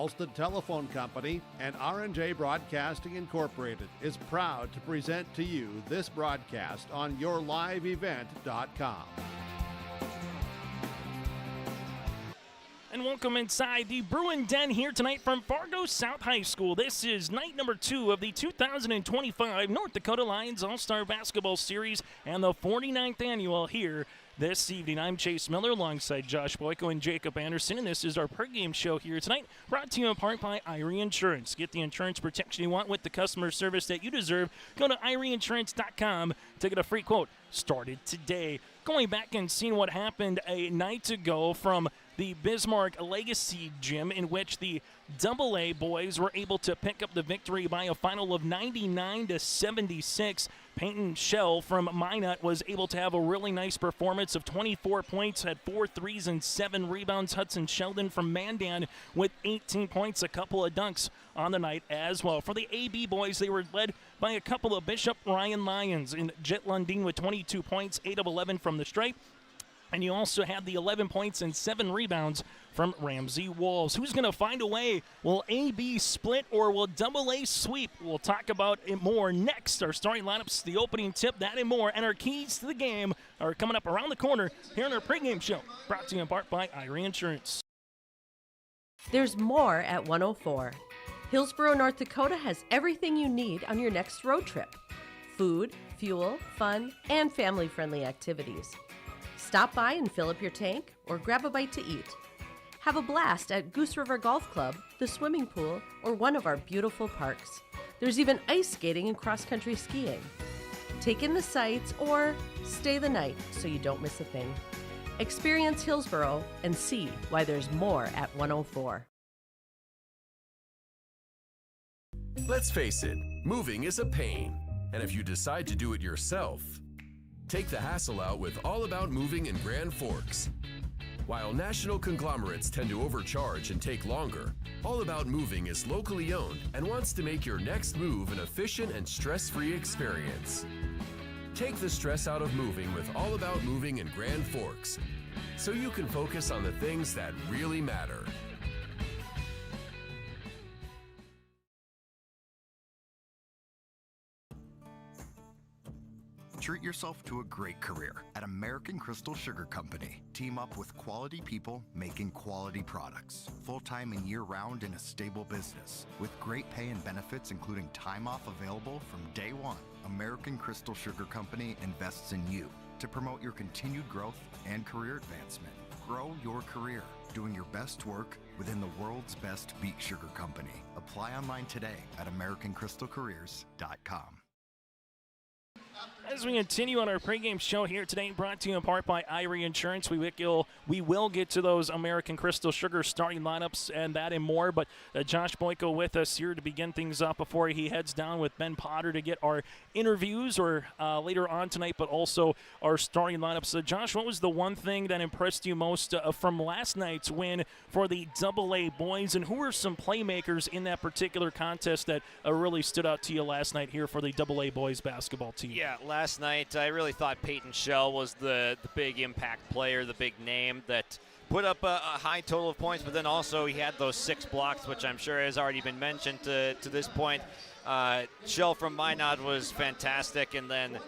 Alston Telephone Company and R&J Broadcasting Incorporated is proud to present to you this broadcast on yourliveevent.com. And welcome inside the Bruin Den here tonight from Fargo South High School. This is night number 2 of the 2025 North Dakota Lions All-Star Basketball Series and the 49th annual here this evening. I'm Chase Miller alongside Josh Boyko and Jacob Anderson, and this is our pregame show here tonight, brought to you in part by Irie Insurance. Get the insurance protection you want with the customer service that you deserve. Go to IrieInsurance.com to get a free quote started today. Going back and seeing what happened a night ago from the Bismarck Legacy Gym, in which the AA boys were able to pick up the victory by a final of 99-76. Peyton Shell from Minot was able to have a really nice performance of 24 points, had 4 threes and 7 rebounds. Hudson Sheldon from Mandan with 18 points, a couple of dunks on the night as well. For the AB boys, they were led by a couple of Bishop Ryan Lions, and Jet Lundin with 22 points, 8 of 11 from the stripe. And you also had the 11 points and 7 rebounds from Ramsey Wolves. Who's going to find a way? Will AB split or will AA sweep? We'll talk about it more next. Our starting lineups, the opening tip, that and more. And our keys to the game are coming up around the corner here in our pregame show. Brought to you in part by Irie Insurance. There's more at 104. Hillsboro, North Dakota has everything you need on your next road trip. Food, fuel, fun, and family-friendly activities. Stop by and fill up your tank or grab a bite to eat. Have a blast at Goose River Golf Club, the swimming pool, or one of our beautiful parks. There's even ice skating and cross-country skiing. Take in the sights or stay the night so you don't miss a thing. Experience Hillsboro and see why there's more at 104. Let's face it, moving is a pain. And if you decide to do it yourself, take the hassle out with All About Moving in Grand Forks. While national conglomerates tend to overcharge and take longer, All About Moving is locally owned and wants to make your next move an efficient and stress-free experience. Take the stress out of moving with All About Moving in Grand Forks, so you can focus on the things that really matter. Treat yourself to a great career at American Crystal Sugar Company. Team up with quality people making quality products. Full-time and year-round in a stable business. With great pay and benefits including time off available from day one. American Crystal Sugar Company invests in you to promote your continued growth and career advancement. Grow your career, doing your best work within the world's best beet sugar company. Apply online today at AmericanCrystalCareers.com. As we continue on our pregame show here today, brought to you in part by Irie Insurance, we will get to those American Crystal Sugar starting lineups and that and more. But Josh Boyko with us here to begin things up before he heads down with Ben Potter to get our interviews or later on tonight, but also our starting lineups. So Josh, what was the one thing that impressed you most from last night's win for the AA boys, and who were some playmakers in that particular contest that really stood out to you last night here for the AA boys basketball team? Yeah, last night I really thought Peyton Shell was the big impact player, the big name that put up a high total of points, but then also he had those 6 blocks, which I'm sure has already been mentioned to this point. Shell from Minot was fantastic, and then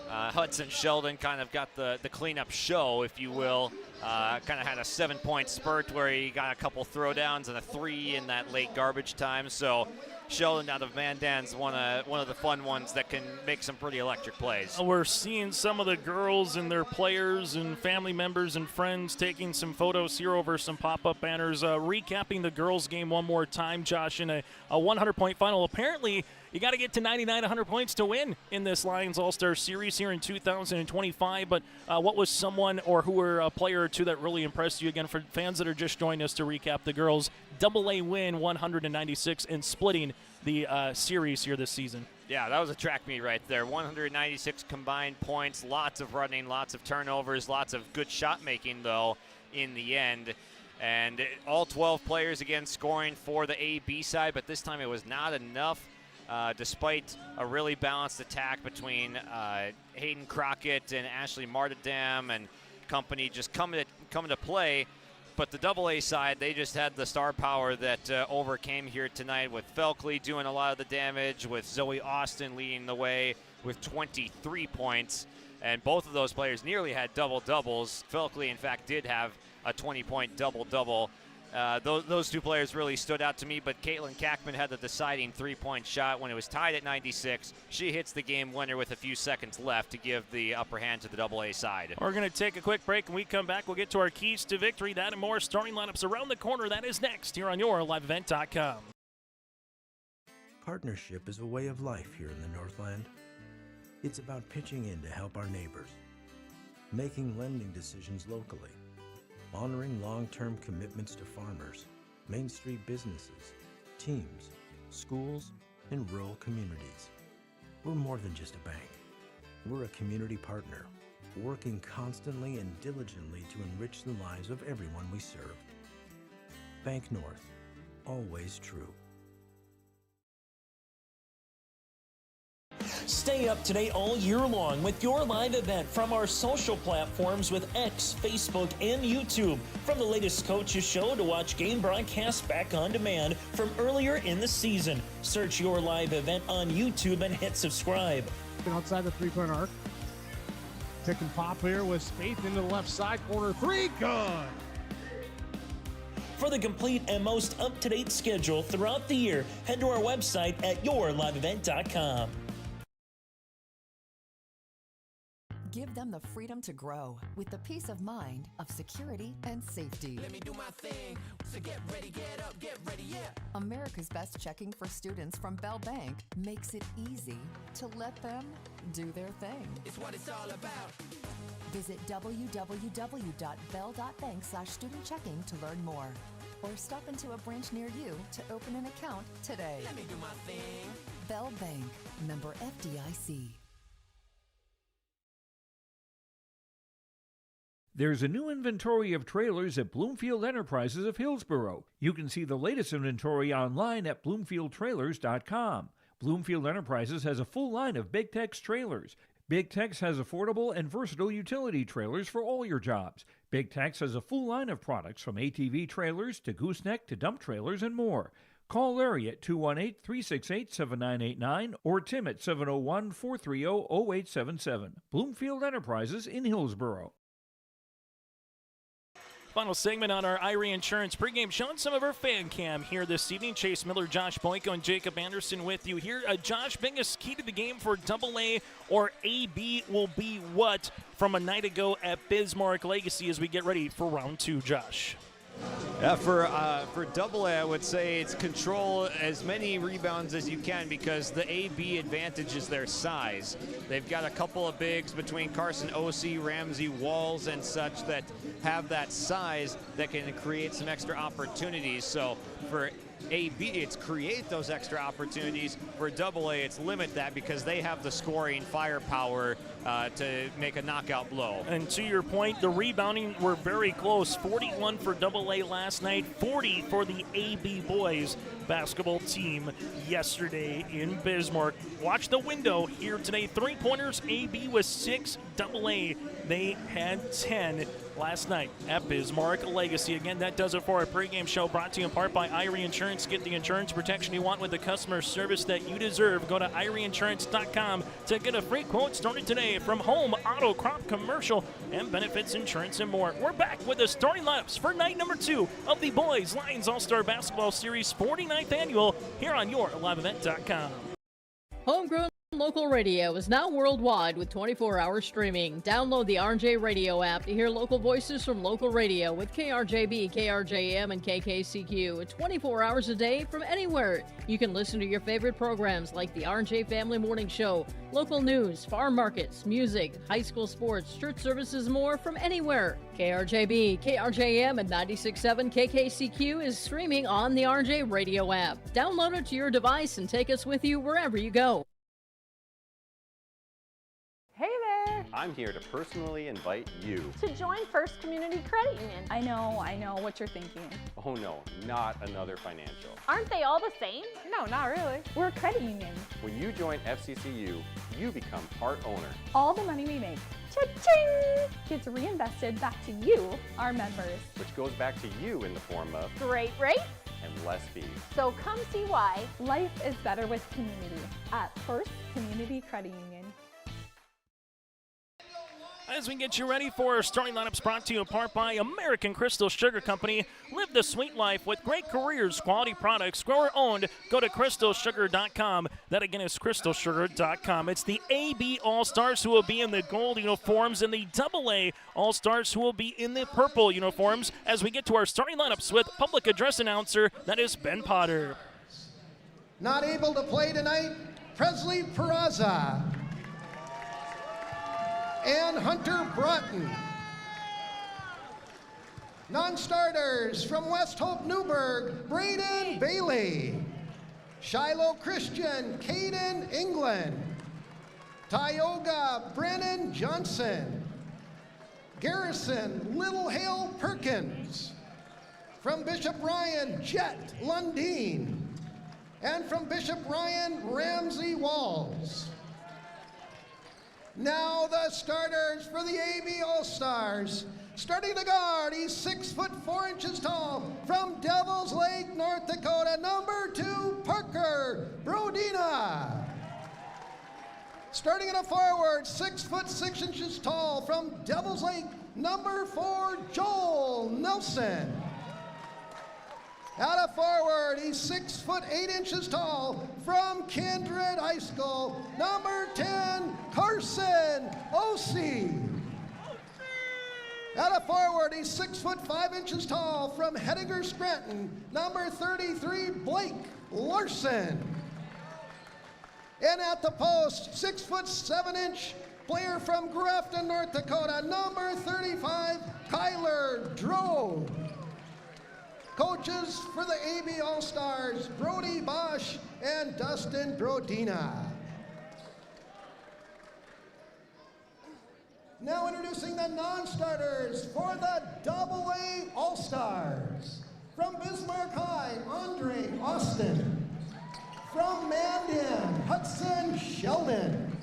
Hudson Sheldon kind of got the cleanup show, if you will. Kind of had a 7-point spurt where he got a couple throwdowns and a 3 in that late garbage time. So Sheldon out of Mandan's one of the fun ones that can make some pretty electric plays. We're seeing some of the girls and their players and family members and friends taking some photos here over some pop-up banners. Recapping the girls' game one more time, Josh, in a 100-point final. Apparently, you got to get to 99, 100 points to win in this Lions All-Star Series here in 2025. But what was someone or who were a player or two that really impressed you? Again, for fans that are just joining us to recap the girls' AA win 196 and splitting the series here this season. Yeah, that was a track meet right there. 196 combined points, lots of running, lots of turnovers, lots of good shot making, though, in the end. And all 12 players, again, scoring for the AB side, but this time it was not enough. Despite a really balanced attack between Hayden Crockett and Ashley Martindam and company just coming to play, But the AA side, they just had the star power that overcame here tonight, with Felkley doing a lot of the damage, with Zoe Austin leading the way with 23 points. And both of those players nearly had double-doubles. Felkley, in fact, did have a 20-point double-double. Those two players really stood out to me, but Caitlin Kackman had the deciding three-point shot when it was tied at 96. She hits the game winner with a few seconds left to give the upper hand to the AA side. We're going to take a quick break. When we come back, we'll get to our keys to victory. That and more starting lineups around the corner. That is next here on YourLiveEvent.com. Partnership is a way of life here in the Northland. It's about pitching in to help our neighbors, making lending decisions locally, honoring long-term commitments to farmers, Main Street businesses, teams, schools, and rural communities. We're more than just a bank. We're a community partner, working constantly and diligently to enrich the lives of everyone we serve. Bank North, always true. Stay up to date all year long with your live event from our social platforms with X, Facebook, and YouTube. From the latest coaches show to watch game broadcasts back on demand from earlier in the season. Search your live event on YouTube and hit subscribe. Outside the three-point arc. Pick and pop here with Spaeth into the left side corner. Three, good. For the complete and most up-to-date schedule throughout the year, head to our website at YourLiveEvent.com. Give them the freedom to grow with the peace of mind of security and safety. Let me do my thing. So get ready, get up, get ready, yeah. America's Best Checking for students from Bell Bank makes it easy to let them do their thing. It's what it's all about. Visit www.bell.bank/student-checking to learn more. Or stop into a branch near you to open an account today. Let me do my thing. Bell Bank, member FDIC. There's a new inventory of trailers at Bloomfield Enterprises of Hillsborough. You can see the latest inventory online at bloomfieldtrailers.com. Bloomfield Enterprises has a full line of Big Tex trailers. Big Tex has affordable and versatile utility trailers for all your jobs. Big Tex has a full line of products from ATV trailers to gooseneck to dump trailers and more. Call Larry at 218-368-7989 or Tim at 701-430-0877. Bloomfield Enterprises in Hillsborough. Final segment on our Irie Insurance pregame, showing some of our fan cam here this evening. Chase Miller, Josh Boyko, and Jacob Anderson with you here. Josh, biggest key to the game for AA or AB will be what from a night ago at Bismarck Legacy as we get ready for round two, Josh? Yeah, for AA, I would say it's control as many rebounds as you can, because the AB advantage is their size. They've got a couple of bigs between Carson O.C., Ramsey, Walls, and such that have that size that can create some extra opportunities. So for AB, it's create those extra opportunities. For AA, it's limit that, because they have the scoring firepower to make a knockout blow. And to your point, the rebounding were very close. 41 for AA last night, 40 for the AB boys basketball team yesterday in Bismarck. Watch the window here today. Three-pointers, AB with 6, AA, they had 10 last night at Bismarck Legacy. Again, that does it for our pregame show, brought to you in part by Irie Insurance. Get the insurance protection you want with the customer service that you deserve. Go to IrieInsurance.com to get a free quote started today from home, auto, crop, commercial, and benefits insurance and more. We're back with the starting lineups for night number 2 of the Boys Lions All-Star Basketball Series 49th Annual here on YourLiveEvent.com. Homegrown local radio is now worldwide with 24-hour streaming. Download the RJ Radio app to hear local voices from local radio with KRJB, KRJM, and KKCQ. 24 hours a day from anywhere. You can listen to your favorite programs like the RJ Family Morning Show, local news, farm markets, music, high school sports, church services, more from anywhere. KRJB, KRJM, and 96.7 KKCQ is streaming on the RJ Radio app. Download it to your device and take us with you wherever you go. Hey there! I'm here to personally invite you to join First Community Credit Union. I know what you're thinking. Oh no, not another financial. Aren't they all the same? No, not really. We're a credit union. When you join FCCU, you become part owner. All the money we make, cha-ching, gets reinvested back to you, our members. Which goes back to you in the form of great rates and less fees. So come see why life is better with community at First Community Credit Union. As we get you ready for our starting lineups brought to you in part by American Crystal Sugar Company. Live the sweet life with great careers, quality products, grower owned. Go to crystalsugar.com. That again is crystalsugar.com. It's the AB All-Stars who will be in the gold uniforms and the AA All-Stars who will be in the purple uniforms as we get to our starting lineups with public address announcer, that is Ben Potter. Not able to play tonight, Presley Peraza and Hunter Broughton. Non-starters from West Hope Newburgh, Braden Bailey. Shiloh Christian, Caden England. Tioga, Brennan Johnson. Garrison, Little Hale Perkins. From Bishop Ryan, Jet Lundeen. And from Bishop Ryan, Ramsey Walls. Now the starters for the AB All-Stars. Starting the guard, he's 6'4" tall. From Devils Lake, North Dakota, number 2, Parker Brodina. Starting in a forward, 6'6" tall. From Devils Lake, number 4, Joel Nelson. At a forward, he's 6'8" tall. From Kindred High School, number 10, Carson Ossie. At a forward, he's 6'5" tall. From Hettinger Scranton, number 33, Blake Larson. And at the post, 6'7" player from Grafton, North Dakota, number 35, Kyler Drove. Coaches for the AB All-Stars, Brody Bosch and Dustin Brodina. Now introducing the non-starters for the AA All-Stars. From Bismarck High, Andre Austin. From Mandan, Hudson Sheldon.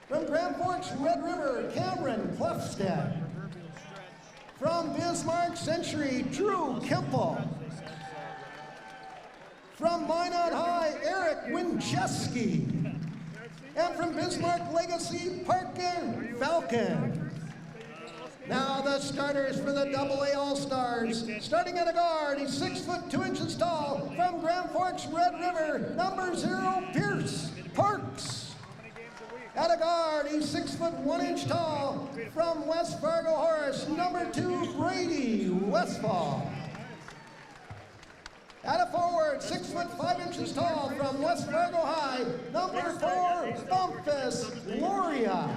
From Grand Forks, Red River, Cameron Clefstead. From Bismarck Century, Drew Kemple. From Minot High, Eric Wincheski. And from Bismarck Legacy, Parker Falcon. Now the starters for the AA All-Stars. Starting at a guard, he's 6'2" tall. From Grand Forks, Red River, number 0, Pierce Parks. At a guard, he's 6'1" tall. From West Fargo Horace, number 2, Brady Westfall. At a forward, 6'5" tall. From West Fargo High, number 4, Bumpus Loria.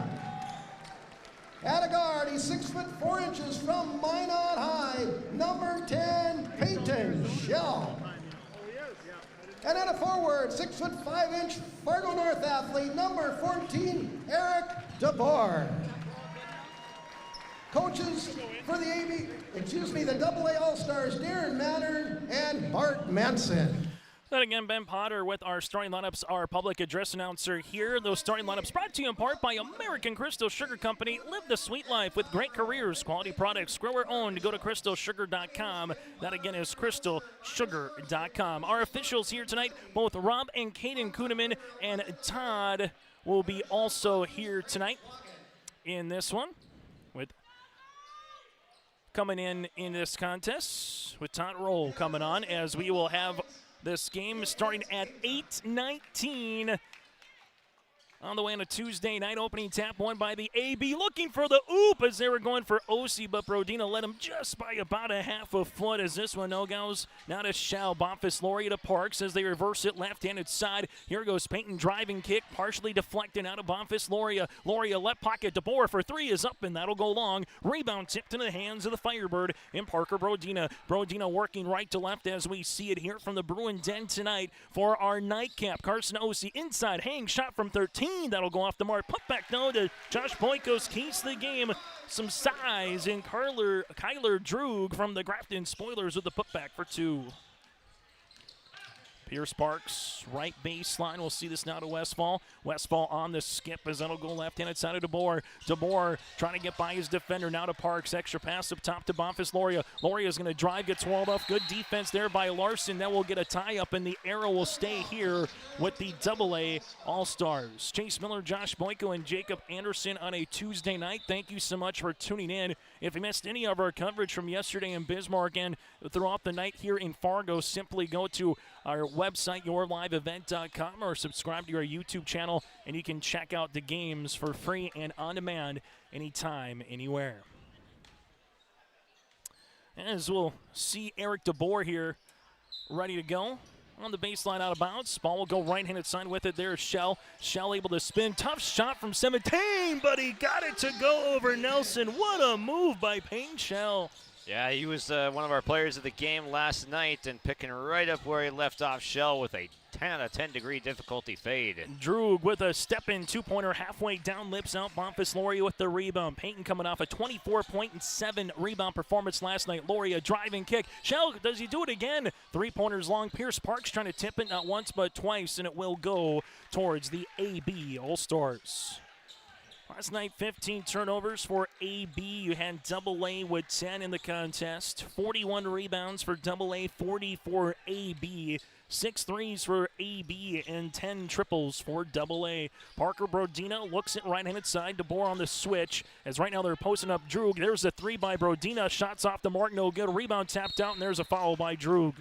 At a guard, he's 6'4" from Minot High, number 10, Peyton Shell. And at a forward, 6'5" Fargo North athlete, number 14, Eric DeBoer. Coaches for the AA All-Stars, Darren Mattern and Bart Manson. Then again, Ben Potter with our starting lineups, our public address announcer here. Those starting lineups brought to you in part by American Crystal Sugar Company. Live the sweet life with great careers, quality products, grower owned. Go to crystalsugar.com. That again is crystalsugar.com. Our officials here tonight, both Rob and Caden Kuhneman and Todd will be also here tonight in this one. With coming in this contest with Todd Roll coming on, as we will have this game starting at 8:19 on the way on a Tuesday night. Opening tap won by the AB, looking for the oop as they were going for Ossie, but Brodina led him just by about a half a foot as this one no goes. Now to Shao, Bonfus Laurie to Parks as they reverse it left-handed side. Here goes Peyton, driving kick, partially deflected out of Bonfus Laurie. Laurie left pocket, DeBoer for 3 is up, and that'll go long. Rebound tipped into the hands of the Firebird and Parker Brodina. Brodina working right to left as we see it here from the Bruin Den tonight for our nightcap. Carson Ossie inside, hang shot from 13. 17. That'll go off the mark. Put back now to Josh Boyko's keys to the game. Some size in Kyler Droog from the Grafton Spoilers with the putback for 2. Pierce Parks, right baseline. We'll see this now to Westfall. Westfall on the skip as that'll go left-handed side of DeBoer. DeBoer trying to get by his defender. Now to Parks. Extra pass up top to Bonfils Loria. Loria's going to drive, gets walled off. Good defense there by Larson. Then we'll get a tie-up, and the arrow will stay here with the AA All-Stars. Chase Miller, Josh Boyko, and Jacob Anderson on a Tuesday night. Thank you so much for tuning in. If you missed any of our coverage from yesterday in Bismarck and throughout the night here in Fargo, simply go to our website, yourliveevent.com, or subscribe to our YouTube channel, and you can check out the games for free and on demand anytime, anywhere. As we'll see Eric DeBoer here ready to go. On the baseline, out of bounds. Ball will go right-handed side with it. There's Shell. Shell able to spin. Tough shot from 17, but he got it to go over Nelson. What a move by Payne Shell. Yeah, he was one of our players of the game last night and picking right up where he left off Shell with a 10 out of 10 degree difficulty fade. Droog with a step-in two-pointer halfway down, lips out. Bonfils Loria with the rebound. Payton coming off a 24.7 rebound performance last night. Loria driving kick. Shell, does he do it again? Three-pointers long. Pierce Parks trying to tip it not once but twice, and it will go towards the AB All-Stars. Last night, 15 turnovers for AB. You had AA with 10 in the contest. 41 rebounds for AA, 40 for AB. 6 threes for AB and 10 triples for AA. Parker Brodina looks at right-handed side. DeBoer on the switch. As right now they're posting up Droog. There's a 3 by Brodina. Shots off the mark, no good. Rebound tapped out, and there's a foul by Droog.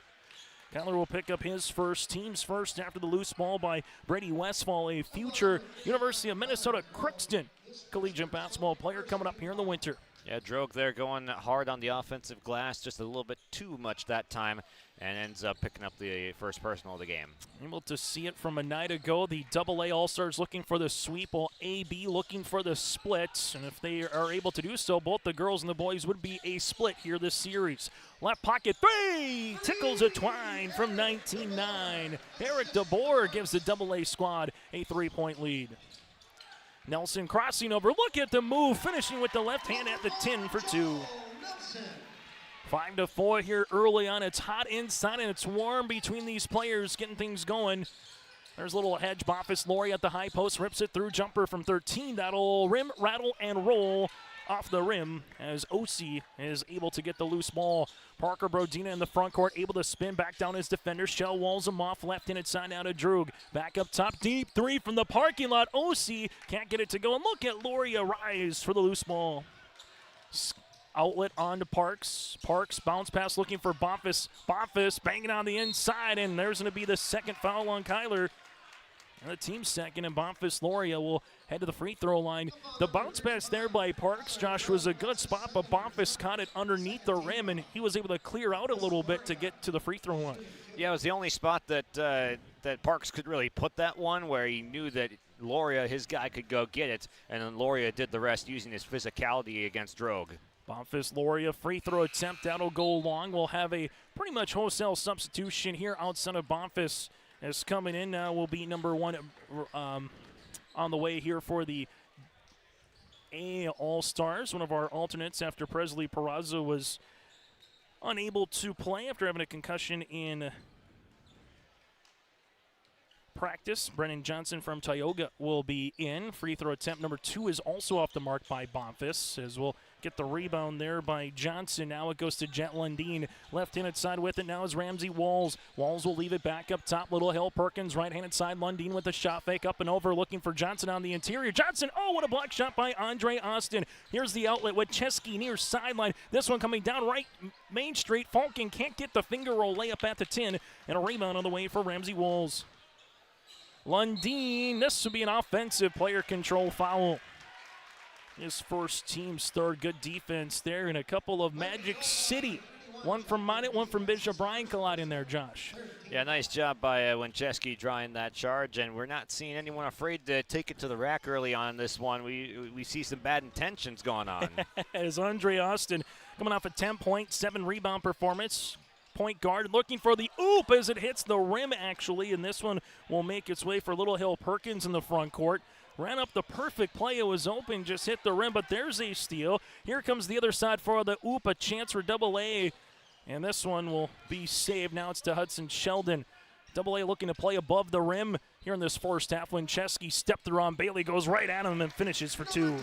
Kyler will pick up his first, team's first, after the loose ball by Brady Westfall, a future University of Minnesota Crookston collegiate basketball player coming up here in the winter. Yeah, Droog there going hard on the offensive glass, just a little bit too much that time, and ends up picking up the first personal of the game. Able to see it from a night ago. The AA All-Stars looking for the sweep, while AB looking for the split. And if they are able to do so, both the girls and the boys would be a split here this series. Left pocket 3! Tickles a twine from 19-9. Eric DeBoer gives the AA squad a 3-point lead. Nelson crossing over. Look at the move, finishing with the left hand at the 10 for 2. 5-4 here early on. It's hot inside and it's warm between these players, getting things going. There's a little hedge. Bonfils Loria at the high post, rips it through. Jumper from 13. That'll rim, rattle, and roll off the rim as OC is able to get the loose ball. Parker Brodina in the front court, able to spin back down his defender. Shell walls him off, left-handed side out of Droog. Back up top, deep 3 from the parking lot. OC can't get it to go, and look at Loria rise for the loose ball. Outlet on to Parks. Parks bounce pass looking for Bonfils. Bonfils banging on the inside, and there's going to be the second foul on Kyler. And the team's second, and Bonfils Loria will head to the free throw line. The bounce pass there by Parks, Josh, was a good spot, but Bonfils caught it underneath the rim, and he was able to clear out a little bit to get to the free throw line. Yeah, it was the only spot that that Parks could really put that one, where he knew that Loria, his guy, could go get it, and then Loria did the rest using his physicality against Droog. Bonfils Loria free throw attempt, that'll go long. We'll have a pretty much wholesale substitution here outside of Bonfils. As coming in now will be number 1 on the way here for the A All-Stars. One of our alternates after Presley Peraza was unable to play after having a concussion in practice. Brennan Johnson from Tioga will be in. Free throw attempt number 2 is also off the mark by Bonfils, as we'll get the rebound there by Johnson. Now it goes to Jet Lundeen. Left-handed side with it now is Ramsey Walls. Walls will leave it back up top. Little Hill Perkins, right-handed side. Lundeen with a shot fake up and over, looking for Johnson on the interior. Johnson, oh, what a block shot by Andre Austin. Here's the outlet with Chesky near sideline. This one coming down right Main Street. Falcon can't get the finger roll. Layup at the 10, and a rebound on the way for Ramsey Walls. Lundeen, this would be an offensive player control foul. His first, team's third. Good defense there, and a couple of Magic City. One from Minot, one from Bishop Bryan Collide in there, Josh. Yeah, nice job by Wincheski drawing that charge, and we're not seeing anyone afraid to take it to the rack early on this one. We see some bad intentions going on. As Andre Austin coming off a 10-point, 7-rebound performance. point guard looking for the oop as it hits the rim, actually, and this one will make its way for Little Hill Perkins in the front court. Ran up the perfect play. It was open, just hit the rim, but there's a steal. Here comes the other side for the oop, a chance for AA, and this one will be saved. Now it's to Hudson Sheldon. AA looking to play above the rim here in this first half. Winchesky stepped through on Bailey, goes right at him and finishes for 2.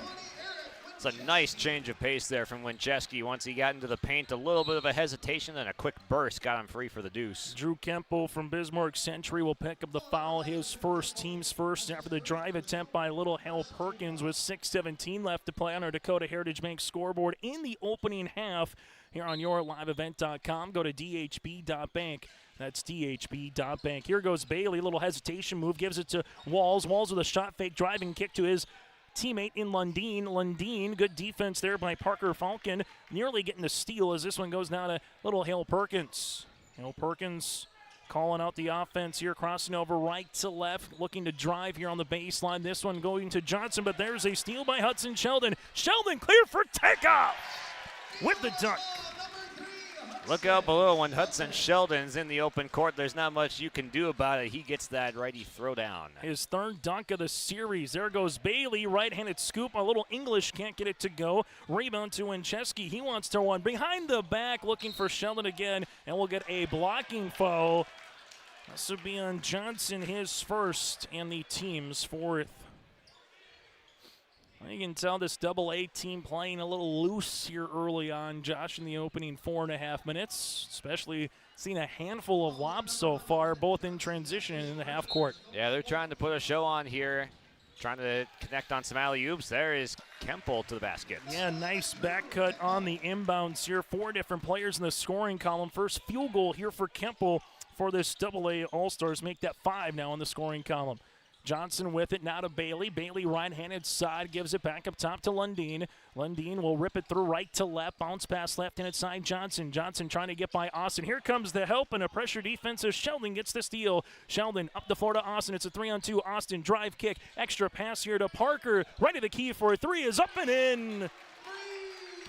It's a nice change of pace there from Winchesky. Once he got into the paint, a little bit of a hesitation and a quick burst got him free for the deuce. Drew Kempo from Bismarck Century will pick up the foul, his first, team's first, after the drive attempt by Little Hill Perkins with 6:17 left to play on our Dakota Heritage Bank scoreboard in the opening half here on yourliveevent.com. Go to dhb.bank. That's dhb.bank. Here goes Bailey, little hesitation move, gives it to Walls. Walls with a shot fake, driving kick to his teammate in Lundeen. Lundeen, good defense there by Parker Falcon, nearly getting the steal as this one goes now to Little Hill Perkins. Hill Perkins calling out the offense here, crossing over right to left, looking to drive here on the baseline. This one going to Johnson, but there's a steal by Hudson Sheldon. Sheldon cleared for takeoff with the dunk. Look out below when Hudson Sheldon's in the open court. There's not much you can do about it. He gets that righty throwdown. His third dunk of the series. There goes Bailey, right-handed scoop. A little English can't get it to go. Rebound to Winchesky. He wants to run behind the back, looking for Sheldon again, and we'll get a blocking foul. This will be on Johnson, his first, and the team's fourth. You can tell this AA team playing a little loose here early on, Josh, in the opening 4.5 minutes, especially seeing a handful of lobs so far, both in transition and in the half court. Yeah, they're trying to put a show on here, trying to connect on some alley-oops. There is Kempel to the basket. Yeah, nice back cut on the inbounds here. 4 different players in the scoring column. First field goal here for Kempel for this AA All-Stars. Make that 5 now in the scoring column. Johnson with it now to Bailey. Bailey right-handed side, gives it back up top to Lundeen. Lundeen will rip it through right to left. Bounce pass left-handed side, Johnson. Johnson trying to get by Austin. Here comes the help and a pressure defense as Sheldon gets the steal. Sheldon up the floor to Austin. It's a 3-on-2. Austin drive kick. Extra pass here to Parker. Right to the key for a 3 is up and in.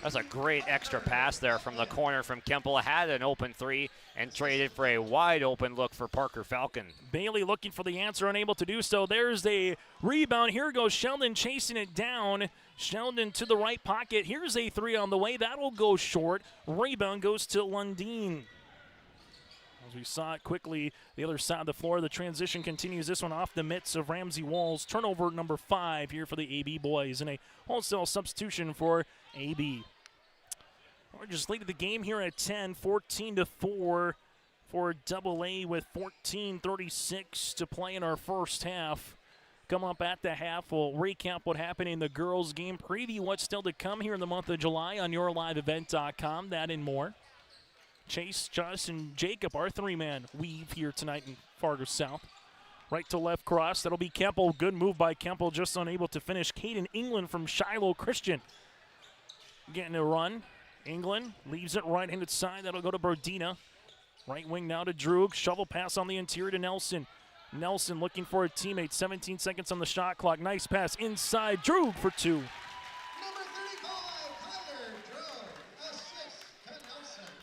That's a great extra pass there from the corner from Kempel. Had an open 3 and traded for a wide open look for Parker Falcon. Bailey looking for the answer, unable to do so. There's a rebound. Here goes Sheldon chasing it down. Sheldon to the right pocket. Here's a 3 on the way. That'll go short. Rebound goes to Lundeen. As we saw it quickly, the other side of the floor, the transition continues. This one off the mitts of Ramsey Walls. Turnover number 5 here for the AB boys, and a wholesale substitution for AB. We're just late at the game here at 10, 14-4 for AA with 14:36 to play in our first half. Come up at the half, we'll recap what happened in the girls' game, preview what's still to come here in the month of July on yourliveevent.com, that and more. Chase, Josh, and Jacob, our 3-man weave here tonight in Fargo South. Right to left cross, that'll be Kempel. Good move by Kempel, just unable to finish. Caden England from Shiloh Christian getting a run. England leaves it right-handed side. That'll go to Brodina. Right wing now to Droog. Shovel pass on the interior to Nelson. Nelson looking for a teammate. 17 seconds on the shot clock. Nice pass inside. Droog for 2.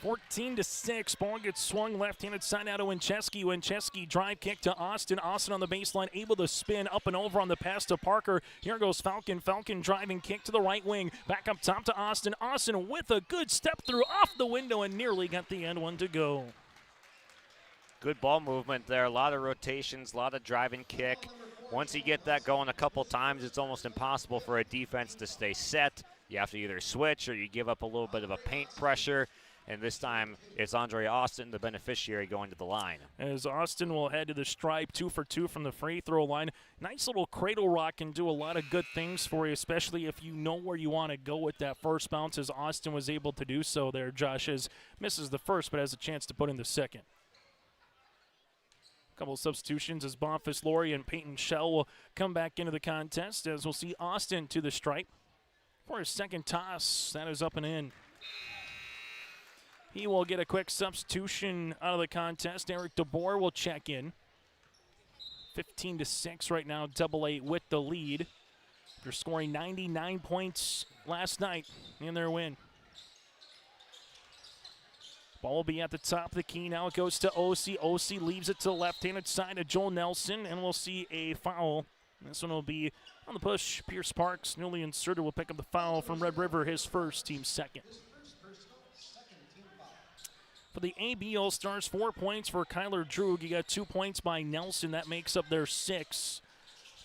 14-6. Ball gets swung left-handed side out to Winchesky. Winchesky drive kick to Austin. Austin on the baseline, able to spin up and over on the pass to Parker. Here goes Falcon. Falcon driving kick to the right wing. Back up top to Austin. Austin with a good step through off the window and nearly got the end one to go. Good ball movement there. A lot of rotations, a lot of driving kick. Once you get that going a couple times, it's almost impossible for a defense to stay set. You have to either switch or you give up a little bit of a paint pressure. And this time, it's Andre Austin, the beneficiary, going to the line. As Austin will head to the stripe, 2 for 2 from the free throw line. Nice little cradle rock can do a lot of good things for you, especially if you know where you want to go with that first bounce, as Austin was able to do so there. Josh misses the first, but has a chance to put in the second. A couple of substitutions as Bonfils Laurie and Peyton Shell will come back into the contest, as we'll see Austin to the stripe for his second toss. That is up and in. He will get a quick substitution out of the contest. Eric DeBoer will check in. 15-6 right now, AA with the lead. They're scoring 99 points last night in their win. Ball will be at the top of the key. Now it goes to OC. OC leaves it to the left-handed side of Joel Nelson, and we'll see a foul. This one will be on the push. Pierce Parks, newly inserted, will pick up the foul from Red River, his first, team second. For the AB All-Stars, 4 points for Kyler Droog. You got 2 points by Nelson. That makes up their 6.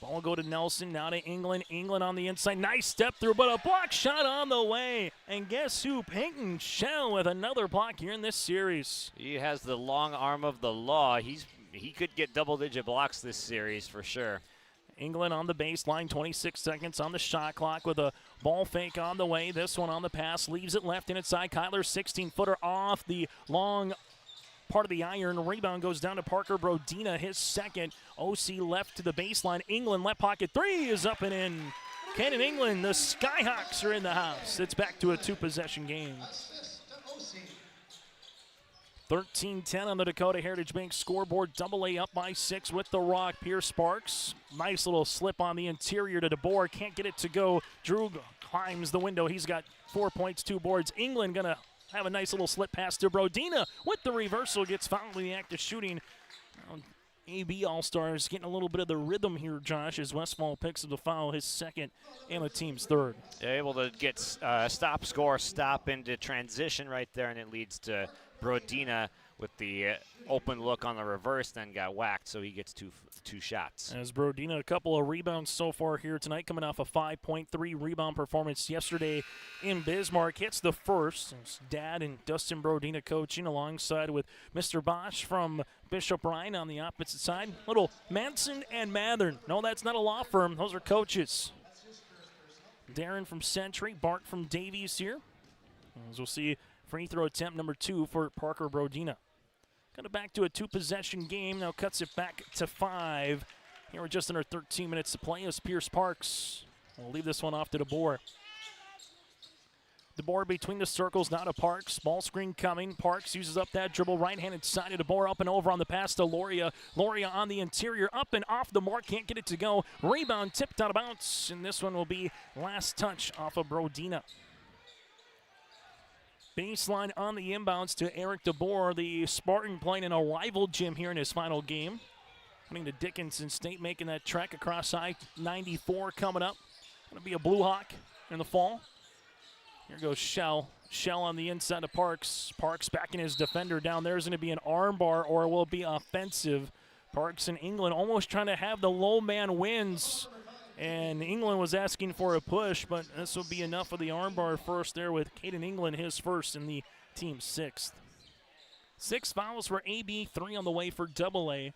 Ball will go to Nelson, now to England. England on the inside. Nice step through, but a block shot on the way. And guess who? Peyton Shell with another block here in this series. He has the long arm of the law. He could get double-digit blocks this series for sure. England on the baseline, 26 seconds on the shot clock with a ball fake on the way. This one on the pass, leaves it left inside. Kyler, 16-footer off the long part of the iron. Rebound goes down to Parker Brodina, his second. OC left to the baseline. England left pocket. 3 is up and in. Cannon England, the Skyhawks are in the house. It's back to a 2-possession game. 13-10 on the Dakota Heritage Bank scoreboard. AA up by 6 with the rock. Pierce Sparks. Nice little slip on the interior to DeBoer. Can't get it to go. Drew climbs the window. He's got 4 points, 2 boards. England going to have a nice little slip pass to Brodina with the reversal. Gets fouled in the act of shooting. AB All-Stars getting a little bit of the rhythm here, Josh, as Westfall picks up the foul, his second and the team's third. They're able to get stop into transition right there, and it leads to Brodina with the open look on the reverse, then got whacked, so he gets two shots. As Brodina, a couple of rebounds so far here tonight, coming off a 5.3 rebound performance yesterday in Bismarck. Hits the first. His dad and Dustin Brodina coaching alongside with Mr. Bosch from Bishop Ryan on the opposite side. Little Manson and Mathern. No, that's not a law firm. Those are coaches. Darren from Century, Bart from Davies here. As we'll see, free throw attempt number 2 for Parker Brodina. Kind of back to a 2-possession game. Now cuts it back to 5. Here we're just under 13 minutes to play as Pierce Parks will leave this one off to DeBoer. DeBoer between the circles, now to Parks. Ball screen coming. Parks uses up that dribble. Right-handed side of DeBoer, up and over on the pass to Loria. Loria on the interior, up and off the mark. Can't get it to go. Rebound tipped out of bounds, and this one will be last touch off of Brodina. Baseline on the inbounds to Eric DeBoer, the Spartan playing in a rival gym here in his final game. Coming to Dickinson State, making that trek across I-94 coming up. Going to be a Blue Hawk in the fall. Here goes Shell. Shell on the inside of Parks. Parks backing his defender down. There's going to be an arm bar, or will it be offensive? Parks in England almost trying to have the low man wins. And England was asking for a push, but this will be enough of the armbar first there with Caden England, his first, and the team's 6th. 6 fouls for AB, 3 on the way for AA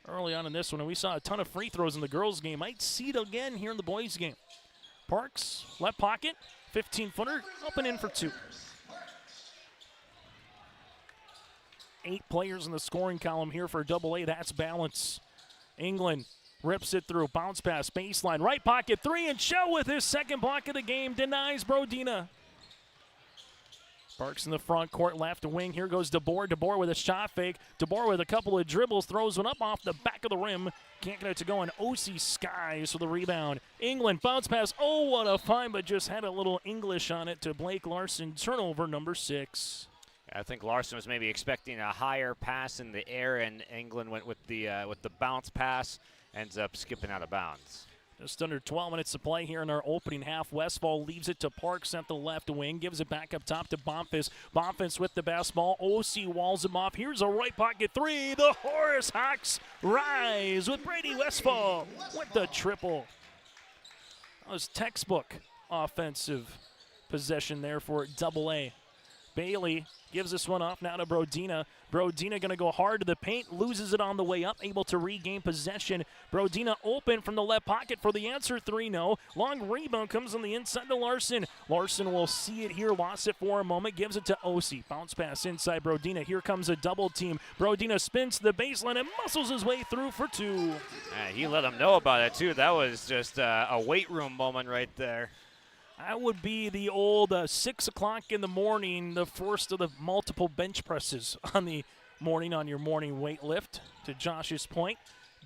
early on in this one. And we saw a ton of free throws in the girls' game. Might see it again here in the boys' game. Parks, left pocket, 15-footer, up and in for 2. 8 players in the scoring column here for AA. That's balance. England rips it through, bounce pass, baseline, right pocket, 3, and Shell with his second block of the game denies Brodina. Parks in the front court, left wing. Here goes DeBoer. DeBoer with a shot fake. DeBoer with a couple of dribbles, throws one up off the back of the rim. Can't get it to go, and OC Skies for the rebound. England bounce pass. Oh, what a find, but just had a little English on it to Blake Larson. Turnover number 6. I think Larson was maybe expecting a higher pass in the air, and England went with the bounce pass. Ends up skipping out of bounds. Just under 12 minutes to play here in our opening half. Westfall leaves it to Parks at the left wing. Gives it back up top to Bonfils. Bonfils with the basketball. OC walls him off. Here's a right pocket 3. The Horace Hawks rise with Brady Westfall with the triple. That was textbook offensive possession there for AA. Bailey gives this one off now to Brodina. Brodina going to go hard to the paint, loses it on the way up, able to regain possession. Brodina open from the left pocket for the answer 3, no. Long rebound comes on the inside to Larson. Larson will see it here, lost it for a moment, gives it to OC. Bounce pass inside Brodina. Here comes a double team. Brodina spins to the baseline and muscles his way through for 2. He let him know about it, too. That was just a weight room moment right there. That would be the old 6 o'clock in the morning, the first of the multiple bench presses on the morning on your morning weight lift, to Josh's point.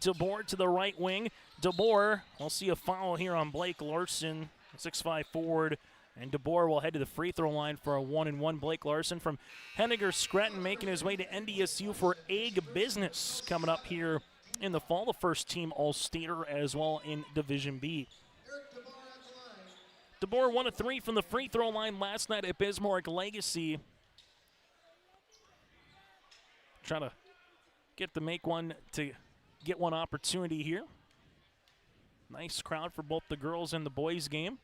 DeBoer to the right wing. DeBoer, we'll see a foul here on Blake Larson, 6'5" forward And DeBoer will head to the free throw line for a 1-and-1. Blake Larson from Henniger Scranton making his way to NDSU for Egg Business coming up here in the fall. The first team All-Stater as well in Division B. DeBoer 1 of 3 from the free throw line last night at Bismarck Legacy. Trying to get one opportunity here. Nice crowd for both the girls and the boys game.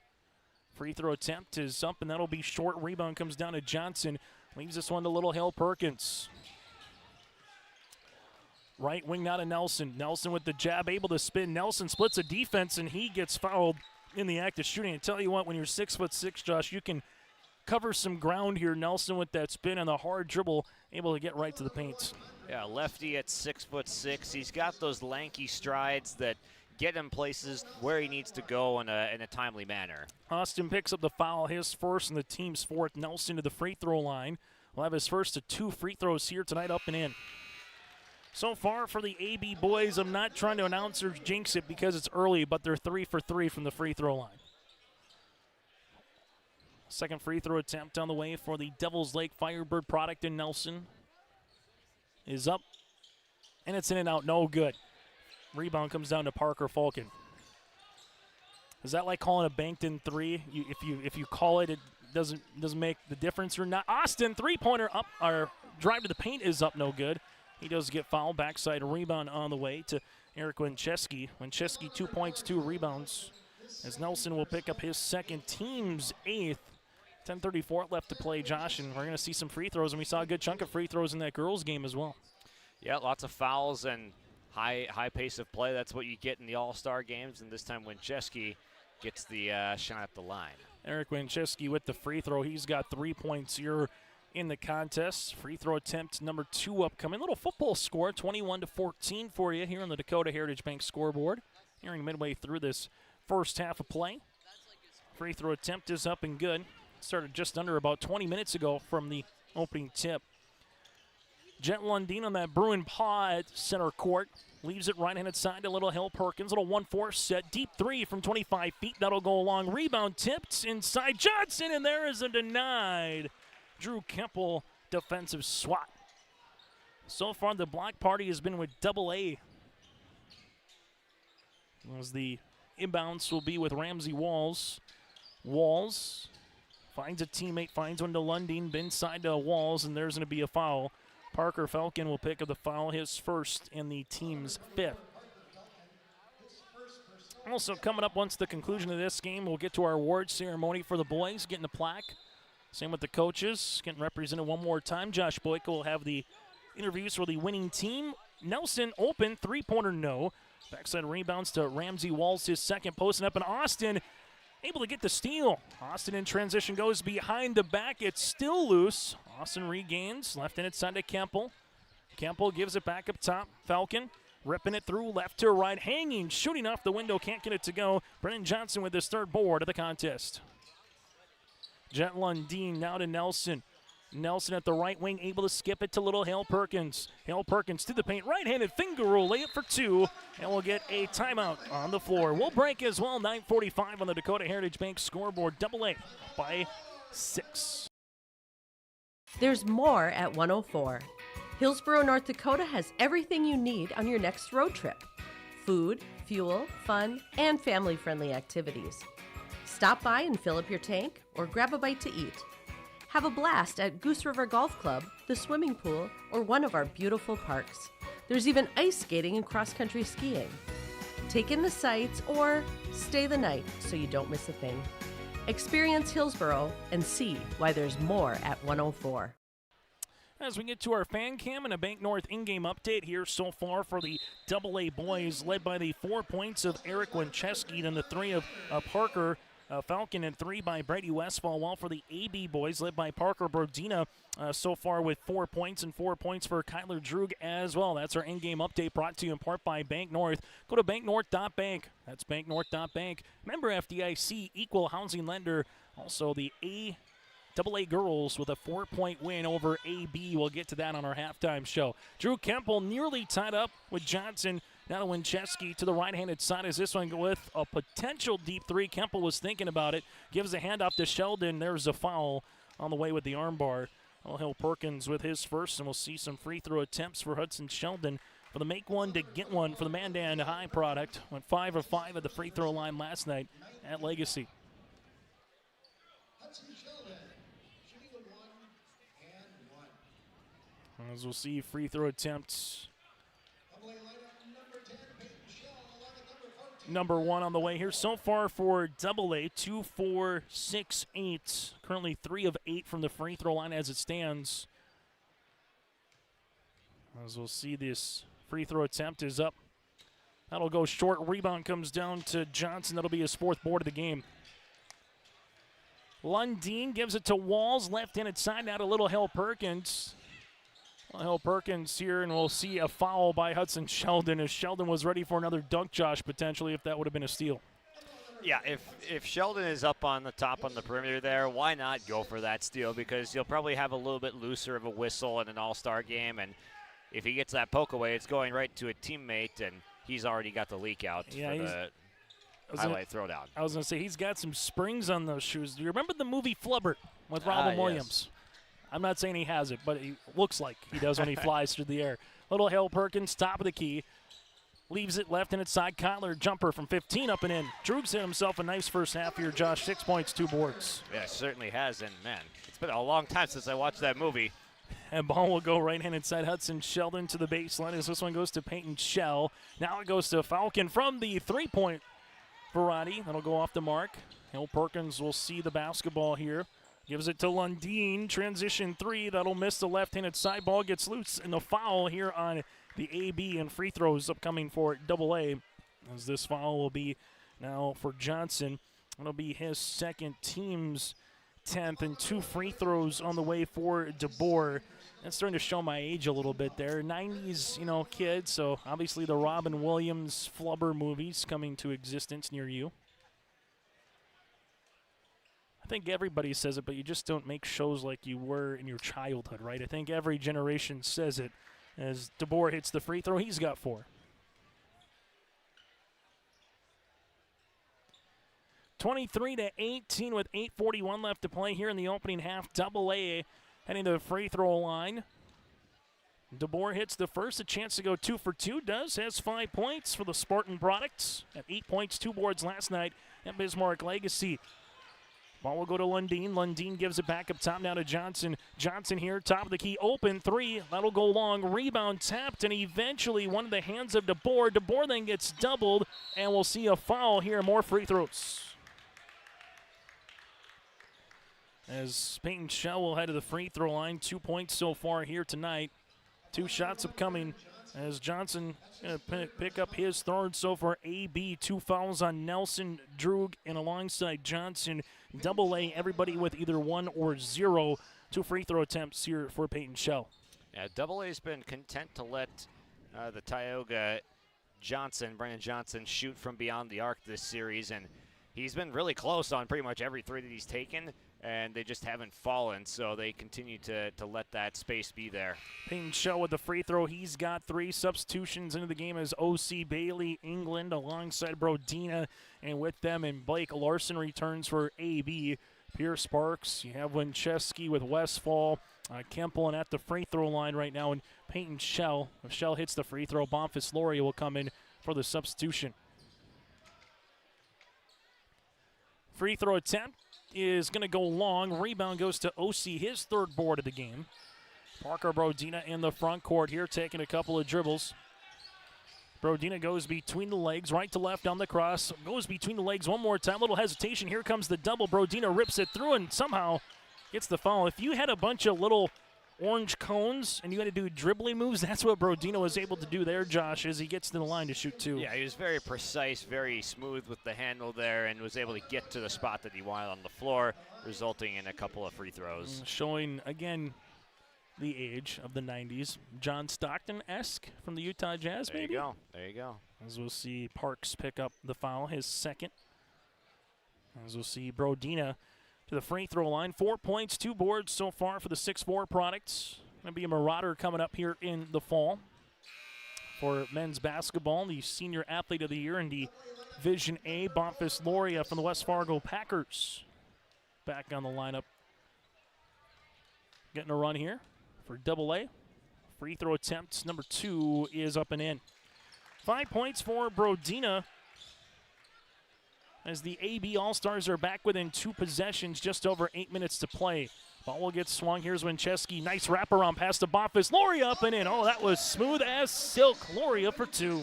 Free throw attempt is up, and that'll be short. Rebound comes down to Johnson. Leaves this one to Little Hill Perkins. Right wing now to Nelson. Nelson with the jab, able to spin. Nelson splits a defense, and he gets fouled in the act of shooting. And tell you what, when you're 6'6", Josh, you can cover some ground here. Nelson with that spin and the hard dribble, able to get right to the paint. Yeah, lefty at 6'6". He's got those lanky strides that get him places where he needs to go in a timely manner. Austin picks up the foul, his first and the team's fourth. Nelson to the free throw line. Will have his first of 2 free throws here tonight, up and in. So far for the AB boys, I'm not trying to announce or jinx it because it's early, but they're 3 for 3 from the free throw line. Second free throw attempt on the way for the Devil's Lake Firebird product in Nelson. Is up, and it's in and out, no good. Rebound comes down to Parker Falcon. Is that like calling a banked-in 3? If you call it, it doesn't make the difference or not. Austin, three-pointer up, or drive to the paint is up, no good. He does get fouled. Backside rebound on the way to Eric Winchesky. Winchesky 2 points, 2 rebounds. As Nelson will pick up his second, team's 8th. 10:34 left to play, Josh, and we're going to see some free throws, and we saw a good chunk of free throws in that girls' game as well. Yeah, lots of fouls and high pace of play. That's what you get in the All-Star games, and this time Winchesky gets the shot at the line. Eric Winchesky with the free throw. He's got 3 points here in the contest. Free throw attempt number 2 upcoming. Little football score, 21-14 for you here on the Dakota Heritage Bank scoreboard. Nearing midway through this first half of play. Free throw attempt is up and good. Started just under about 20 minutes ago from the opening tip. Jet Lundeen on that Bruin paw at center court. Leaves it right-handed side to Little Hill Perkins. Little 1-4 set. Deep 3 from 25 feet. That'll go along. Rebound tipped inside Johnson, and there is a denied. Drew Kemple, defensive swat. So far, the block party has been with AA. As the inbounds will be with Ramsey Walls. Walls finds a teammate, finds one to Lundeen, inside to Walls, and there's going to be a foul. Parker Falcon will pick up the foul, his first and the team's 5th. Also coming up once the conclusion of this game, we'll get to our award ceremony for the boys, getting the plaque. Same with the coaches, getting represented one more time. Josh Boyko will have the interviews for the winning team. Nelson open, three-pointer no. Backside rebounds to Ramsey Walls, his second, posting up, and Austin able to get the steal. Austin in transition goes behind the back. It's still loose. Austin regains. Left-handed side to Kemple. Kemple gives it back up top. Falcon ripping it through left to right. Hanging, shooting off the window. Can't get it to go. Brennan Johnson with his 3rd board of the contest. Jet Lundeen now to Nelson. Nelson at the right wing, able to skip it to Little Hill Perkins. Hill Perkins to the paint, right-handed finger roll, layup for 2, and we'll get a timeout on the floor. We'll break as well, 9:45 on the Dakota Heritage Bank scoreboard. AA by 6. There's more at 104. Hillsborough, North Dakota has everything you need on your next road trip. Food, fuel, fun, and family-friendly activities. Stop by and fill up your tank or grab a bite to eat. Have a blast at Goose River Golf Club, the swimming pool, or one of our beautiful parks. There's even ice skating and cross-country skiing. Take in the sights or stay the night so you don't miss a thing. Experience Hillsborough and see why there's more at 104. As we get to our fan cam and a Bank North in-game update here so far for the AA boys, led by the 4 points of Eric Winchesky, then the 3 of Parker Falcon, and 3 by Brady Westfall, while for the AB boys, led by Parker Brodina, so far with 4 points, and 4 points for Kyler Droog as well. That's our in-game update brought to you in part by Bank North. Go to banknorth.bank. That's banknorth.bank. Member FDIC, equal housing lender. Also the AA girls with a 4-point win over AB. We'll get to that on our halftime show. Drew Kemple nearly tied up with Johnson. Now to Winchesky to the right-handed side as this one with a potential deep three. Kemple was thinking about it. Gives a handoff to Sheldon. There's a foul on the way with the armbar. Hill Perkins with his first, and we'll see some free throw attempts for Hudson Sheldon for the make one to get one for the Mandan High product. Went 5 of 5 at the free throw line last night at Legacy. As we'll see free throw attempts. Number 1 on the way here so far for AA, 2, 4, 6, 8. Currently 3 of 8 from the free throw line as it stands. As we'll see, this free throw attempt is up. That'll go short. Rebound comes down to Johnson. That'll be his 4th board of the game. Lundeen gives it to Walls. Left-handed side now to Little Hill Perkins. Hill Perkins here, and we'll see a foul by Hudson Sheldon as Sheldon was ready for another dunk, Josh, potentially, if that would have been a steal. Yeah, if Sheldon is up on the top on the perimeter there, why not go for that steal? Because you'll probably have a little bit looser of a whistle in an all-star game, and if he gets that poke away, it's going right to a teammate, and he's already got the leak out for the highlight throwdown. I was going to say, he's got some springs on those shoes. Do you remember the movie Flubber with Robin Williams? Yes. I'm not saying he has it, but he looks like he does when he flies through the air. Little Hill Perkins, top of the key. Leaves it left-handed side. Kotler jumper from 15 up and in. Droogs hit himself a nice first half here, Josh. 6 points, 2 boards. Yeah, it certainly has. And, man, it's been a long time since I watched that movie. And ball will go right-handed side. Hudson Sheldon to the baseline as this one goes to Peyton Shell. Now it goes to Falcon from the three-point variety. That'll go off the mark. Hill Perkins will see the basketball here. Gives it to Lundeen. Transition 3. That'll miss the left-handed side. Ball gets loose. And the foul here on the AB and free throws upcoming for AA. As this foul will be now for Johnson. It'll be his second, team's 10th, and 2 free throws on the way for DeBoer. That's starting to show my age a little bit there. 90s, kid. So obviously the Robin Williams Flubber movies coming to existence near you. I think everybody says it, but you just don't make shows like you were in your childhood, right? I think every generation says it. As DeBoer hits the free throw, he's got 4. 23-18 with 8:41 left to play here in the opening half. AA heading to the free throw line. DeBoer hits the first, a chance to go 2 for 2. Has 5 points for the Spartan products at 8 points, 2 boards last night at Bismarck Legacy. Ball will go to Lundeen. Lundeen gives it back up top now to Johnson. Johnson here, top of the key, open 3. That'll go long. Rebound tapped, and eventually one of the hands of DeBoer. DeBoer then gets doubled, and we'll see a foul here. More free throws. As Peyton Shell will head to the free throw line. 2 points so far here tonight. 2 shots upcoming as Johnson going to pick up his third so far. AB, 2 fouls on Nelson, Droog, and alongside Johnson. AA, everybody with either 1 or 0. 2 free throw attempts here for Peyton Shell. Yeah, AA's been content to let the Tioga Brennan Johnson, shoot from beyond the arc this series, and he's been really close on pretty much every 3 that he's taken, and they just haven't fallen, so they continue to let that space be there. Peyton Shell with the free throw. He's got 3 substitutions into the game as O.C. Bailey, England, alongside Brodina, and with them, and Blake Larson returns for AB. Pierce Sparks, you have Winchesky with Westfall, Kemple, and at the free throw line right now, and Peyton Shell. If Shell hits the free throw, Bonfils Laurie will come in for the substitution. Free throw attempt is going to go long. Rebound goes to O.C., his 3rd board of the game. Parker Brodina in the front court here, taking a couple of dribbles. Brodina goes between the legs, right to left on the cross. Goes between the legs one more time. Little hesitation. Here comes the double. Brodina rips it through and somehow gets the foul. If you had a bunch of little orange cones and you had to do dribbling moves, that's what Brodina was able to do there, Josh, as he gets to the line to shoot 2. Yeah, he was very precise, very smooth with the handle there, and was able to get to the spot that he wanted on the floor, resulting in a couple of free throws. Showing, again, the age of the 90s. John Stockton-esque from the Utah Jazz, maybe? There you go. As we'll see Parks pick up the foul, his 2nd. As we'll see Brodina to the free throw line. 4 points, 2 boards so far for the 6'4 products. Going to be a marauder coming up here in the fall for men's basketball. The Senior Athlete of the Year in Division A, Bonfils Loria from the West Fargo Packers. Back on the lineup. Getting a run here for AA. Free throw attempt number 2 is up and in. 5 points for Brodina as the AB All-Stars are back within 2 possessions, just over 8 minutes to play. Ball will get swung. Here's Winchesky. Nice wraparound pass to Bonfils. Loria up and in. Oh, that was smooth as silk. Loria for 2.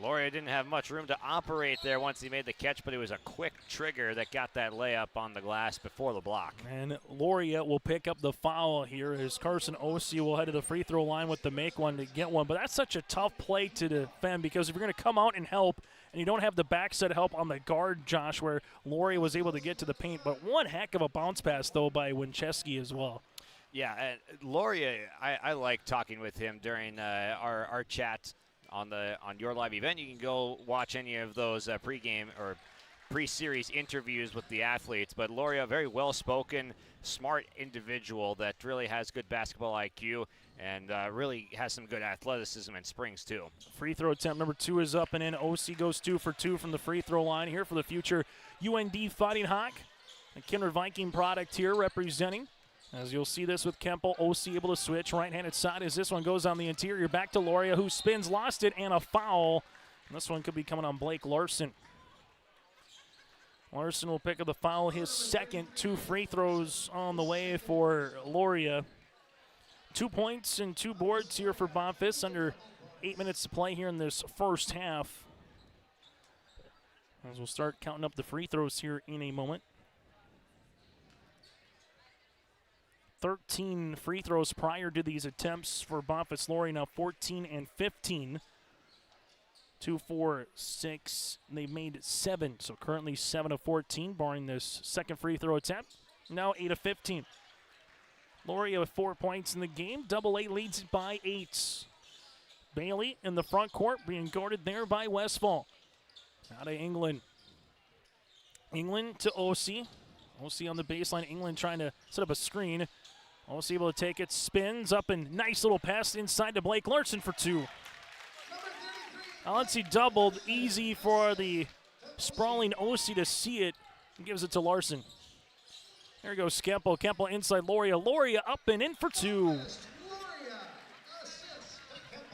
Loria didn't have much room to operate there once he made the catch, but it was a quick trigger that got that layup on the glass before the block. And Loria will pick up the foul here as Carson Ossie will head to the free throw line with the make one to get one. But that's such a tough play to defend, because if you're going to come out and help and you don't have the backside help on the guard, Josh, where Loria was able to get to the paint. But one heck of a bounce pass, though, by Winchesky as well. Yeah, Loria, I like talking with him during our chat on your live event. You can go watch any of those pregame or pre-series interviews with the athletes. But Loria, very well-spoken, smart individual that really has good basketball IQ and really has some good athleticism and springs too. Free throw attempt number 2 is up and in. OC goes 2 for 2 from the free throw line here for the future UND Fighting Hawk. A Kindred Viking product here representing. As you'll see this with Kempel, OC able to switch right-handed side as this one goes on the interior. Back to Loria, who spins, lost it, and a foul. And this one could be coming on Blake Larson. Larson will pick up the foul, his second. 2 free throws on the way for Loria. 2 points and 2 boards here for Bonfils. Under 8 minutes to play here in this first half. As we'll start counting up the free throws here in a moment. 13 free throws prior to these attempts for Bonfils Loria, now 14 and 15. 2, 4, 6. They made 7, so currently 7 of 14, barring this second free throw attempt. Now 8 of 15. Loria with 4 points in the game. AA leads it by 8. Bailey in the front court being guarded there by Westfall. Out of England. England to OC. OC on the baseline. England trying to set up a screen. OC able to take it. Spins up and nice little pass inside to Blake Larson for 2. Alensi doubled. Easy for the sprawling OC to see it. And gives it to Larson. There goes Kempel. Kempel inside Loria. Loria up and in for 2.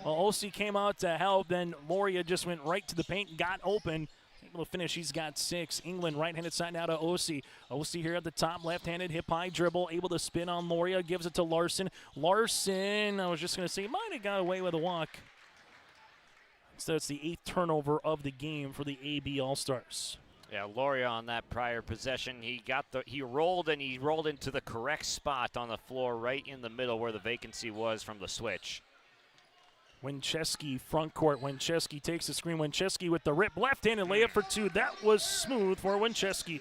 Well, OC came out to help. Then Loria just went right to the paint, got open. Able to finish. He's got 6. England right-handed side now to OC. OC here at the top, left-handed hip-high dribble, able to spin on Loria, gives it to Larson. Larson, I was just going to say, might have got away with a walk. Instead, it's the 8th turnover of the game for the AB All-Stars. Yeah, Loria on that prior possession, he rolled into the correct spot on the floor, right in the middle where the vacancy was from the switch. Winchesky front court. Winchesky takes the screen. Winchesky with the rip. Left-handed layup for 2. That was smooth for Winchesky.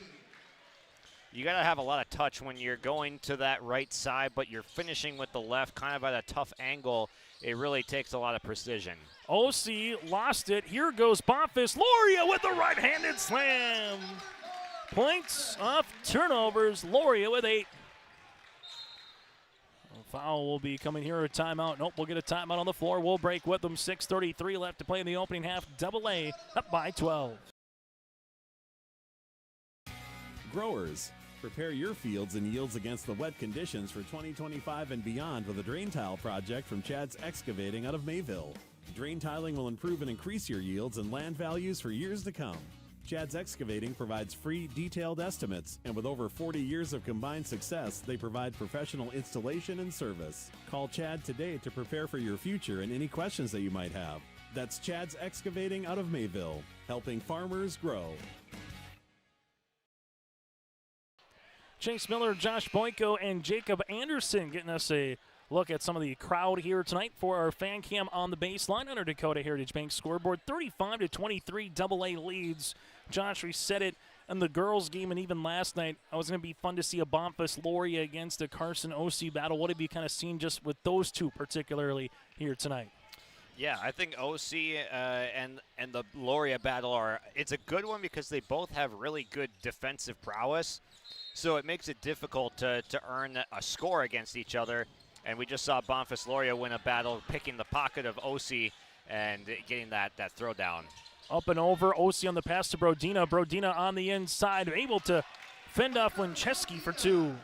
You got to have a lot of touch when you're going to that right side, but you're finishing with the left kind of at a tough angle. It really takes a lot of precision. OC lost it. Here goes Bonfils Loria with the right-handed slam. Points off turnovers. Loria with 8. Foul will be coming here, a timeout. Nope, we'll get a timeout on the floor. We'll break with them. 6:33 left to play in the opening half. AA up by 12. Growers, prepare your fields and yields against the wet conditions for 2025 and beyond with a drain tile project from Chad's Excavating out of Mayville. Drain tiling will improve and increase your yields and land values for years to come. Chad's Excavating provides free, detailed estimates, and with over 40 years of combined success, they provide professional installation and service. Call Chad today to prepare for your future and any questions that you might have. That's Chad's Excavating out of Mayville, helping farmers grow. Chase Miller, Josh Boyko, and Jacob Anderson getting us a look at some of the crowd here tonight for our fan cam on the baseline under Dakota Heritage Bank scoreboard. 35-23 AA leads. Josh, we said it in the girls game and even last night. It was going to be fun to see a Bonfils Loria against a Carson OC battle. What have you kind of seen just with those two particularly here tonight? Yeah, I think OC and the Loria battle it's a good one because they both have really good defensive prowess. So it makes it difficult to earn a score against each other. And we just saw Bonfils Loria win a battle picking the pocket of OC and getting that throw down. Up and over, Osi on the pass to Brodina. Brodina on the inside, able to fend off Winchesky for 2.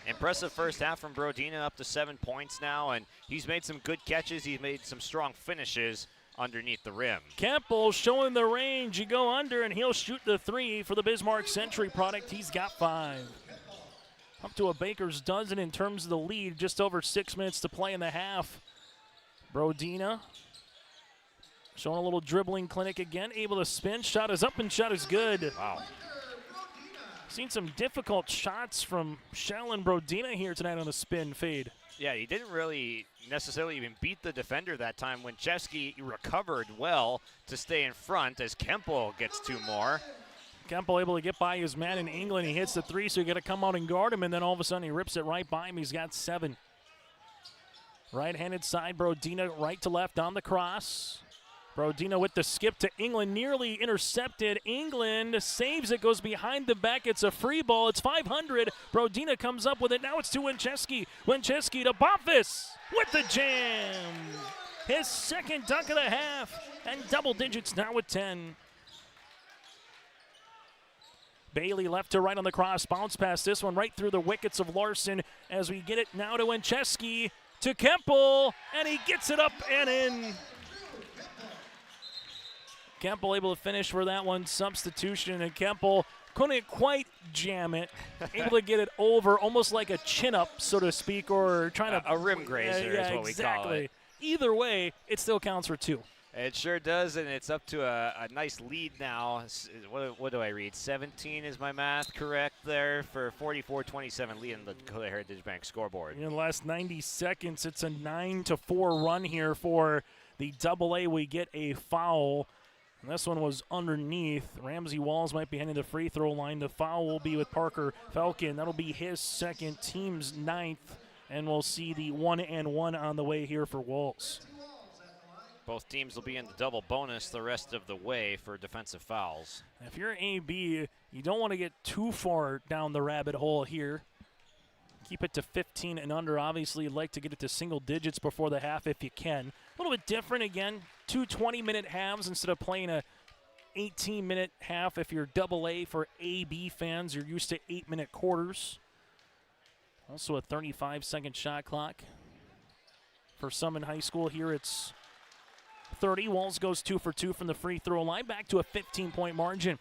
Impressive first half from Brodina, up to 7 points now, and he's made some good catches. He's made some strong finishes underneath the rim. Campbell showing the range. You go under, and he'll shoot the 3 for the Bismarck Century product. He's got 5. Up to a baker's dozen in terms of the lead. Just over 6 minutes to play in the half. Brodina showing a little dribbling clinic again. Able to spin. Shot is up, and shot is good. Wow. Seen some difficult shots from Shell and Brodina here tonight on the spin fade. Yeah, he didn't really necessarily even beat the defender that time. Winchesky recovered well to stay in front as Kemple gets 2 more. Kemple able to get by his man in England. He hits the 3, so you got to come out and guard him, and then all of a sudden he rips it right by him. He's got 7. Right-handed side, Brodina right to left on the cross. Brodina with the skip to England, nearly intercepted. England saves it, goes behind the back. It's a free ball. It's 500. Brodina comes up with it. Now it's to Winchesky. Winchesky to Boffis with the jam. His second dunk of the half, and double digits now with 10. Bailey left to right on the cross. Bounce pass this one right through the wickets of Larson as we get it now to Winchesky, to Kemple, and he gets it up and in. Kemple able to finish for that one. Substitution, and Kemple couldn't quite jam it. Able to get it over, almost like a chin-up, so to speak, or trying to... A rim grazer is what we call it. Either way, it still counts for 2. It sure does, and it's up to a nice lead now. What do I read? 17 is my math correct there for 44-27 lead in the Dakota Heritage Bank scoreboard. In the last 90 seconds, it's a 9-4 run here for the AA. We get a foul. And this one was underneath. Ramsey Walls might be heading to the free throw line. The foul will be with Parker Falcon. That'll be his second, team's 9th. And we'll see the 1-and-1 on the way here for Walls. Both teams will be in the double bonus the rest of the way for defensive fouls. If you're AB, you don't want to get too far down the rabbit hole here. Keep it to 15 and under. Obviously, you'd like to get it to single digits before the half if you can. A little bit different again. 2 20-minute halves instead of playing a 18-minute half. If you're AA for AB fans, you're used to 8-minute quarters. Also a 35-second shot clock. For some in high school here, it's 30. Walls goes 2 for 2 from the free throw line. Back to a 15-point margin.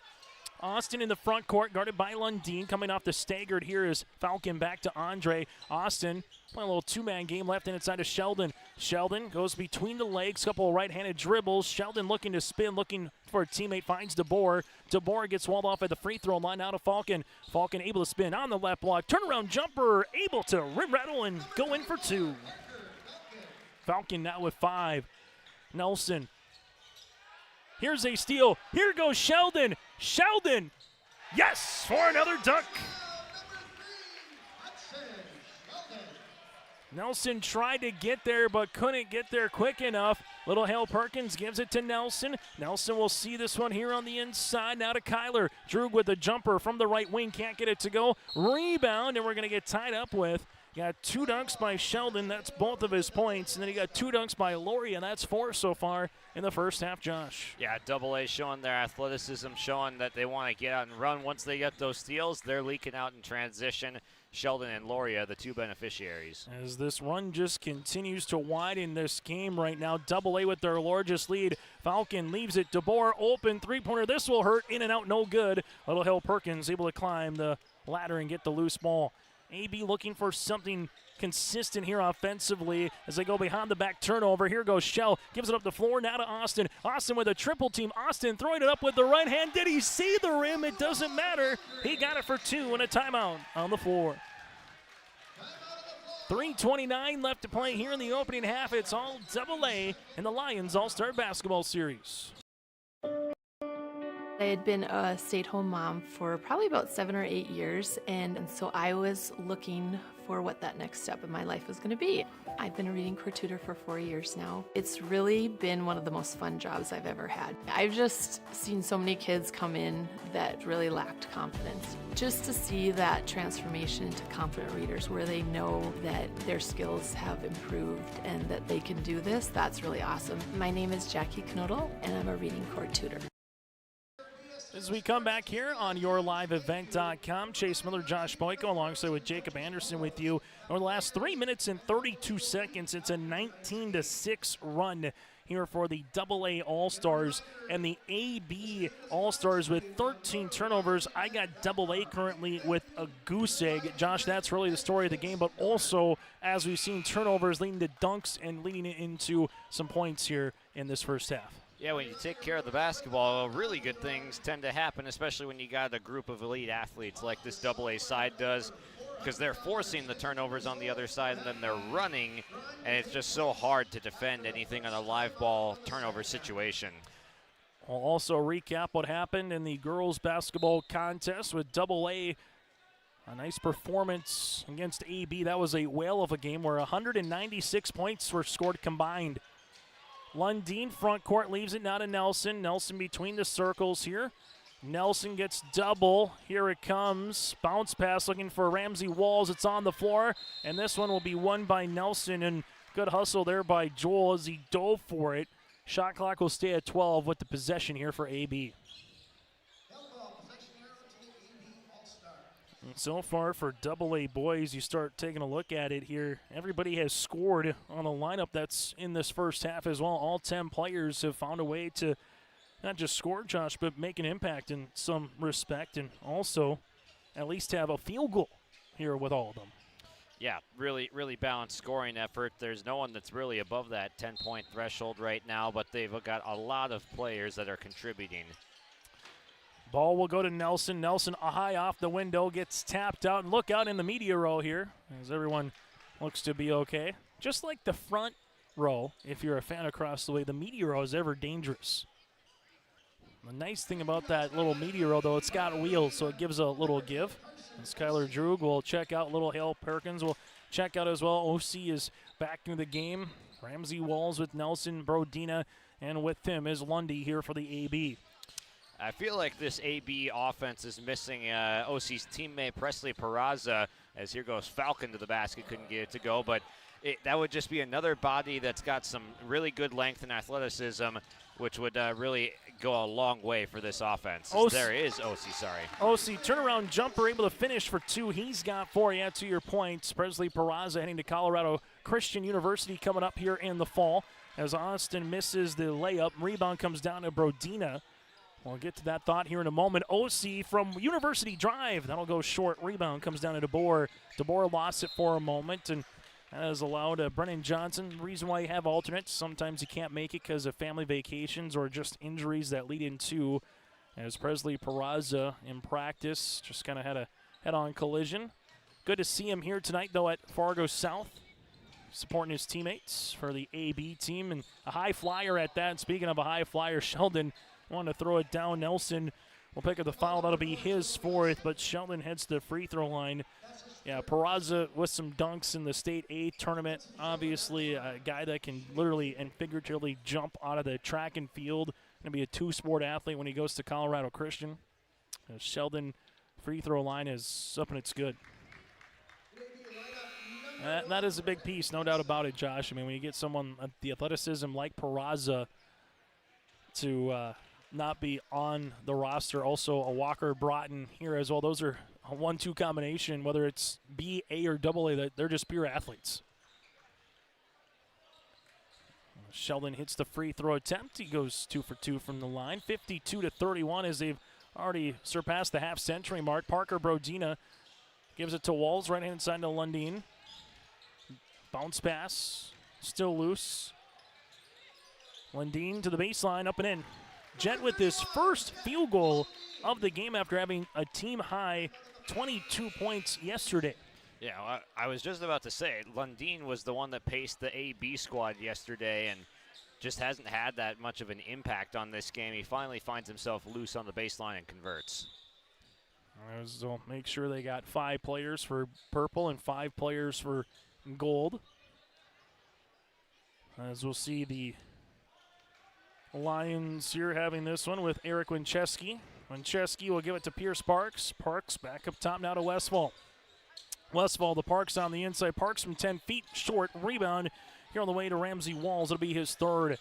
Austin in the front court, guarded by Lundeen. Coming off the staggered here is Falcon back to Andre. Austin playing a little 2-man game left and inside to Sheldon. Sheldon goes between the legs, couple of right-handed dribbles. Sheldon looking to spin, looking for a teammate, finds DeBoer. DeBoer gets walled off at the free throw line. Now to Falcon. Falcon able to spin on the left block. Turnaround jumper, able to rim rattle and go in for 2. Falcon now with 5. Nelson. Here's a steal. Here goes Sheldon. Sheldon. Yes, for another dunk. Nelson tried to get there but couldn't get there quick enough. Little Hale Perkins gives it to Nelson. Nelson will see this one here on the inside. Now to Kyler. Droog with a jumper from the right wing. Can't get it to go. Rebound, and we're going to get tied up with. Got 2 dunks by Sheldon. That's both of his points. And then he got 2 dunks by Laurie, and that's 4 so far in the first half, Josh. Yeah, AA showing their athleticism, showing that they want to get out and run. Once they get those steals, they're leaking out in transition. Sheldon and Loria, the 2 beneficiaries. As this run just continues to widen this game right now. AA with their largest lead. Falcon leaves it. DeBoer open three-pointer. This will hurt. In and out, no good. Little Hill Perkins able to climb the ladder and get the loose ball. AB looking for something consistent here offensively as they go behind the back turnover. Here goes Shell. Gives it up the floor. Now to Austin. Austin with a triple team. Austin throwing it up with the right hand. Did he see the rim? It doesn't matter. He got it for 2 and a timeout on the floor. 3:29 left to play here in the opening half. It's all AA in the Lions All-Star Basketball Series. I had been a stay-at-home mom for probably about 7 or 8 years, and so I was looking for what that next step in my life was going to be. I've been a reading corps tutor for 4 years now. It's really been one of the most fun jobs I've ever had. I've just seen so many kids come in that really lacked confidence. Just to see that transformation into confident readers where they know that their skills have improved and that they can do this, that's really awesome. My name is Jackie Knodel, and I'm a reading corps tutor. As we come back here on yourliveevent.com, Chase Miller, Josh Boyko, alongside with Jacob Anderson with you. Over the last 3 minutes and 32 seconds, it's a 19-6 run here for the AA All-Stars and the AB All-Stars with 13 turnovers. I got AA currently with a goose egg. Josh, that's really the story of the game, but also, as we've seen, turnovers leading to dunks and leading it into some points here in this first half. Yeah, when you take care of the basketball, really good things tend to happen, especially when you got a group of elite athletes like this AA side does, because they're forcing the turnovers on the other side and then they're running, and it's just so hard to defend anything on a live ball turnover situation. I'll also recap what happened in the girls basketball contest with AA. A nice performance against AB. That was a whale of a game where 196 points were scored combined. Lundeen front court leaves it now to Nelson. Nelson between the circles here. Nelson gets double. Here it comes. Bounce pass looking for Ramsey Walls. It's on the floor. And this one will be won by Nelson. And good hustle there by Joel as he dove for it. Shot clock will stay at 12 with the possession here for AB. And so far for AA boys, you start taking a look at it here. Everybody has scored on the lineup that's in this first half as well. All 10 players have found a way to not just score, Josh, but make an impact in some respect and also at least have a field goal here with all of them. Yeah, really, really balanced scoring effort. There's no one that's really above that 10-point threshold right now, but they've got a lot of players that are contributing. Ball will go to Nelson. Nelson high off the window, gets tapped out. And look out in the media row here as everyone looks to be okay. Just like the front row, if you're a fan across the way, the media row is ever dangerous. The nice thing about that little media row, though, it's got wheels, so it gives a little give. And Skylar Droog will check out. Little Hale Perkins will check out as well. OC is back into the game. Ramsey Walls with Nelson, Brodina, and with him is Lundy here for the AB. I feel like this AB offense is missing OC's teammate Presley Peraza, as here goes Falcon to the basket, couldn't get it to go, but that would just be another body that's got some really good length and athleticism, which would really go a long way for this offense. There is OC, sorry. OC turnaround jumper able to finish for two. He's got four. Yeah, to your points. Presley Peraza heading to Colorado Christian University coming up here in the fall as Austin misses the layup. Rebound comes down to Brodina. We'll get to that thought here in a moment. OC from University drive. That'll go short. Rebound comes down to DeBoer. DeBoer lost it for a moment, and that has allowed Brennan Johnson. The reason why you have alternates, sometimes you can't make it because of family vacations or just injuries that lead into, as Presley Peraza in practice just kind of had a head-on collision. Good to see him here tonight, though, at Fargo South, supporting his teammates for the AB team, and a high flyer at that. And speaking of a high flyer, Sheldon wanted to throw it down. Nelson will pick up the foul. That'll be his fourth, but Sheldon heads to the free throw line. Yeah, Peraza with some dunks in the State A tournament. Obviously, a guy that can literally and figuratively jump out of the track and field. Going to be a two-sport athlete when he goes to Colorado Christian. Sheldon free throw line is up and it's good. That is a big piece, no doubt about it, Josh. I mean, when you get someone the athleticism like Peraza to not be on the roster. Also, a Walker Broughton here as well. Those are a 1-2 combination, whether it's B, A, or AA, they're just pure athletes. Sheldon hits the free throw attempt. He goes 2 for 2 from the line. 52-31 as they've already surpassed the half-century mark. Parker Brodina gives it to Walls, right-hand side to Lundeen. Bounce pass, still loose. Lundeen to the baseline, up and in. Jet with his first field goal of the game after having a team-high 22 points yesterday. Yeah, I was just about to say, Lundeen was the one that paced the AB squad yesterday and just hasn't had that much of an impact on this game. He finally finds himself loose on the baseline and converts. So make sure they got 5 players for purple and 5 players for gold. As we'll see the Lions here having this one with Eric Winchesky. Winchesky will give it to Pierce Parks. Parks back up top now to Westfall. Westfall to Parks on the inside. Parks from 10 feet short. Rebound here on the way to Ramsey Walls. It'll be his third.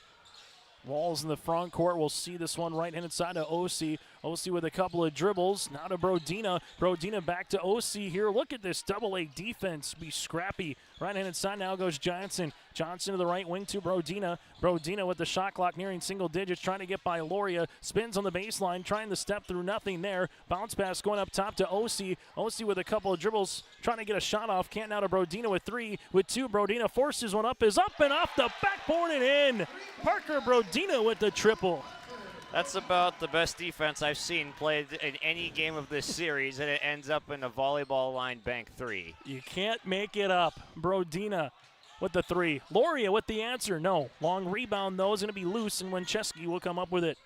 Walls in the front court. We'll see this one right-handed side to OC. OC with a couple of dribbles. Now to Brodina. Brodina back to OC here. Look at this double-A defense. Be scrappy. Right-handed side now goes Johnson. Johnson to the right wing to Brodina. Brodina with the shot clock nearing single digits. Trying to get by Loria. Spins on the baseline. Trying to step through. Nothing there. Bounce pass going up top to OC. OC with a couple of dribbles. Trying to get a shot off. Can't now to Brodina with 3. With 2. Brodina forces one up. Is up and off the backboard and in. Parker Brodina with the triple. That's about the best defense I've seen played in any game of this series, and it ends up in a volleyball line bank 3. You can't make it up. Brodina with the 3. Loria with the answer. No. Long rebound, though, is going to be loose, and Winchesky will come up with it.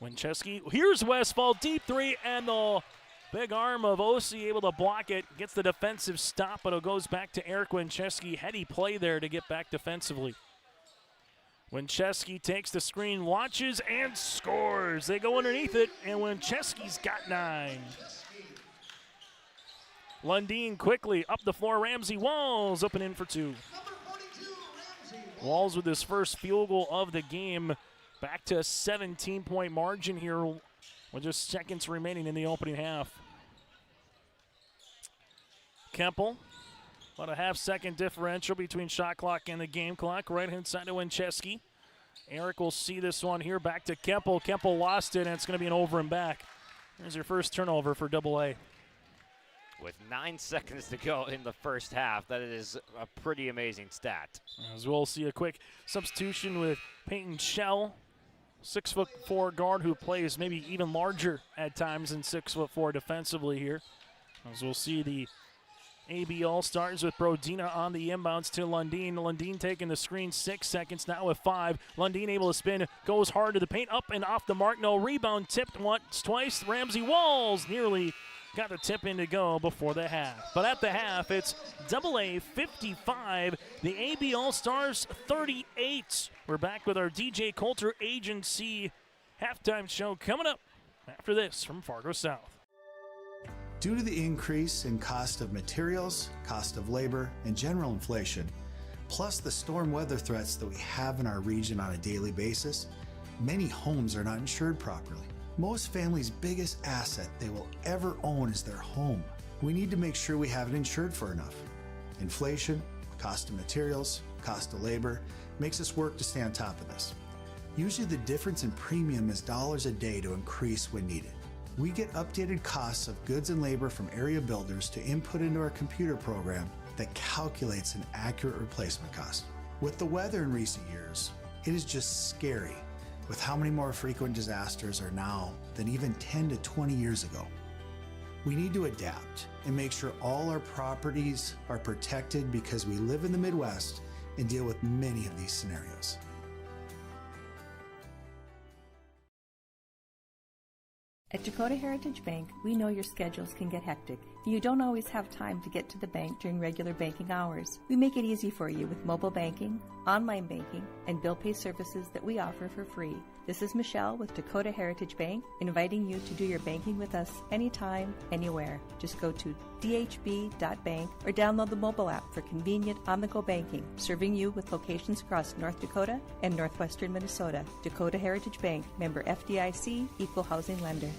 Winchesky, here's Westfall, deep 3, and the big arm of OC able to block it. Gets the defensive stop, but it goes back to Eric Winchesky. Heady play there to get back defensively. Winchesky takes the screen, launches, and scores. They go underneath it, and Winchesky's got 9. Lundeen quickly up the floor. Ramsey Walls up and in for 2. Walls with his first field goal of the game. Back to a 17-point margin here with just seconds remaining in the opening half. Kemple. About a half-second differential between shot clock and the game clock. Right-hand side to Winchesky. Eric will see this one here. Back to Kemple. Kemple lost it, and it's going to be an over and back. There's your first turnover for AA. With 9 seconds to go in the first half, that is a pretty amazing stat. As we'll see a quick substitution with Peyton Shell, 6'4" guard who plays maybe even larger at times than 6'4" defensively here. As we'll see the AB All-Stars with Brodina on the inbounds to Lundeen. Lundeen taking the screen, 6 seconds now with 5. Lundeen able to spin, goes hard to the paint, up and off the mark. No rebound, tipped once, twice. Ramsey Walls nearly got the tip in to go before the half. But at the half, it's AA 55, the AB All-Stars 38. We're back with our DJ Coulter Agency halftime show coming up after this from Fargo South. Due to the increase in cost of materials, cost of labor, and general inflation, plus the storm weather threats that we have in our region on a daily basis, many homes are not insured properly. Most families' biggest asset they will ever own is their home. We need to make sure we have it insured for enough. Inflation, cost of materials, cost of labor makes us work to stay on top of this. Usually the difference in premium is dollars a day to increase when needed. We get updated costs of goods and labor from area builders to input into our computer program that calculates an accurate replacement cost. With the weather in recent years, it is just scary with how many more frequent disasters are now than even 10 to 20 years ago. We need to adapt and make sure all our properties are protected because we live in the Midwest and deal with many of these scenarios. At Dakota Heritage Bank, we know your schedules can get hectic. You don't always have time to get to the bank during regular banking hours. We make it easy for you with mobile banking, online banking, and bill pay services that we offer for free. This is Michelle with Dakota Heritage Bank, inviting you to do your banking with us anytime, anywhere. Just go to dhb.bank or download the mobile app for convenient on-the-go banking, serving you with locations across North Dakota and northwestern Minnesota. Dakota Heritage Bank, member FDIC, equal housing lender.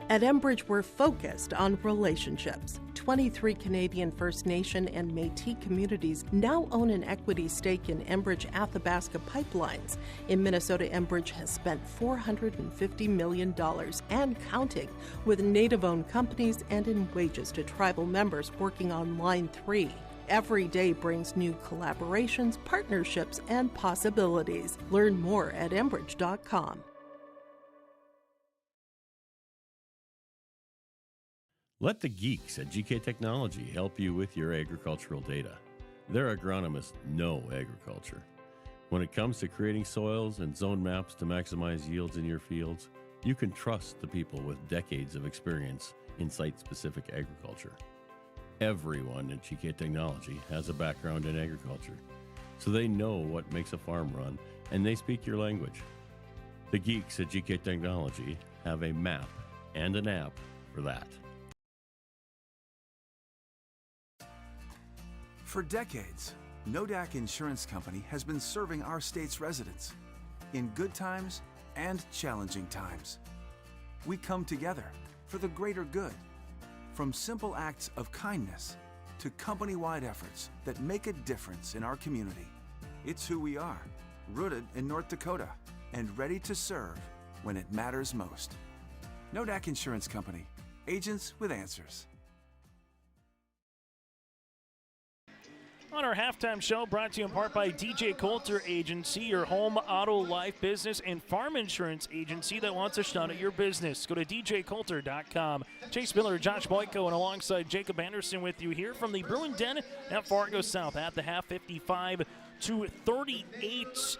At Enbridge, we're focused on relationships. 23 Canadian First Nation and Métis communities now own an equity stake in Enbridge Athabasca Pipelines. In Minnesota, Enbridge has spent $450 million and counting with Native-owned companies and in wages to tribal members working on Line 3. Every day brings new collaborations, partnerships, and possibilities. Learn more at Enbridge.com. Let the geeks at GK Technology help you with your agricultural data. Their agronomists know agriculture. When it comes to creating soils and zone maps to maximize yields in your fields, You can trust the people with decades of experience in site-specific agriculture. Everyone at GK Technology has a background in agriculture, so they know what makes a farm run, and they speak your language. The geeks at GK Technology have a map and an app for that. For decades, Nodak Insurance Company has been serving our state's residents in good times and challenging times. We come together for the greater good, from simple acts of kindness to company-wide efforts that make a difference in our community. It's who we are, rooted in North Dakota and ready to serve when it matters most. Nodak Insurance Company, agents with answers. On our halftime show, brought to you in part by DJ Coulter Agency, your home, auto, life, business, and farm insurance agency that wants a shot at your business. Go to djcoulter.com. Chase Miller, Josh Boyko, and alongside Jacob Anderson with you here from the Bruin Den at Fargo South at the half. 55-38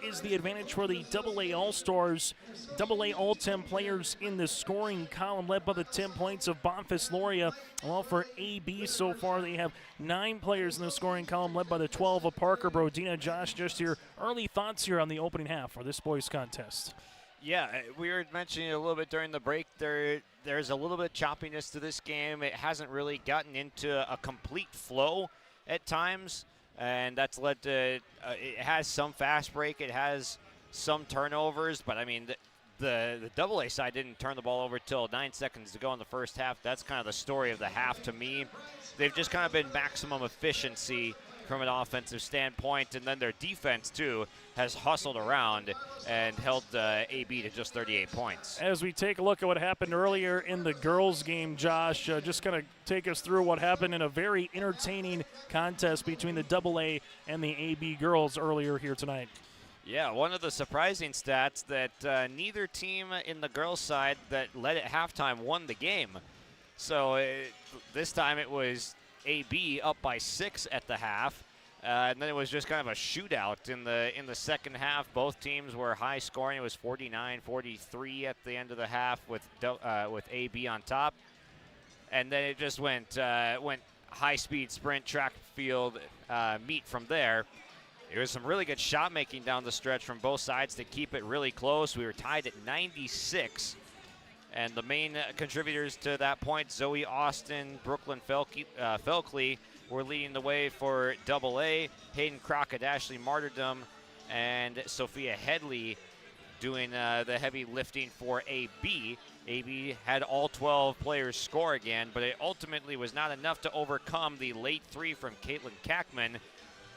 is the advantage for the AA All-Stars. AA All-10 players in the scoring column, led by the 10 points of Bonfils Loria. Well, for AB so far, they have 9 players in the scoring column, led by the 12 of Parker Brodina. Josh, just your early thoughts here on the opening half for this boys contest. Yeah, we were mentioning it a little bit during the break. There's a little bit of choppiness to this game. It hasn't really gotten into a complete flow at times, and that's led to it has some fast break. It has some turnovers, but I mean the AA side didn't turn the ball over till 9 seconds to go in the first half. That's kind of the story of the half to me. They've just kind of been maximum efficiency from an offensive standpoint, and then their defense too has hustled around and held AB to just 38 points. As we take a look at what happened earlier in the girls game, Josh, just kind of take us through what happened in a very entertaining contest between the AA and the AB girls earlier here tonight. Yeah, one of the surprising stats that neither team in the girls' side that led at halftime won the game. So this time it was AB up by 6 at the half, and then it was just kind of a shootout in the second half. Both teams were high scoring. It was 49-43 at the end of the half with AB on top, and then it just went high-speed sprint track field meet from there. There was some really good shot making down the stretch from both sides to keep it really close. We were tied at 96. And the main contributors to that point, Zoe Austin, Brooklyn Felkley, were leading the way for AA. Hayden Crockett, Ashley Martyrdom, and Sophia Headley doing the heavy lifting for AB. AB had all 12 players score again, but it ultimately was not enough to overcome the late 3 from Caitlin Kackman.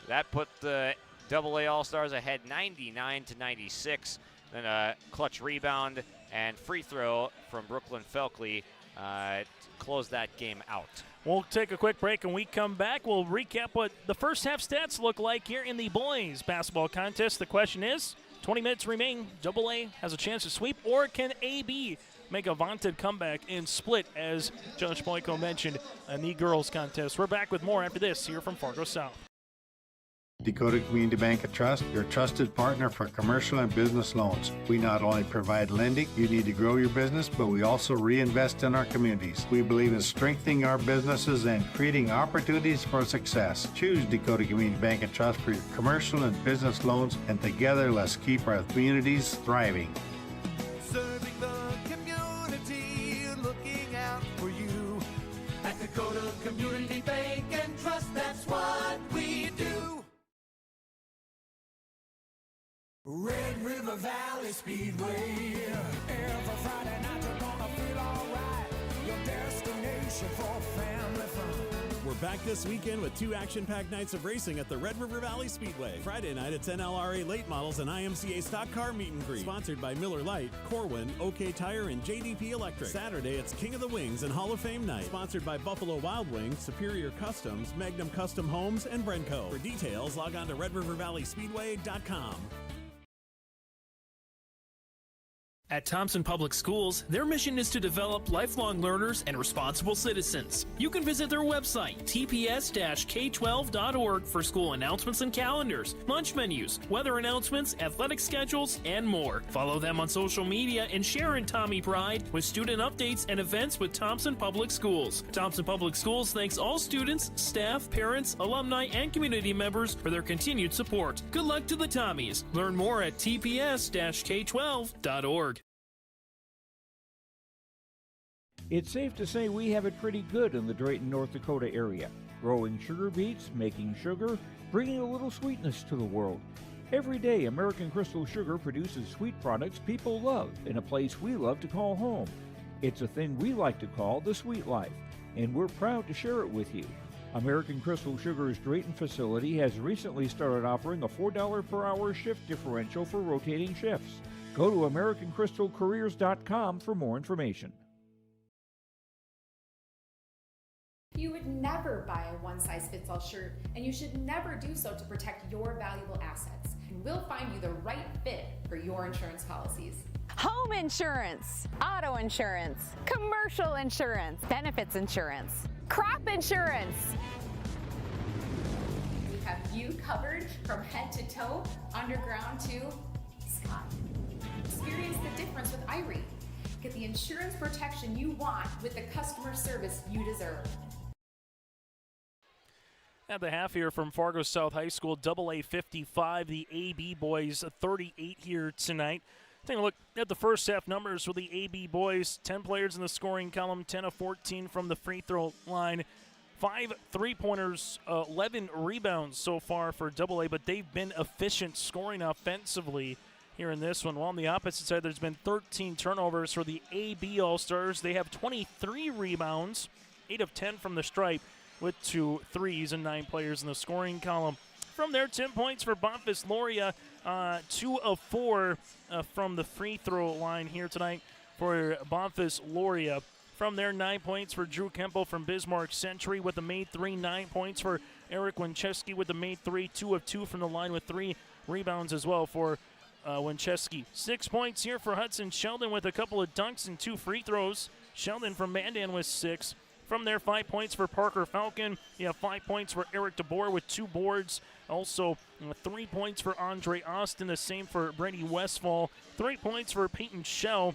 That put the AA All-Stars ahead 99-96. Then a clutch rebound and free throw from Brooklyn Felkley closed that game out. We'll take a quick break, and we come back. We'll recap what the first half stats look like here in the boys basketball contest. The question is, 20 minutes remain. AA has a chance to sweep, or can AB make a vaunted comeback and split, as Josh Boyko mentioned, in the girls contest? We're back with more after this here from Fargo South. Dakota Community Bank and Trust, your trusted partner for commercial and business loans. We not only provide lending you need to grow your business, but we also reinvest in our communities. We believe in strengthening our businesses and creating opportunities for success. Choose Dakota Community Bank and Trust for your commercial and business loans, and together let's keep our communities thriving. Serving the community, looking out for you. At Dakota Community Bank and Trust, that's what we do. Red River Valley Speedway. Every Friday night you're gonna feel alright. Your destination for family fun. We're back this weekend with 2 action-packed nights of racing at the Red River Valley Speedway. Friday night, it's NLRA late models and IMCA stock car meet and greet. Sponsored by Miller Lite, Corwin, OK Tire, and JDP Electric. Saturday, it's King of the Wings and Hall of Fame night. Sponsored by Buffalo Wild Wings, Superior Customs, Magnum Custom Homes, and Brenco. For details, log on to RedRiverValleySpeedway.com. At Thompson Public Schools, their mission is to develop lifelong learners and responsible citizens. You can visit their website, tps-k12.org, for school announcements and calendars, lunch menus, weather announcements, athletic schedules, and more. Follow them on social media and share in Tommy Pride with student updates and events with Thompson Public Schools. Thompson Public Schools thanks all students, staff, parents, alumni, and community members for their continued support. Good luck to the Tommies. Learn more at tps-k12.org. It's safe to say we have it pretty good in the Drayton, North Dakota area. Growing sugar beets, making sugar, bringing a little sweetness to the world. Every day, American Crystal Sugar produces sweet products people love in a place we love to call home. It's a thing we like to call the sweet life, and we're proud to share it with you. American Crystal Sugar's Drayton facility has recently started offering a $4 per hour shift differential for rotating shifts. Go to AmericanCrystalCareers.com for more information. You would never buy a one-size-fits-all shirt, and you should never do so to protect your valuable assets. And we'll find you the right fit for your insurance policies. Home insurance, auto insurance, commercial insurance, benefits insurance, crop insurance. We have you covered from head to toe, underground to sky. Experience the difference with IRE. Get the insurance protection you want with the customer service you deserve. At the half here from Fargo South High School, AA 55, the AB boys 38 here tonight. Taking a look at the first half numbers for the AB boys. 10 players in the scoring column, 10 of 14 from the free throw line. 5 3-pointers, 11 rebounds so far for AA, but they've been efficient scoring offensively here in this one. While on the opposite side, there's been 13 turnovers for the AB All-Stars. They have 23 rebounds, 8 of 10 from the stripe, with 2 threes and 9 players in the scoring column. From there, 10 points for Bonfils Loria, 2 of 4 from the free throw line here tonight for Bonfils Loria. From there, 9 points for Drew Kemple from Bismarck Century with the made 3, 9 points for Eric Winchesky with the made 3, 2 of 2 from the line with 3 rebounds as well for Winchesky. 6 points here for Hudson Sheldon with a couple of dunks and 2 free throws. Sheldon from Mandan with 6. From there, 5 points for Parker Falcon. You have 5 points for Eric DeBoer with 2 boards. Also, 3 points for Andre Austin. The same for Brady Westfall. 3 points for Peyton Shell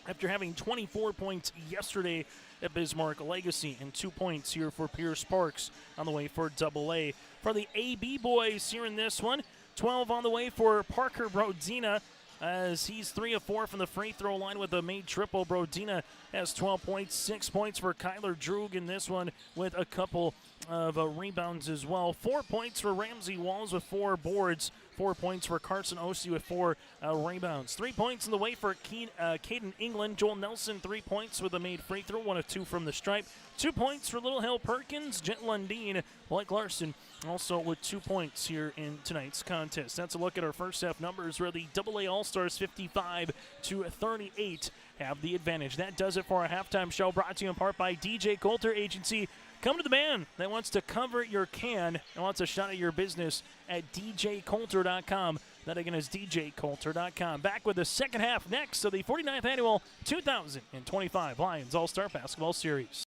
after having 24 points yesterday at Bismarck Legacy. And 2 points here for Pierce Parks on the way for AA. For the AB boys here in this one, 12 on the way for Parker Brodina, as he's 3 of 4 from the free throw line with a made triple. Brodina has 12 points, 6 points for Kyler Droog in this one with a couple of rebounds as well. 4 points for Ramsey Walls with 4 boards. 4 points for Carson Ossie with 4 rebounds. 3 points in the way for Caden England. Joel Nelson, 3 points with a made free throw, 1 of 2 from the stripe. 2 points for Little Hill Perkins. Jet Lundeen, Blake Larson, also with 2 points here in tonight's contest. That's a look at our first half numbers where the AA All-Stars 55-38 have the advantage. That does it for our halftime show, brought to you in part by DJ Coulter Agency. Come to the man that wants to cover your can and wants a shot at your business at djcoulter.com. That again is djcoulter.com. Back with the second half next of the 49th Annual 2025 Lions All-Star Basketball Series.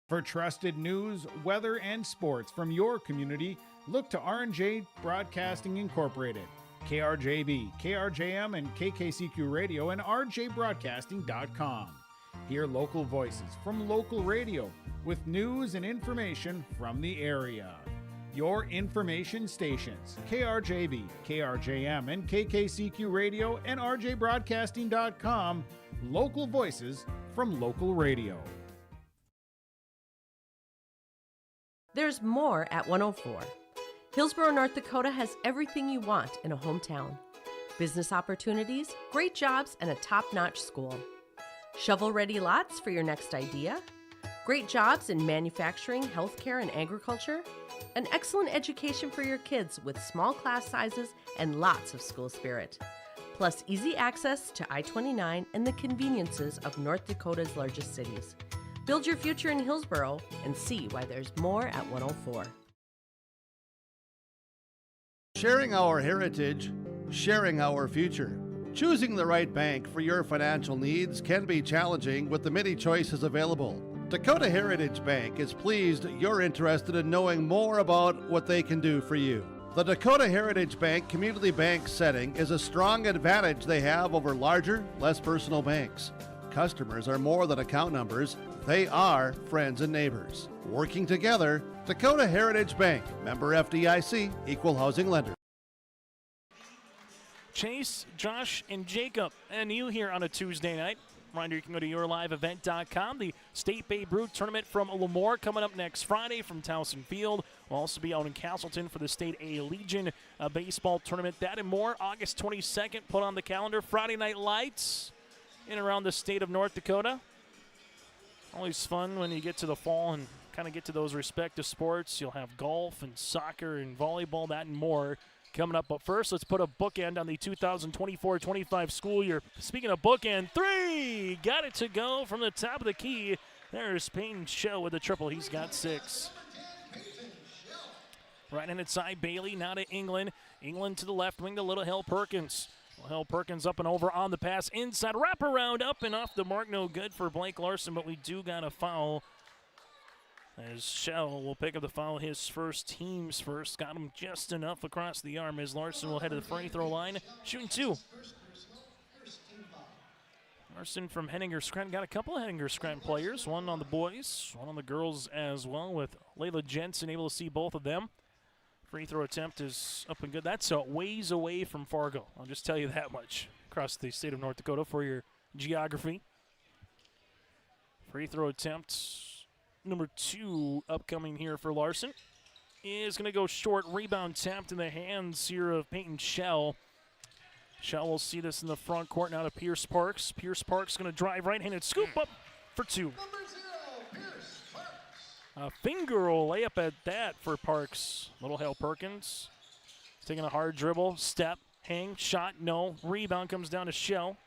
For trusted news, weather, and sports from your community, look to R&J Broadcasting Incorporated, KRJB, KRJM, and KKCQ Radio, and rjbroadcasting.com. Hear local voices from local radio with news and information from the area. Your information stations, KRJB, KRJM, and KKCQ Radio, and rjbroadcasting.com. Local voices from local radio. There's more at 104. Hillsborough, North Dakota has everything you want in a hometown. Business opportunities, great jobs, and a top-notch school. Shovel-ready lots for your next idea. Great jobs in manufacturing, healthcare, and agriculture. An excellent education for your kids with small class sizes and lots of school spirit. Plus easy access to I-29 and the conveniences of North Dakota's largest cities. Build your future in Hillsborough and see why there's more at 104. Sharing our heritage, sharing our future. Choosing the right bank for your financial needs can be challenging with the many choices available. Dakota Heritage Bank is pleased you're interested in knowing more about what they can do for you. The Dakota Heritage Bank community bank setting is a strong advantage they have over larger, less personal banks. Customers are more than account numbers, they are friends and neighbors. Working together, Dakota Heritage Bank, member FDIC, equal housing lender. Chase, Josh, and Jacob, and you here on a Tuesday night. Reminder, you can go to yourliveevent.com. The State Babe Ruth Tournament from Lemoore coming up next Friday from Towson Field. We'll also be out in Castleton for the State A Legion baseball tournament. That and more, August 22nd, put on the calendar. Friday Night Lights in and around the state of North Dakota. Always fun when you get to the fall and kind of get to those respective sports. You'll have golf and soccer and volleyball, that and more coming up. But first, let's put a bookend on the 2024-25 school year. Speaking of bookend, 3! Got it to go from the top of the key. There's Payton Shell with a triple. He's got 6. Right-handed side, Bailey now to England. England to the left wing to Little Hill Perkins. Little Hill Perkins up and over on the pass. Inside, wraparound up and off the mark. No good for Blake Larson, but we do got a foul. As Shell will pick up the foul, his first, team's first. Got him just enough across the arm as Larson will head to the free throw line. Shooting 2. Larson from Henninger Scranton. Got a couple of Henninger Scranton players. One on the boys, one on the girls as well, with Layla Jensen able to see both of them. Free throw attempt is up and good. That's a ways away from Fargo. I'll just tell you that much. Across the state of North Dakota for your geography. Free throw attempt number 2 upcoming here for Larson is going to go short. Rebound tapped in the hands here of Payton Shell. Shell will see this in the front court now to Pierce Parks. Pierce Parks going to drive right-handed scoop up for 2. A finger roll layup at that for Parks. Little Hill Perkins taking a hard dribble, step, hang, shot, no. Rebound comes down to Shell.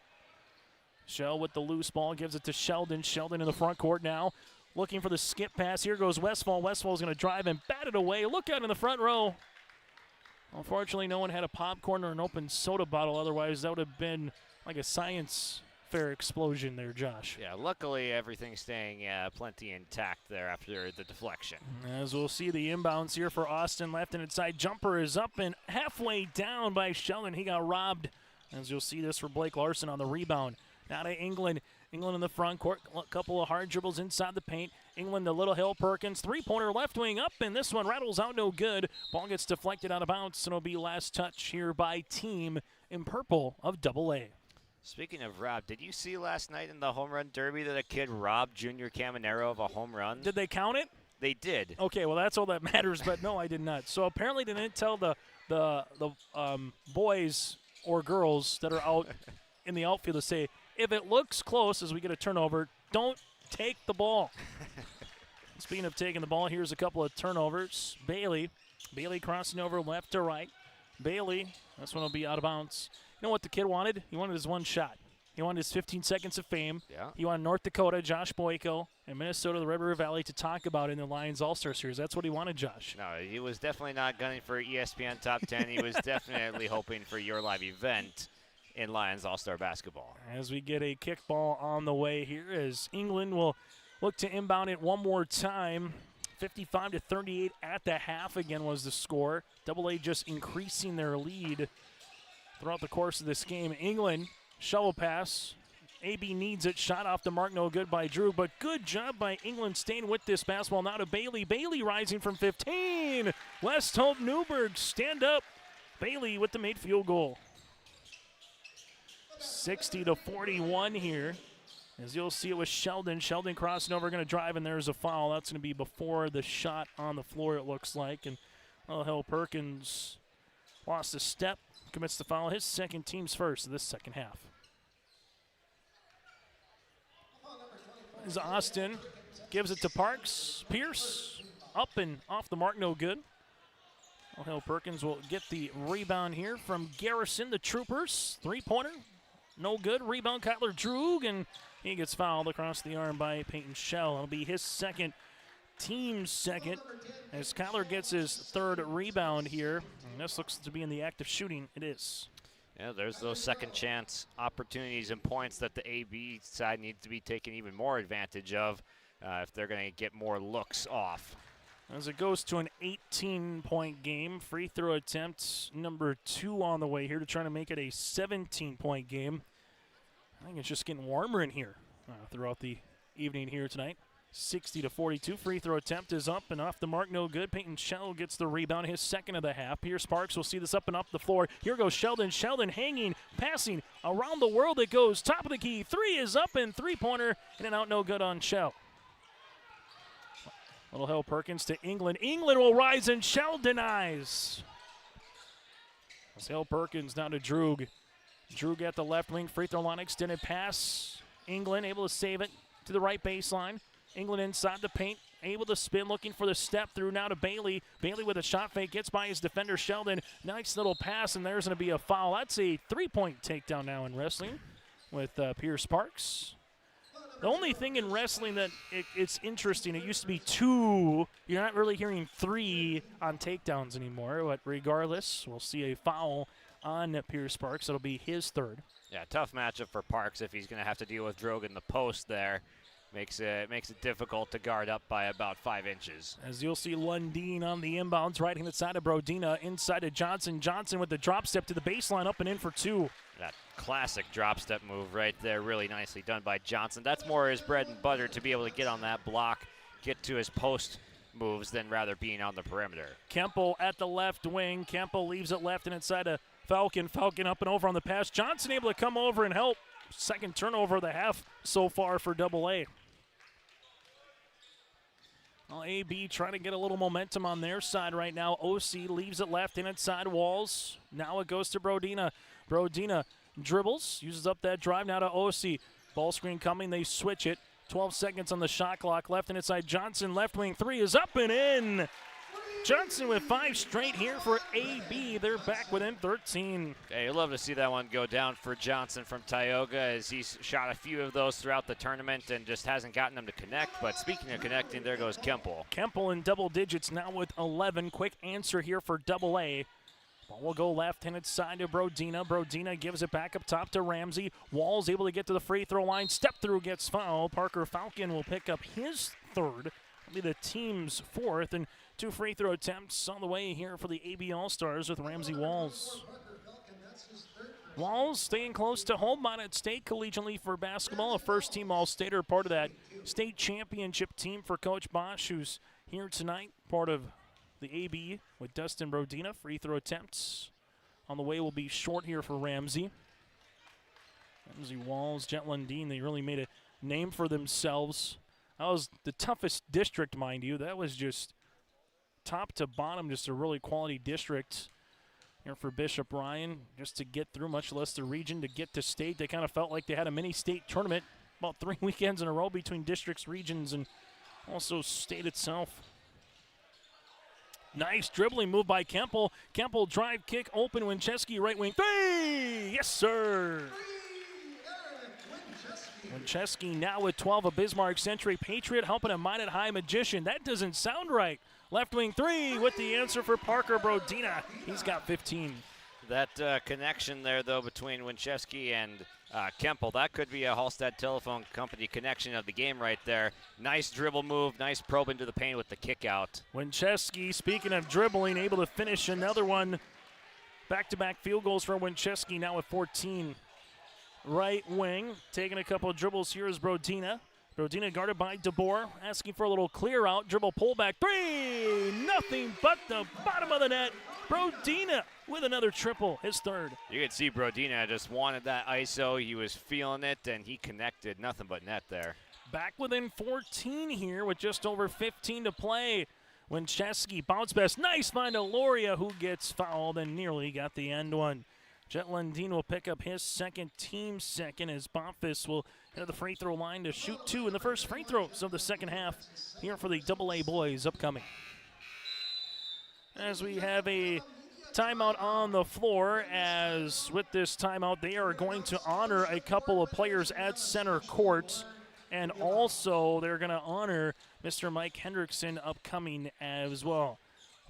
Shell with the loose ball gives it to Sheldon. Sheldon in the front court now. Looking for the skip pass. Here goes Westfall. Westfall's going to drive and bat it away. Look out in the front row. Unfortunately, no one had a popcorn or an open soda bottle. Otherwise, that would have been like a science fair explosion there, Josh. Yeah, luckily everything's staying plenty intact there after the deflection. As we'll see the inbounds here for Austin. Left-handed side jumper is up and halfway down by Sheldon. He got robbed. As you'll see this for Blake Larson on the rebound. Now to England. England in the front court. A couple of hard dribbles inside the paint. England to Little Hill Perkins. Three-pointer left wing up, and this one rattles out no good. Ball gets deflected out of bounds, and it'll be last touch here by Team in purple of AA. Speaking of rob, did you see last night in the home run derby that a kid robbed Junior Caminero of a home run? Did they count it? They did. Okay, well, that's all that matters, but no, I did not. So apparently they didn't tell the boys or girls that are out in the outfield to say, if it looks close as we get a turnover, don't take the ball. Speaking of taking the ball, here's a couple of turnovers. Bailey crossing over left to right. Bailey, this one will be out of bounds. You know what the kid wanted? He wanted his one shot. He wanted his 15 seconds of fame. Yeah. He wanted North Dakota, Josh Boyko, and Minnesota, the Red River Valley, to talk about in the Lions All-Star Series. That's what he wanted, Josh. No, he was definitely not gunning for ESPN Top 10. He was definitely hoping for your live event in Lions All-Star Basketball. As we get a kickball on the way here, as England will look to inbound it one more time. 55-38 at the half again was the score. AA just increasing their lead throughout the course of this game. England, shovel pass. AB needs it. Shot off the mark, no good by Drew, but good job by England staying with this basketball. Now to Bailey. Bailey rising from 15. West Hope Newberg, stand up. Bailey with the made field goal. 60-41 here. As you'll see it with Sheldon. Sheldon crossing over, going to drive, and there's a foul. That's going to be before the shot on the floor, it looks like. And Little Hill Perkins lost a step, commits the foul. His second, team's first of this second half. As Austin gives it to Parks. Pierce up and off the mark, no good. Little Hill Perkins will get the rebound here from Garrison, the Troopers. Three-pointer. No good. Rebound, Kyler Droog, and he gets fouled across the arm by Payton Shell. It'll be his second, team's second, as Kyler gets his third rebound here. And this looks to be in the act of shooting. It is. Yeah, there's those second chance opportunities and points that the AB side needs to be taking even more advantage of if they're going to get more looks off. As it goes to an 18-point game, free throw attempt number 2 on the way here to try to make it a 17-point game. I think it's just getting warmer in here throughout the evening here tonight. 60-42, free throw attempt is up and off the mark, no good. Peyton Shell gets the rebound, his second of the half. Pierce Sparks will see this up and up the floor. Here goes Sheldon. Sheldon hanging, passing around the world. It goes top of the key. 3 is up and three-pointer, in and out, no good on Shell. Little Hill Perkins to England. England will rise and Shell denies. As Hill Perkins down to Droog. Droog at the left wing, free throw line, extended pass. England able to save it to the right baseline. England inside the paint, able to spin, looking for the step through now to Bailey. Bailey with a shot fake, gets by his defender Sheldon. Nice little pass, and there's going to be a foul. That's a 3-point takedown now in wrestling with Pierce Sparks. The only thing in wrestling that it's interesting, it used to be 2. You're not really hearing 3 on takedowns anymore, but regardless, we'll see a foul on Pierce Sparks. It'll be his 3rd. Yeah, tough matchup for Parks if he's going to have to deal with Droog in the post there. Makes it difficult to guard up by about 5 inches. As you'll see Lundeen on the inbounds, right-hand side of Brodina, inside to Johnson. Johnson with the drop step to the baseline, up and in for 2. That classic drop step move right there, really nicely done by Johnson. That's more his bread and butter, to be able to get on that block, get to his post moves than rather being on the perimeter. Kemple at the left wing. Kemple leaves it left and inside to Falcon. Falcon up and over on the pass. Johnson able to come over and help. Second turnover of the half so far for AA. Well, AB trying to get a little momentum on their side right now. OC leaves it left and inside Walls. Now it goes to Brodina. Brodina dribbles, uses up that drive now to OC. Ball screen coming, they switch it. 12 seconds on the shot clock. Left and inside Johnson, left wing 3 is up and in. Johnson with 5 straight here for AB. They're back within 13. Yeah, you'd love to see that one go down for Johnson from Tioga, as he's shot a few of those throughout the tournament and just hasn't gotten them to connect. But speaking of connecting, there goes Kemple. Kemple in double digits now with 11. Quick answer here for AA. Ball will go left-handed side to Brodina. Brodina gives it back up top to Ramsey. Walls able to get to the free throw line. Step through, gets fouled. Parker Falcon will pick up his 3rd. That'll be the team's 4th. And 2 free throw attempts on the way here for the AB All-Stars with Ramsey Walls. Walls staying close to home on at State collegiately for basketball. A first-team All-Stater, part of that state championship team for Coach Bosch, who's here tonight, part of the AB with Dustin Brodina. Free throw attempts on the way will be short here for Ramsey. Ramsey Walls, Jet Lundeen, they really made a name for themselves. That was the toughest district, mind you. That was just top to bottom, just a really quality district here for Bishop Ryan, just to get through, much less the region, to get to state. They kind of felt like they had a mini state tournament about 3 weekends in a row between districts, regions, and also state itself. Nice dribbling move by Kemple. Kemple drive kick, open, Winchesky right wing 3! Yes, sir! Winchesky now with 12, a Bismarck Century Patriot helping a Minot High Magician. That doesn't sound right. Left wing 3 with the answer for Parker Brodina. He's got 15. That connection there, though, between Winchesky and Kemple, that could be a Hallstatt Telephone Company connection of the game right there. Nice dribble move, nice probe into the paint with the kick out. Winchesky, speaking of dribbling, able to finish another one. Back-to-back field goals for Winchesky, now with 14. Right wing, taking a couple of dribbles here is Brodina. Brodina guarded by DeBoer, asking for a little clear out. Dribble pullback 3, nothing but the bottom of the net. Brodina with another triple, his 3rd. You could see Brodina just wanted that ISO. He was feeling it, and he connected. Nothing but net there. Back within 14 here with just over 15 to play. Winchesky bounce pass, nice find to Loria, who gets fouled and nearly got the end one. Jet Lundeen will pick up his 2nd, team 2nd, as Bonfis will head to the free throw line to shoot 2 in the first free throws of the second half here for the AA boys upcoming. As we have a timeout on the floor, as with this timeout, they are going to honor a couple of players at center court, and also they're going to honor Mr. Mike Hendrickson upcoming as well.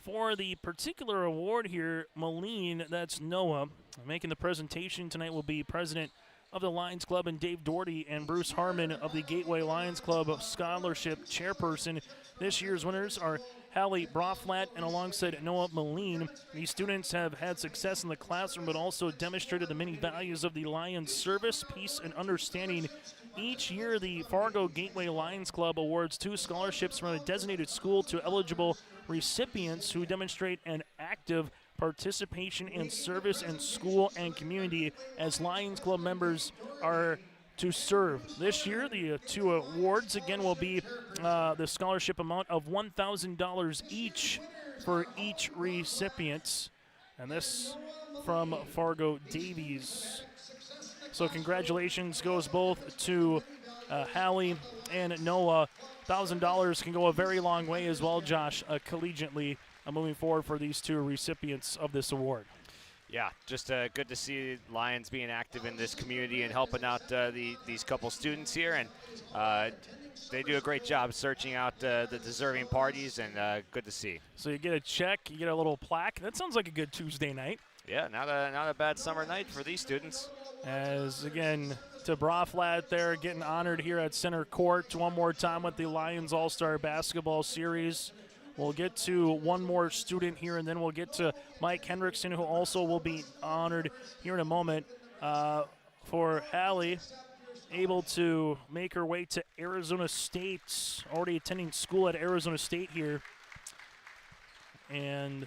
for the particular award here, Moline, that's Noah. Making the presentation tonight will be President of the Lions Club and Dave Doherty, and Bruce Harmon of the Gateway Lions Club Scholarship Chairperson. This year's winners are Hallie Broflat and alongside Noah Moline. These students have had success in the classroom but also demonstrated the many values of the Lions service, peace, and understanding. Each year, the Fargo Gateway Lions Club awards 2 scholarships from a designated school to eligible recipients who demonstrate an active participation in service in school and community as Lions Club members are to serve. This year, the 2 awards, again, will be the scholarship amount of $1,000 each for each recipient. And this from Fargo Davies. So congratulations goes both to Hallie and Noah. $1,000 can go a very long way as well, Josh, collegiately moving forward for these 2 recipients of this award. Yeah, just good to see Lions being active in this community and helping out these couple students here. And they do a great job searching out the deserving parties, and good to see. So you get a check, you get a little plaque. That sounds like a good Tuesday night. Yeah, not a bad summer night for these students. As, again, to Broflat there, getting honored here at center court one more time with the Lions All-Star Basketball Series. We'll get to one more student here, and then we'll get to Mike Hendrickson, who also will be honored here in a moment. For Hallie, able to make her way to Arizona State, already attending school at Arizona State here. And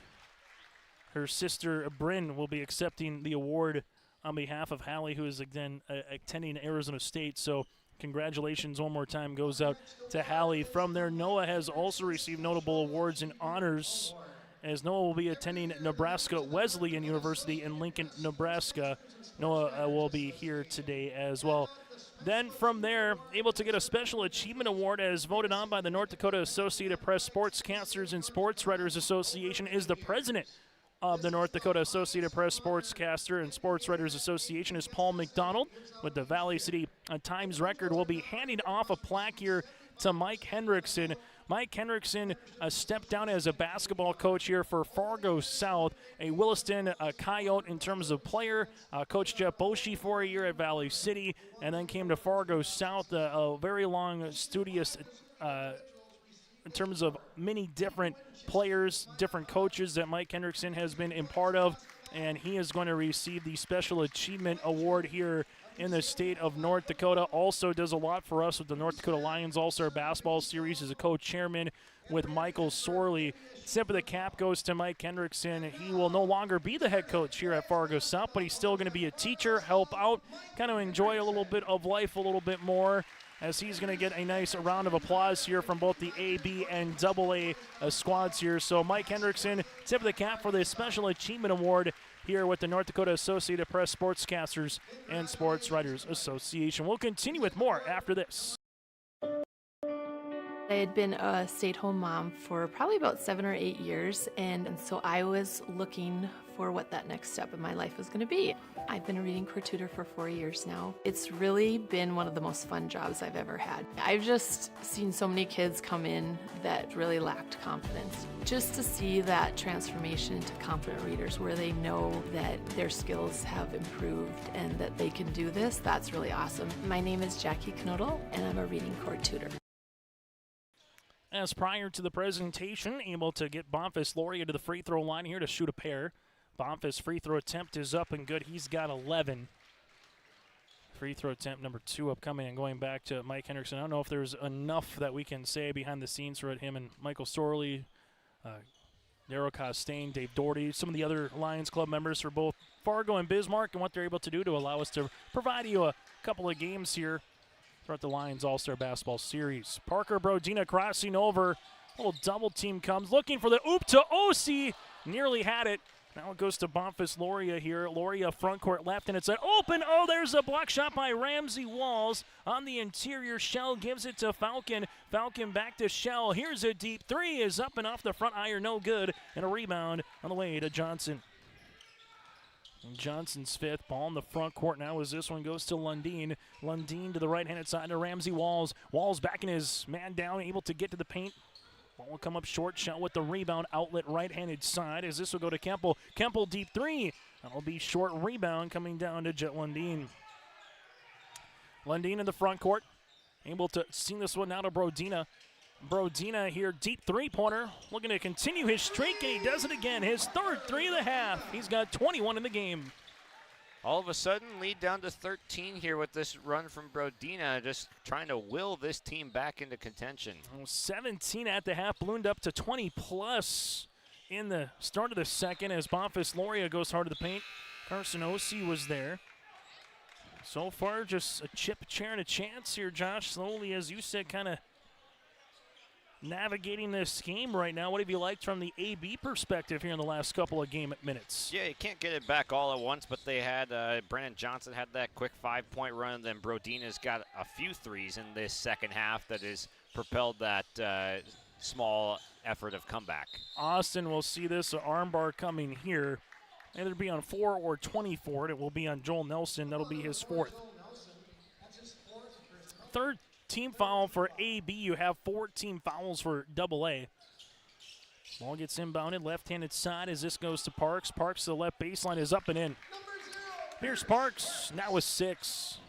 her sister, Bryn, will be accepting the award on behalf of Hallie, who is, again, attending Arizona State. So congratulations one more time goes out to Hallie. From there, Noah has also received notable awards and honors, as Noah will be attending Nebraska Wesleyan University in Lincoln, Nebraska. Noah will be here today as well. Then from there, able to get a Special Achievement Award as voted on by the North Dakota Associated Press Sportscasters and Sports Writers Association is the president of the North Dakota Associated Press Sportscaster and Sports Writers Association is Paul McDonald. With the Valley City Times record, will be handing off a plaque here to Mike Hendrickson. Mike Hendrickson stepped down as a basketball coach here for Fargo South, a Williston Coyote in terms of player. Coach Jeff Boschee for a year at Valley City, and then came to Fargo South, a very long, studious in terms of many different players, different coaches that Mike Hendrickson has been in part of, and he is going to receive the Special Achievement Award here in the state of North Dakota. Also does a lot for us with the North Dakota Lions All-Star Basketball Series as a co-chairman with Michael Sorley. Tip of the cap goes to Mike Hendrickson. He will no longer be the head coach here at Fargo South, but he's still going to be a teacher, help out, kind of enjoy a little bit of life a little bit more, as he's going to get a nice round of applause here from both the A, B, and AA squads here. So Mike Hendrickson, tip of the cap for the Special Achievement Award here with the North Dakota Associated Press Sportscasters and Sports Writers Association. We'll continue with more after this. I had been a stay-at-home mom for probably about 7 or 8 years, and so I was looking for what that next step in my life was going to be. I've been a reading core tutor for 4 years now. It's really been one of the most fun jobs I've ever had. I've just seen so many kids come in that really lacked confidence. Just to see that transformation into confident readers where they know that their skills have improved and that they can do this, that's really awesome. My name is Jackie Knodel, and I'm a reading core tutor. As prior to the presentation, able to get Bonfils Lauria to the free throw line here to shoot a pair. Bonfils' free throw attempt is up and good. He's got 11. Free throw attempt number 2 upcoming. And going back to Mike Hendrickson, I don't know if there's enough that we can say behind the scenes for him and Michael Sorley, Darryl Costain, Dave Doherty, some of the other Lions Club members for both Fargo and Bismarck, and what they're able to do to allow us to provide you a couple of games here throughout the Lions All-Star Basketball Series. Parker Brodina crossing over. A little double team comes. Looking for the oop to Osi. Nearly had it. Now it goes to Bonfils Lauria here. Lauria front court left, and it's an open. Oh, there's a block shot by Ramsey Walls on the interior. Shell gives it to Falcon. Falcon back to Shell. Here's a deep three. Is up and off the front iron. No good. And a rebound on the way to Johnson. And Johnson's fifth. Ball in the front court now as this one goes to Lundeen. Lundeen to the right-handed side to Ramsey Walls. Walls backing his man down, able to get to the paint. Ball will come up short. Shell with the rebound, outlet right-handed side as this will go to Kemple. Kemple deep three. That'll be short rebound coming down to Jet Lundeen. Lundeen in the front court. Able to sing this one out to Brodina. Brodina here, deep three-pointer. Looking to continue his streak, and he does it again. His third three of the half. He's got 21 in the game. All of a sudden, lead down to 13 here with this run from Brodina, just trying to will this team back into contention. 17 at the half, ballooned up to 20-plus in the start of the second as Bonfils Loria goes hard to the paint. Carson Ossie was there. So far, just a chip, chair, and a chance here, Josh. Slowly, as you said, kind of navigating this game right now. What have you liked from the AB perspective here in the last couple of game minutes? Yeah, you can't get it back all at once, but they had Brandon Johnson had that quick 5-point run, and then Brodina's got a few threes in this second half that has propelled that small effort of comeback. Austin will see this armbar coming here. Either be on 4 or 24. It will be on Joel Nelson. That'll be his fourth. Third team foul for AB. You have 14 fouls for AA. Ball gets inbounded, left-handed side as this goes to Parks. Parks to the left baseline is up and in. Here's Parks, now with 6.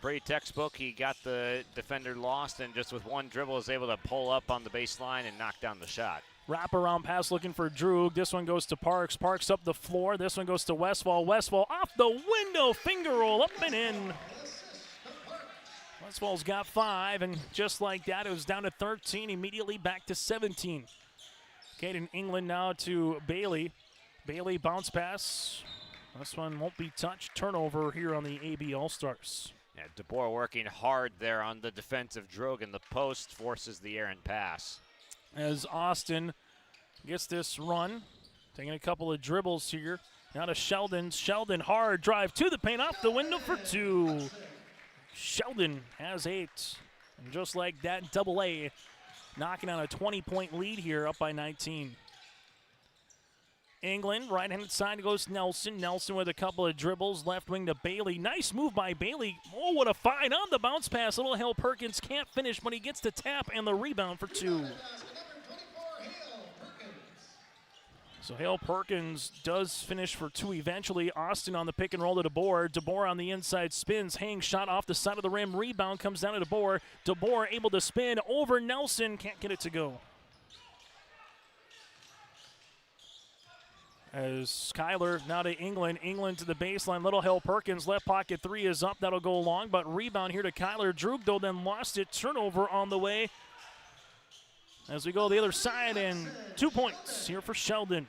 Pretty textbook. He got the defender lost and just with one dribble is able to pull up on the baseline and knock down the shot. Wraparound pass looking for Droog. This one goes to Parks. Parks up the floor. This one goes to Westfall. Westfall off the window. Finger roll up and in. Westfall's got 5, and just like that, it was down to 13, immediately back to 17. Caden England now to Bailey. Bailey bounce pass. This one won't be touched. Turnover here on the AB All-Stars. Yeah, DeBoer working hard there on the defensive Droog, and the post forces the errant pass. As Austin gets this run, taking a couple of dribbles here. Now to Sheldon. Sheldon, hard drive to the paint, off the window for 2. Sheldon has 8. And just like that, AA knocking on a 20-point lead here, up by 19. England, right-handed side goes to Nelson. Nelson with a couple of dribbles, left wing to Bailey. Nice move by Bailey. Oh, what a find on the bounce pass. Little Hale Perkins can't finish, but he gets the tap and the rebound for 2. So Hale Perkins does finish for 2 eventually. Austin on the pick and roll to DeBoer. DeBoer on the inside spins. Hang shot off the side of the rim. Rebound comes down to DeBoer. DeBoer able to spin over Nelson. Can't get it to go. As Skyler now to England. England to the baseline. Little Hale Perkins. Left pocket 3 is up. That'll go long. But rebound here to Kyler. Droog, though, then lost it. Turnover on the way. As we go the other side, and 2 points here for Sheldon.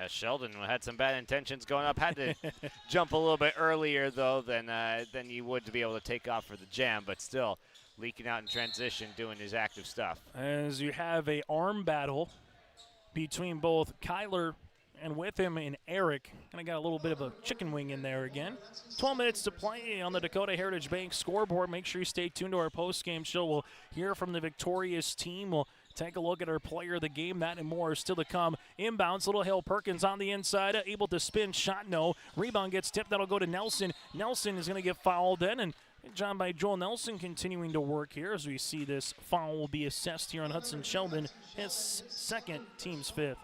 Sheldon had some bad intentions going up. Had to jump a little bit earlier, though, than you would to be able to take off for the jam, but still leaking out in transition, doing his active stuff. As you have a arm battle between both Kyler and with him and Eric. Kind of got a little bit of a chicken wing in there again. 12 minutes to play on the Dakota Heritage Bank scoreboard. Make sure you stay tuned to our post-game show. We'll hear from the victorious team. We'll take a look at our player of the game. That and more is still to come. Inbounds, Little Hale Perkins on the inside, able to spin, shot no. Rebound gets tipped, that'll go to Nelson. Nelson is going to get fouled then, and good job by Joel Nelson continuing to work here as we see this foul will be assessed here on Hudson Sheldon. His second, team's 5th.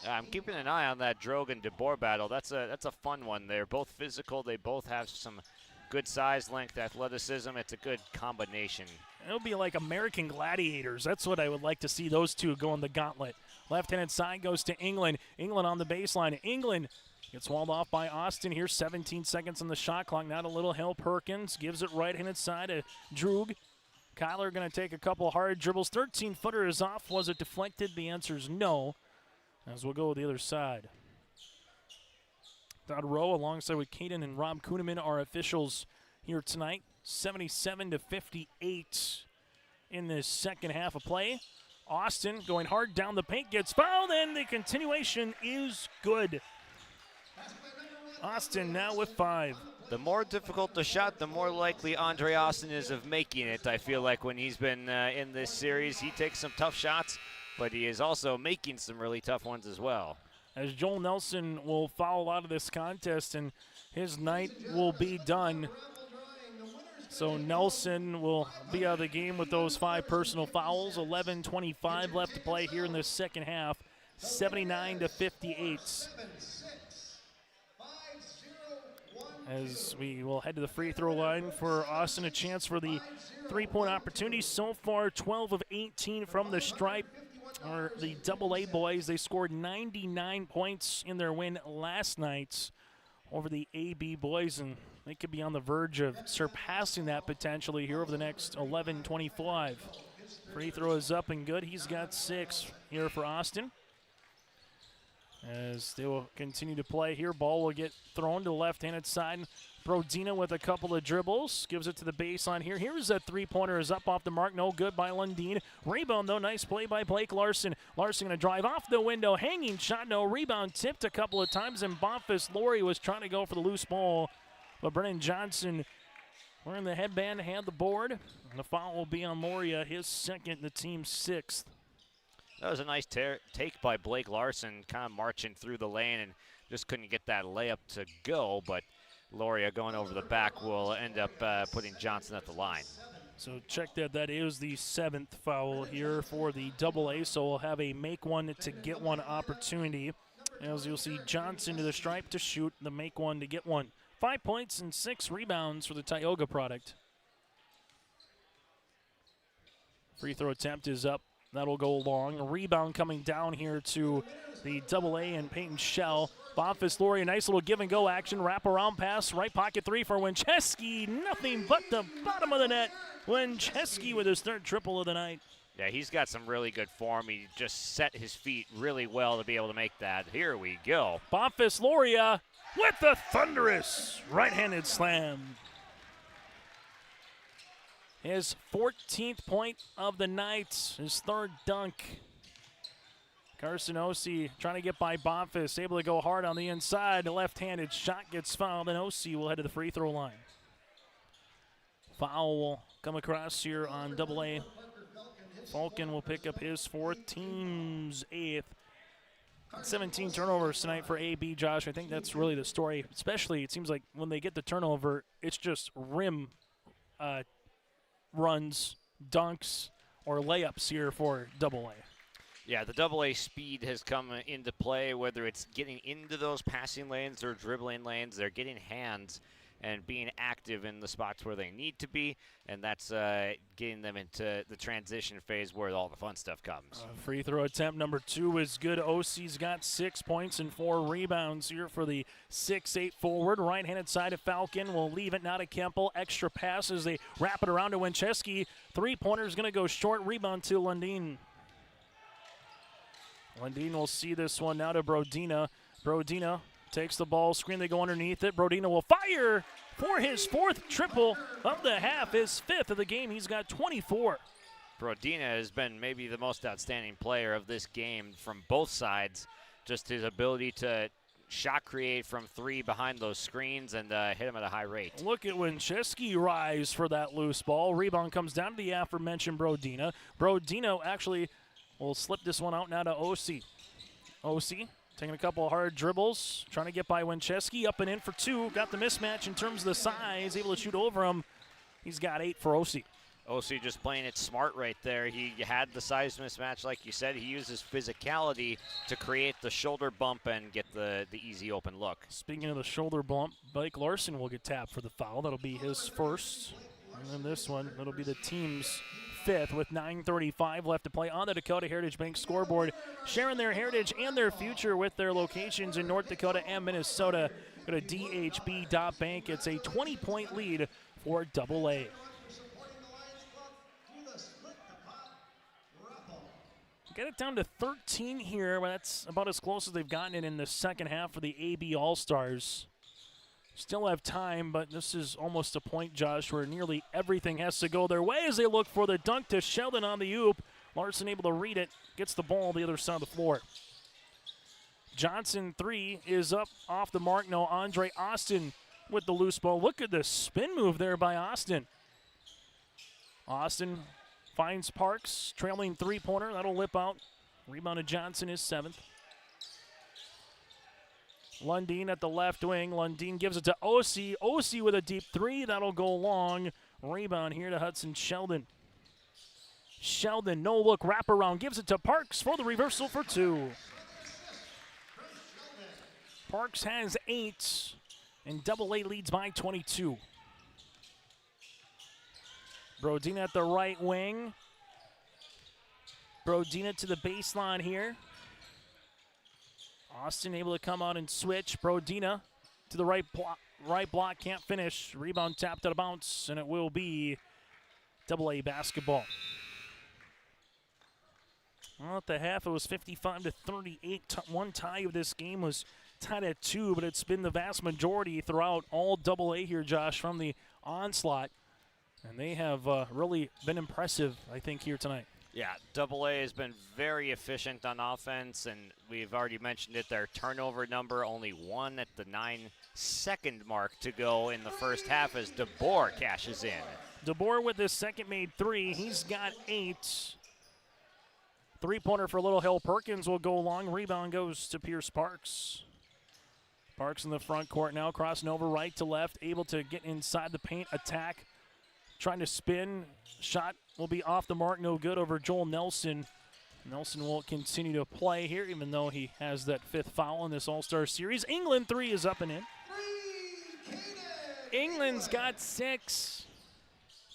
I'm keeping an eye on that Droog and DeBoer battle. That's a fun one. They're both physical. They both have some good size, length, athleticism. It's a good combination. It'll be like American Gladiators. That's what I would like to see those two go in the gauntlet. Left-handed side goes to England. England on the baseline. England gets walled off by Austin here. 17 seconds on the shot clock. Now to Little Hale Perkins. Gives it right-handed side to Droog. Kyler going to take a couple hard dribbles. 13-footer is off. Was it deflected? The answer is no. As we'll go with the other side. Todd Rowe alongside with Caden and Rob Kuhneman are officials here tonight. 77-58 in this second half of play. Austin going hard down the paint, gets fouled, and the continuation is good. Austin now with 5. The more difficult the shot, the more likely Andre Austin is of making it. I feel like when he's been in this series, he takes some tough shots, but he is also making some really tough ones as well. As Joel Nelson will foul out of this contest, and his night will be done. So Nelson will be out of the game with those 5 personal fouls. 11:25 left to play here in the second half. 79-58. As we will head to the free throw line for Austin, a chance for the 3-point opportunity. So far, 12 of 18 from the stripe. Or the AA boys, they scored 99 points in their win last night over the AB boys, and they could be on the verge of surpassing that potentially here over the next 11:25. Free throw is up and good. He's got 6 here for Austin. As they will continue to play here, ball will get thrown to the left-handed side. Brodina with a couple of dribbles, gives it to the baseline here. Here's a 3-pointer, is up off the mark, no good by Lundin. Rebound though, nice play by Blake Larson. Larson gonna drive off the window, hanging shot, no rebound, tipped a couple of times, and Bonfils Laurie was trying to go for the loose ball, but Brennan Johnson wearing the headband had the board. And the foul will be on Moria, his second, the team's 6th. That was a nice take by Blake Larson, kind of marching through the lane and just couldn't get that layup to go, but Loria going over the back will end up putting Johnson at the line. So check that. That is the 7th foul here for the AA, so we'll have a make one to get one opportunity. As you'll see, Johnson to the stripe to shoot, the make one to get one. 5 points and 6 rebounds for the Tioga product. Free throw attempt is up. That'll go long. A rebound coming down here to the AA and Peyton Shell. Bonfils Laurie, a nice little give-and-go action. Wrap-around pass, right pocket 3 for Wincheski. Nothing but the bottom of the net. Wincheski with his 3rd triple of the night. Yeah, he's got some really good form. He just set his feet really well to be able to make that. Here we go. Bonfils Laurie with the thunderous right-handed slam. His 14th point of the night, his 3rd dunk. Carson Ossie trying to get by Bonfils, able to go hard on the inside. The left-handed shot gets fouled, and Ossie will head to the free throw line. Foul will come across here on AA. Falcon will pick up his 4th, team's 8th. 17 turnovers tonight for AB, Josh. I think that's really the story. Especially, it seems like when they get the turnover, it's just rim runs, dunks, or layups here for AA. Yeah, the AA speed has come into play, whether it's getting into those passing lanes or dribbling lanes. They're getting hands and being active in the spots where they need to be, and that's getting them into the transition phase where all the fun stuff comes. Free throw attempt number 2 is good. Ossie's got 6 points and 4 rebounds here for the 6'8 forward. Right-handed side of Falcon will leave it now to Kempel. Extra pass as they wrap it around to Wincheski. 3-pointer is going to go short. Rebound to Lundin. Lundin will see this one now to Brodina. Brodina takes the ball, screen, they go underneath it. Brodina will fire for his 4th triple of the half, his 5th of the game. He's got 24. Brodina has been maybe the most outstanding player of this game from both sides. Just his ability to shot create from 3 behind those screens and hit him at a high rate. Look at Wincheski rise for that loose ball. Rebound comes down to the aforementioned Brodina. Brodina actually will slip this one out now to Ossie. Ossie taking a couple of hard dribbles, trying to get by Wincheski, up and in for 2. Got the mismatch in terms of the size, able to shoot over him. He's got 8 for Ossie. Ossie just playing it smart right there. He had the size mismatch, like you said. He uses physicality to create the shoulder bump and get the easy open look. Speaking of the shoulder bump, Blake Larson will get tapped for the foul. That'll be his 1st. And then this one, that'll be the team's 5th with 9:35 left to play on the Dakota Heritage Bank scoreboard. Sharing their heritage and their future with their locations in North Dakota and Minnesota. Go to dhb.bank. It's a 20-point lead for AA. Get it down to 13 here, but that's about as close as they've gotten it in the second half for the AB All-Stars. Still have time, but this is almost a point, Josh, where nearly everything has to go their way as they look for the dunk to Sheldon on the oop. Larson able to read it, gets the ball the other side of the floor. Johnson 3 is up off the mark. No, Andre Austin with the loose ball. Look at the spin move there by Austin. Austin finds Parks, trailing 3-pointer. That'll lip out. Rebound to Johnson is 7th. Lundin at the left wing. Lundin gives it to Ossie. Ossie with a deep 3. That'll go long. Rebound here to Hudson Sheldon. Sheldon, no look, wraparound, gives it to Parks for the reversal for 2. Parks has 8, and Double A leads by 22. Brodina at the right wing. Brodina to the baseline here. Austin able to come out and switch. Brodina to the right block, can't finish. Rebound tapped out of bounds, and it will be Double A basketball. Well, at the half, it was 55-38. One tie of this game was tied at 2, but it's been the vast majority throughout all Double A here, Josh, from the onslaught. And they have really been impressive, I think, here tonight. Yeah, Double A has been very efficient on offense, and we've already mentioned it. Their turnover number, only 1 at the 9-second mark to go in the first half as DeBoer cashes in. DeBoer with his second made 3. He's got 8. Three-pointer for Little Hill. Perkins will go long. Rebound goes to Pierce Parks. Parks in the front court now, crossing over right to left, able to get inside the paint, attack, trying to spin. Shot will be off the mark, no good over Joel Nelson. Nelson will continue to play here, even though he has that 5th foul in this All-Star Series. England 3 is up and in. England's got 6.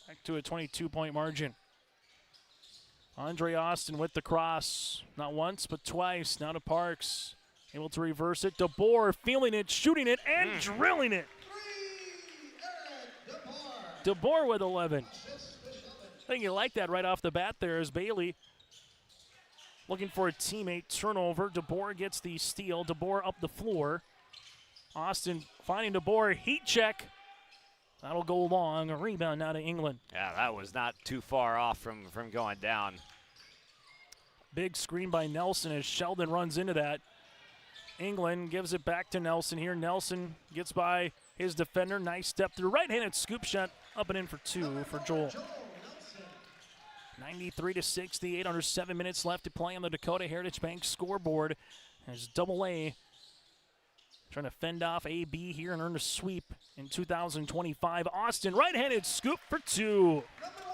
Back to a 22-point margin. Andre Austin with the cross. Not once, but twice. Now to Parks. Able to reverse it. DeBoer feeling it, shooting it, and drilling it. DeBoer with 11. I think you like that right off the bat there as Bailey looking for a teammate turnover. DeBoer gets the steal. DeBoer up the floor. Austin finding DeBoer. Heat check. That'll go long. A rebound now to England. Yeah, that was not too far off from going down. Big screen by Nelson as Sheldon runs into that. England gives it back to Nelson here. Nelson gets by his defender. Nice step through. Right-handed scoop shot up and in for 2 for Joel. 93-68, under 7 minutes left to play on the Dakota Heritage Bank scoreboard. As Double A trying to fend off AB here and earn a sweep in 2025. Austin, right-handed scoop for 2.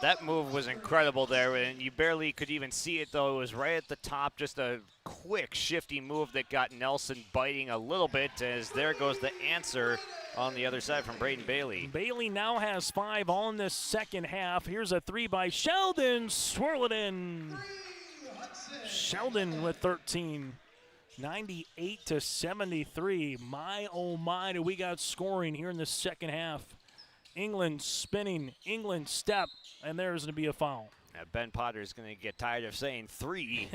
That move was incredible there, and you barely could even see it, though. It was right at the top, just a quick, shifty move that got Nelson biting a little bit, as there goes the answer on the other side from Braden Bailey. Bailey now has 5 all in this second half. Here's a 3 by Sheldon. Swirl it in. Sheldon with 13. 98-73. My, oh my, do we got scoring here in the second half. England spinning, England step, and there's going to be a foul. Yeah, Ben Potter's going to get tired of saying 3.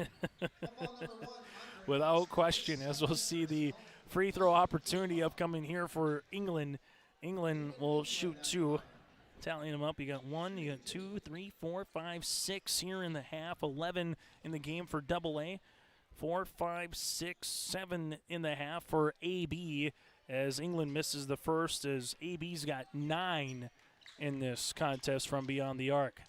Without question, as we'll see the free throw opportunity upcoming here for England. England will shoot 2. Tallying them up, you got 1, you got 2, 3, 4, 5, 6 here in the half. 11 in the game for Double A. 4, 5, 6, 7 in the half for AB as England misses the first, as AB's got 9 in this contest from beyond the arc.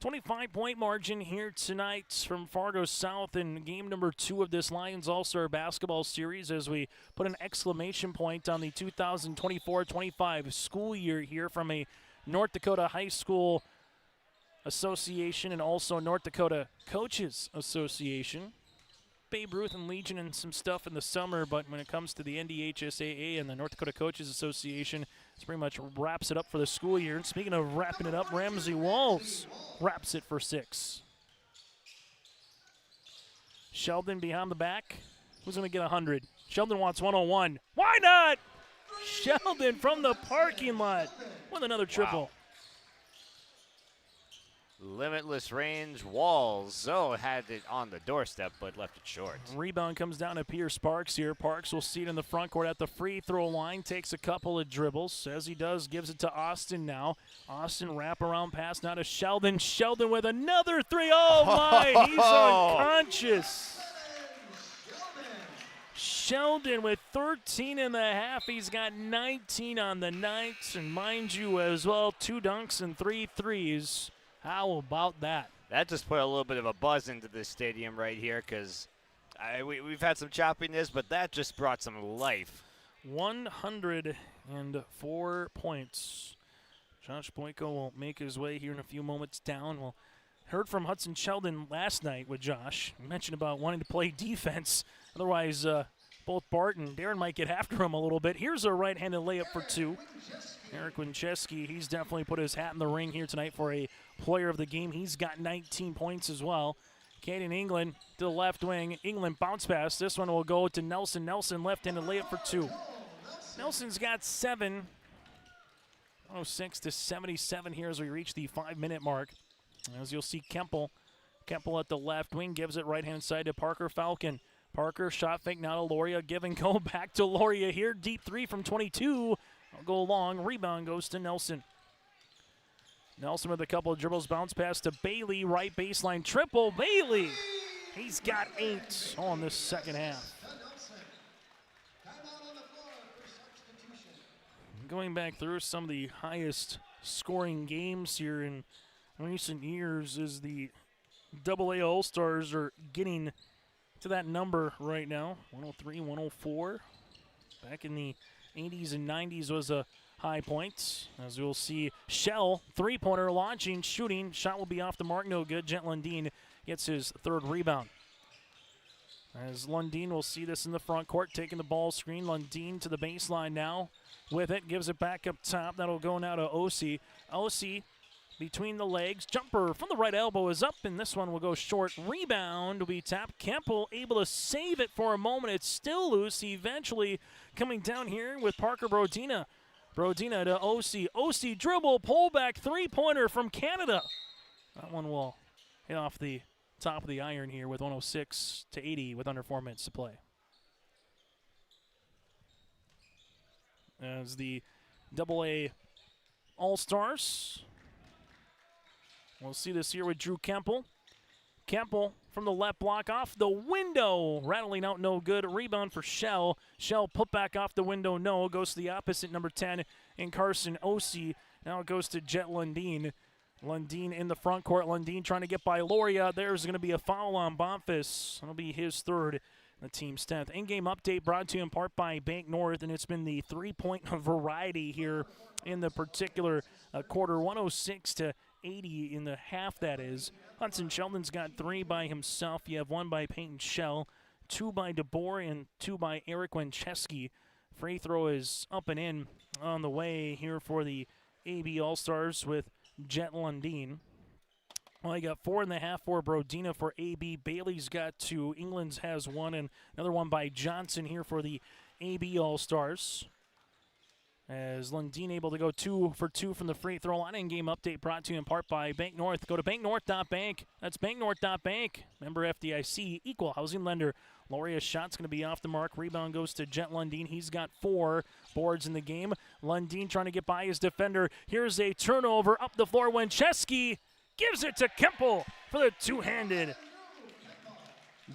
25-point margin here tonight from Fargo South in game number 2 of this Lions All-Star Basketball Series, as we put an exclamation point on the 2024-25 school year here from a North Dakota High School Association and also North Dakota Coaches Association. Babe Ruth and Legion and some stuff in the summer, but when it comes to the NDHSAA and the North Dakota Coaches Association, it pretty much wraps it up for the school year. And speaking of wrapping it up, Ramsey Walls wraps it for 6. Sheldon behind the back. Who's going to get 100? Sheldon wants 101. Why not? Sheldon from the parking lot with another triple. Wow. Limitless range. Walls. Had it on the doorstep, but left it short. Rebound comes down to Pierce Parks here. Parks will see it in the front court at the free throw line. Takes a couple of dribbles. As he does, gives it to Austin now. Austin wraparound pass now to Sheldon. Sheldon with another 3. Oh, my. He's unconscious. Sheldon with 13 in the half. He's got 19 on the night. And mind you as well, 2 dunks and 3 threes. How about that? That just put a little bit of a buzz into this stadium right here, because we've had some choppiness, but that just brought some life. 104 points. Josh Boyko will make his way here in a few moments down. We'll heard from Hudson Sheldon last night with Josh. He mentioned about wanting to play defense. Otherwise, both Bart and Darren might get after him a little bit. Here's a right-handed layup for two. Eric Winchesky, he's definitely put his hat in the ring here tonight for a player of the game. He's got 19 points as well. Caden England to the left wing. England bounce pass. This one will go to Nelson. Nelson left-handed layup for two. Nelson's got 7. 106 to 77 here as we reach the 5-minute mark. As you'll see Kemple. Kemple at the left wing gives it right-hand side to Parker Falcon. Parker shot fake now to Loria. Give and go back to Loria here. Deep 3 from 22. I'll go long. Rebound goes to Nelson. Nelson with a couple of dribbles. Bounce pass to Bailey. Right baseline triple. Bailey. He's got 8 on this second half. Going back through some of the highest scoring games here in recent years as the AA All-Stars are getting to that number right now. 103, 104. Back in the 80s and 90s was a high point. As we'll see, Shell, three-pointer, launching, shooting. Shot will be off the mark, no good. Jet Lundin gets his 3rd rebound. As Lundin will see this in the front court, taking the ball screen. Lundin to the baseline now. With it, gives it back up top. That'll go now to Osi. Osi between the legs. Jumper from the right elbow is up, and this one will go short. Rebound will be tapped. Kemple able to save it for a moment. It's still loose. Eventually coming down here with Parker Brodina. Brodina to Osi. Osi dribble, pullback, three-pointer from Canada. That one will hit off the top of the iron here with 106 to 80 with under 4 minutes to play. As the AA All-Stars. We'll see this here with Drew Kemple. Kemple from the left block off the window. Rattling out no good. Rebound for Shell. Shell put back off the window, no. Goes to the opposite, number 10 in Carson Osi. Now it goes to Jet Lundin. Lundin in the front court. Lundin trying to get by Loria. There's going to be a foul on Bonfis. That'll be his 3rd. The team's 10th. In-game update brought to you in part by Bank North, and it's been the three-point variety here in the particular quarter. 106 to 80 in the half, that is. Hudson Sheldon's got 3 by himself. You have 1 by Peyton Shell, 2 by DeBoer, and 2 by Eric Winchesky. Free throw is up and in on the way here for the AB All-Stars with Jet Lundin. Well, you got 4.5 for Brodina for AB. Bailey's got 2. England's has 1, and another one by Johnson here for the AB All-Stars. As Lundin able to go 2 for 2 from the free throw line. In-game update brought to you in part by Bank North. Go to banknorth.bank. That's banknorth.bank. Member FDIC, equal housing lender. Loria's shot's going to be off the mark. Rebound goes to Jet Lundin. He's got 4 boards in the game. Lundin trying to get by his defender. Here's a turnover up the floor. Winchesky gives it to Kemple for the two-handed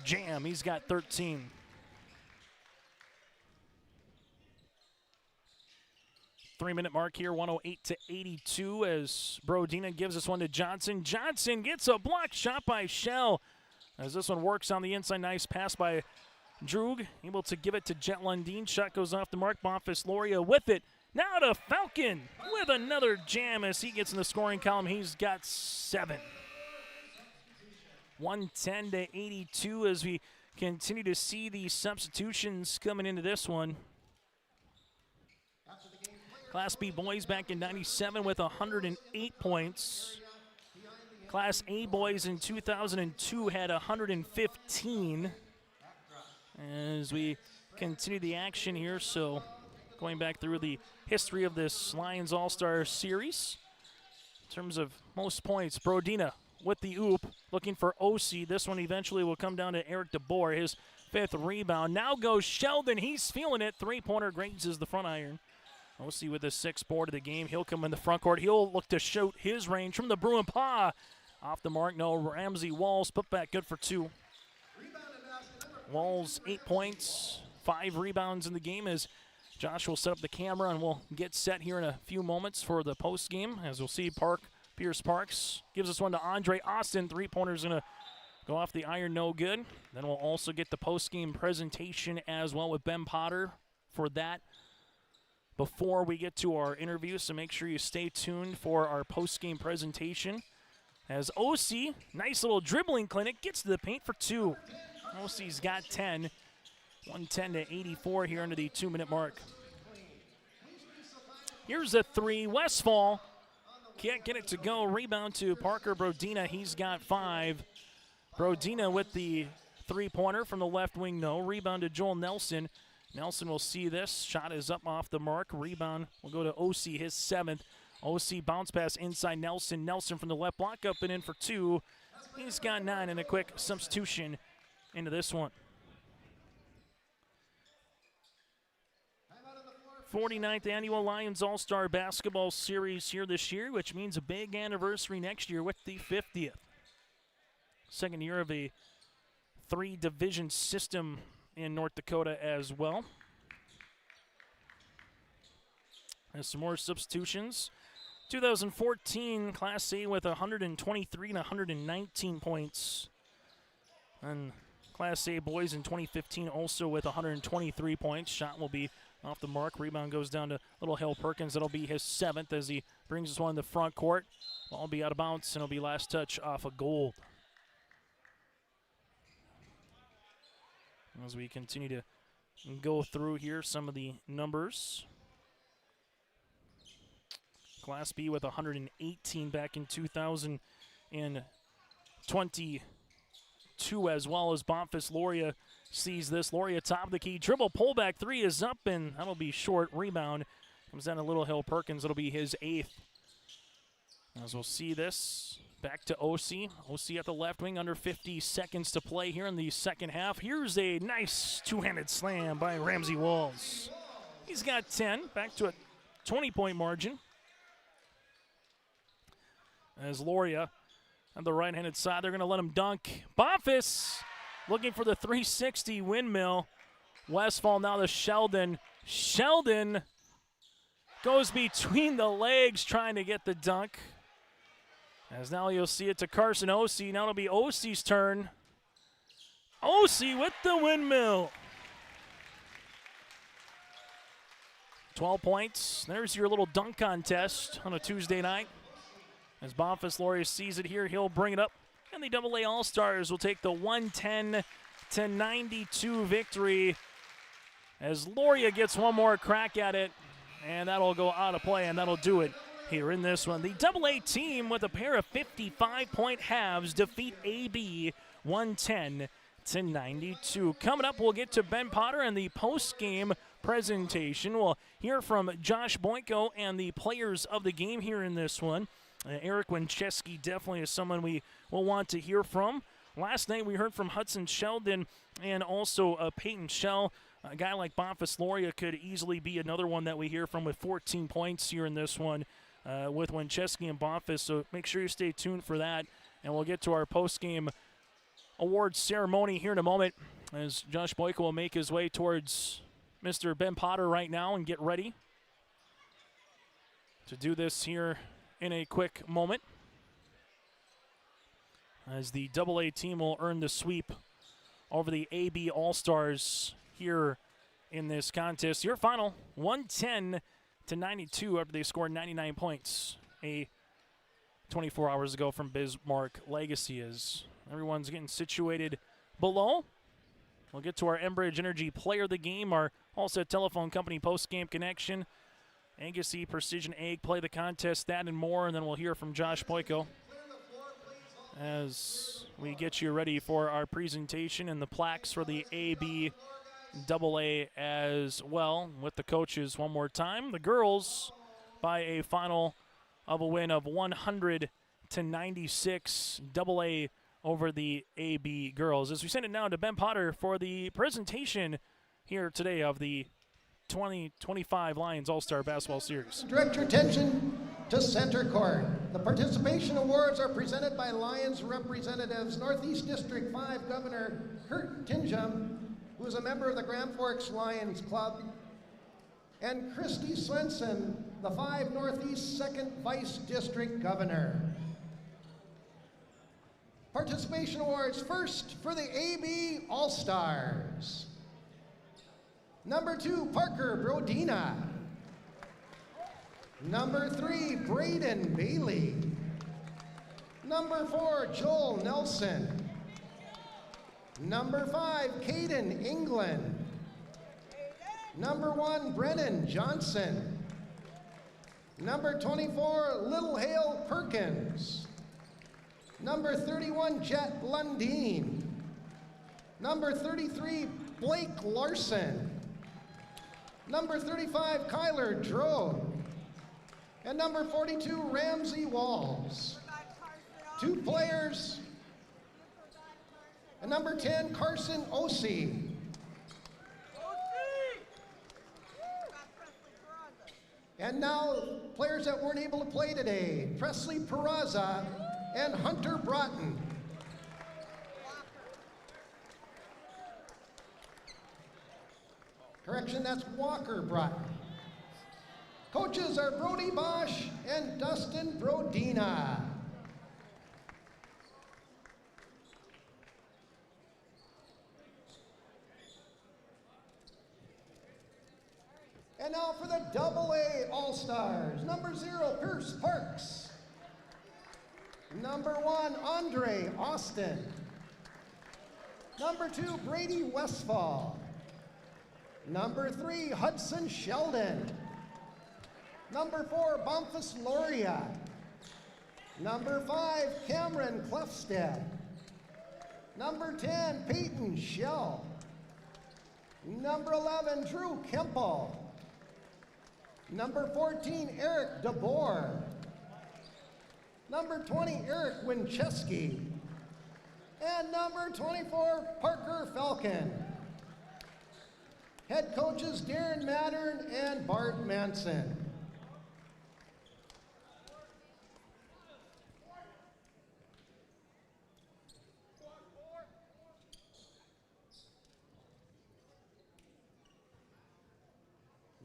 jam. He's got 13. Three-minute mark here, 108 to 82 as Brodina gives this one to Johnson. Johnson gets a block shot by Shell as this one works on the inside. Nice pass by Droog, able to give it to Jet Lundin. Shot goes off the mark. Bonfis Loria with it. Now to Falcon with another jam as he gets in the scoring column. He's got 7. 110 to 82 as we continue to see the substitutions coming into this one. Class B boys back in 97 with 108 points. Class A boys in 2002 had 115. As we continue the action here, so going back through the history of this Lions All-Star Series. In terms of most points, Brodina with the oop, looking for Osi. This one eventually will come down to Eric DeBoer, his 5th rebound. Now goes Sheldon. He's feeling it. Three-pointer grazes the front iron. Osi with the 6th board of the game. He'll come in the front court. He'll look to shoot his range from the Bruin Paw. Off the mark, no. Ramsey Walls put back good for 2. Walls 8 points, 5 rebounds in the game as Josh will set up the camera and we'll get set here in a few moments for the post game. As we'll see, Pierce Parks gives us one to Andre Austin. Three-pointer's going to go off the iron, no good. Then we'll also get the post game presentation as well with Ben Potter for that before we get to our interview, so make sure you stay tuned for our post-game presentation. As OC, nice little dribbling clinic, gets to the paint for 2. OC's got 10, 110-84 here under the 2-minute mark. Here's a 3, Westfall can't get it to go. Rebound to Parker Brodina, he's got 5. Brodina with the 3-pointer from the left wing, no. Rebound to Joel Nelson. Nelson will see this. Shot is up off the mark. Rebound will go to OC, his 7th. OC bounce pass inside Nelson. Nelson from the left block up and in for 2. He's got 9 and a quick substitution into this one. 49th Annual Lions All-Star Basketball Series here this year, which means a big anniversary next year with the 50th. Second year of a 3-division system in North Dakota as well. There's some more substitutions. 2014 Class A with 123 and 119 points. And Class A boys in 2015 also with 123 points. Shot will be off the mark. Rebound goes down to Little Hill Perkins. That'll be his 7th as he brings this one in the front court. Ball will be out of bounds, and it'll be last touch off of Gold. As we continue to go through here some of the numbers. Class B with 118 back in 2022, as well as Bonfils Loria sees this. Loria top of the key. Dribble pullback 3 is up, and that'll be short. Rebound comes down to Little Hill Perkins. It'll be his 8th. As we'll see this. Back to OC. OC at the left wing, under 50 seconds to play here in the second half. Here's a nice two-handed slam by Ramsey Walls. He's got 10, back to a 20-point margin. As Loria on the right-handed side, they're going to let him dunk. Bonfils looking for the 360 windmill. Westfall now to Sheldon. Sheldon goes between the legs trying to get the dunk. As now you'll see it to Carson OC. Now it'll be OC's turn. OC with the windmill. 12 points. There's your little dunk contest on a Tuesday night. As Bonfils Loria sees it here, he'll bring it up. And the AA All-Stars will take the 110-92 victory. As Loria gets one more crack at it. And that'll go out of play, and that'll do it here in this one. The AA team with a pair of 55-point halves defeat AB 110-92. Coming up, we'll get to Ben Potter and the post-game presentation. We'll hear from Josh Boyko and the players of the game here in this one. Eric Winchesky definitely is someone we will want to hear from. Last night we heard from Hudson Sheldon and also Peyton Shell. A guy like Bonfils Loria could easily be another one that we hear from with 14 points here in this one. With Winchesky and Bonfils, so make sure you stay tuned for that. And we'll get to our post-game awards ceremony here in a moment as Josh Boyko will make his way towards Mr. Ben Potter right now and get ready to do this here in a quick moment. As the AA team will earn the sweep over the AB All-Stars here in this contest. Your final, 110-92 after they scored 99 points 24 hours ago from Bismarck Legacy. As everyone's getting situated below. We'll get to our Enbridge Energy Player of the Game, our Allset Telephone Company post-game connection. Angus E. Precision Egg, play the contest, that and more, and then we'll hear from Josh Boyko as we get you ready for our presentation and the plaques for the AB AA as well with the coaches one more time. The girls by a final of a win of 100-96 AA over the AB girls. As we send it now to Ben Potter for the presentation here today of the 2025 Lions All-Star Basketball Series. Direct your attention to center court. The participation awards are presented by Lions representatives, Northeast District 5 Governor Kurt Tinjum, who is a member of the Grand Forks Lions Club, and Christy Swenson, the 5 Northeast 2nd Vice District Governor. Participation awards first for the AB All-Stars. Number 2, Parker Brodina. Number 3, Braden Bailey. Number 4, Joel Nelson. Number 5, Caden England. Number 1, Brennan Johnson. Number 24, Little Hale Perkins. Number 31, Jet Lundeen. Number 33, Blake Larson. Number 35, Kyler Drode. And number 42, Ramsey Walls. 2 players. And number 10, Carson Ossie. And now, players that weren't able to play today, Presley Peraza and Hunter Broughton. Correction, that's Walker Broughton. Coaches are Brody Bosch and Dustin Brodina. And now for the AA All-Stars. Number 0, Pierce Parks. Number 1, Andre Austin. Number 2, Brady Westfall. Number 3, Hudson Sheldon. Number 4, Bumpus Loria. Number 5, Cameron Clefstead. Number 10, Peyton Schell. Number 11, Drew Kempel. Number 14, Eric DeBoer. Number 20, Eric Winchesky. And number 24, Parker Falcon. Head coaches Darren Mattern and Bart Manson.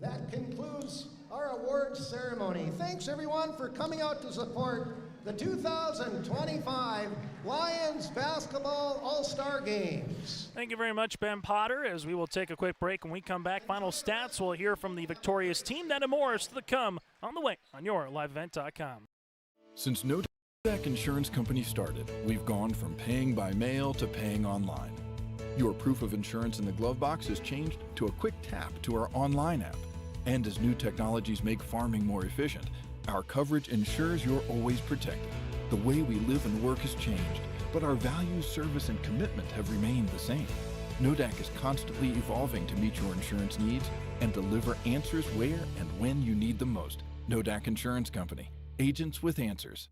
That concludes our awards ceremony. Thanks everyone for coming out to support the 2025 Lions Basketball All-Star Games. Thank you very much, Ben Potter. As we will take a quick break, when we come back, final stats, we'll hear from the victorious team. That and more is to come on the way on yourliveevent.com. Since No Deck Insurance Company started, we've gone from paying by mail to paying online. Your proof of insurance in the glove box has changed to a quick tap to our online app. And as new technologies make farming more efficient, our coverage ensures you're always protected. The way we live and work has changed, but our values, service, and commitment have remained the same. NODAC is constantly evolving to meet your insurance needs and deliver answers where and when you need them most. NODAC Insurance Company. Agents with answers.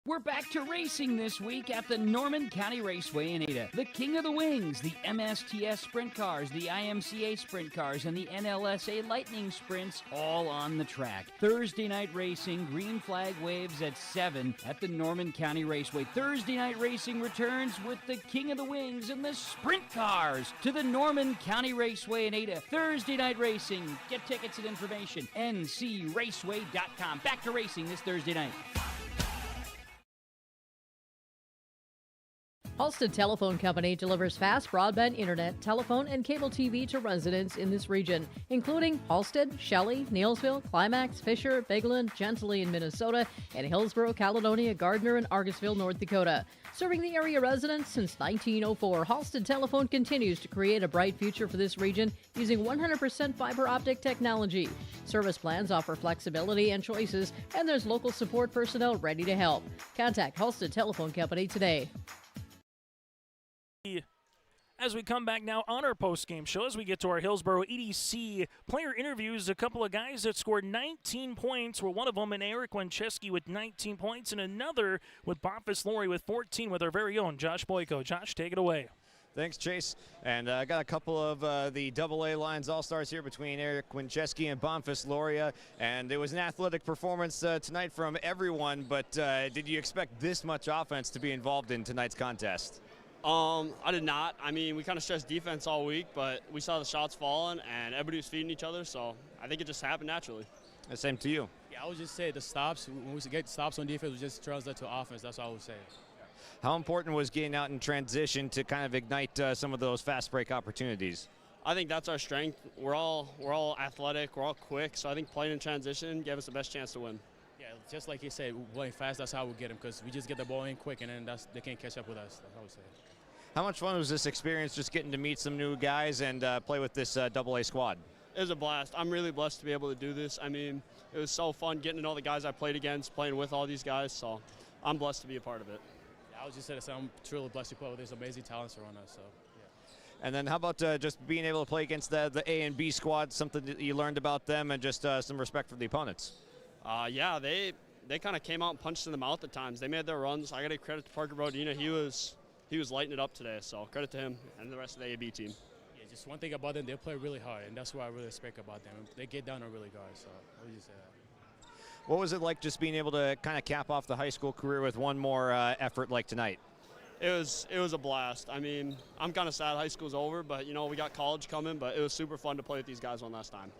We're back to racing this week at the Norman County Raceway in Ada. The King of the Wings, the MSTS Sprint Cars, the IMCA Sprint Cars, and the NLSA Lightning Sprints all on the track. Thursday night racing, green flag waves at 7 at the Norman County Raceway. Thursday night racing returns with the King of the Wings and the Sprint Cars to the Norman County Raceway in Ada. Thursday night racing. Get tickets and information, ncraceway.com. Back to racing this Thursday night. Halstead Telephone Company delivers fast broadband internet, telephone, and cable TV to residents in this region, including Halstead, Shelley, Neilsville, Climax, Fisher, Bigland, Gentilly in Minnesota, and Hillsborough, Caledonia, Gardner, and Argusville, North Dakota. Serving the area residents since 1904, Halstead Telephone continues to create a bright future for this region using 100% fiber optic technology. Service plans offer flexibility and choices, and there's local support personnel ready to help. Contact Halstead Telephone Company today. As we come back now on our post-game show, as we get to our Hillsborough EDC player interviews, a couple of guys that scored 19 points were one of them, and Eric Winchesky with 19 points, and another with Bumpus Laurie with 14 with our very own Josh Boyko. Josh, take it away. Thanks, Chase. And I got a couple of the AA Lions All-Stars here between Eric Winchesky and Bumpus Loria. And it was an athletic performance tonight from everyone, but did you expect this much offense to be involved in tonight's contest? I did not. I mean, we kind of stressed defense all week, but we saw the shots falling, and everybody was feeding each other, so I think it just happened naturally. The same to you. Yeah, I would just say the stops, when we get stops on defense, we just translate to offense. That's what I would say. How important was getting out in transition to kind of ignite some of those fast break opportunities? I think that's our strength. We're all athletic. We're all quick. So I think playing in transition gave us the best chance to win. Yeah, just like you said, playing fast, that's how we get them, because we just get the ball in quick, and then they can't catch up with us. That's how we say it. How much fun was this experience, just getting to meet some new guys and play with this AA squad? It was a blast. I'm really blessed to be able to do this. I mean, it was so fun getting to know the guys I played against, playing with all these guys, so I'm blessed to be a part of it. Yeah, I was just saying, I'm truly blessed to play with these amazing talents around us. So, yeah. And then how about just being able to play against the A and B squad, something that you learned about them, and just some respect for the opponents? Yeah, they kind of came out and punched in the mouth at times. They made their runs. I got to credit to Parker Brodina. He was lighting it up today, so credit to him and the rest of the AB team. Yeah, just one thing about them, they play really hard, and that's what I really respect about them. They get down on really hard, so I would just say that. What was it like just being able to kind of cap off the high school career with one more effort like tonight? It was a blast. I mean, I'm kind of sad high school's over, but, we got college coming, but it was super fun to play with these guys one last time.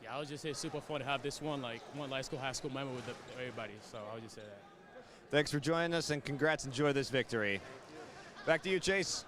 Yeah, I would just say it's super fun to have this one high school memory with everybody, so I would just say that. Thanks for joining us, and congrats. Enjoy this victory. Back to you, Chase.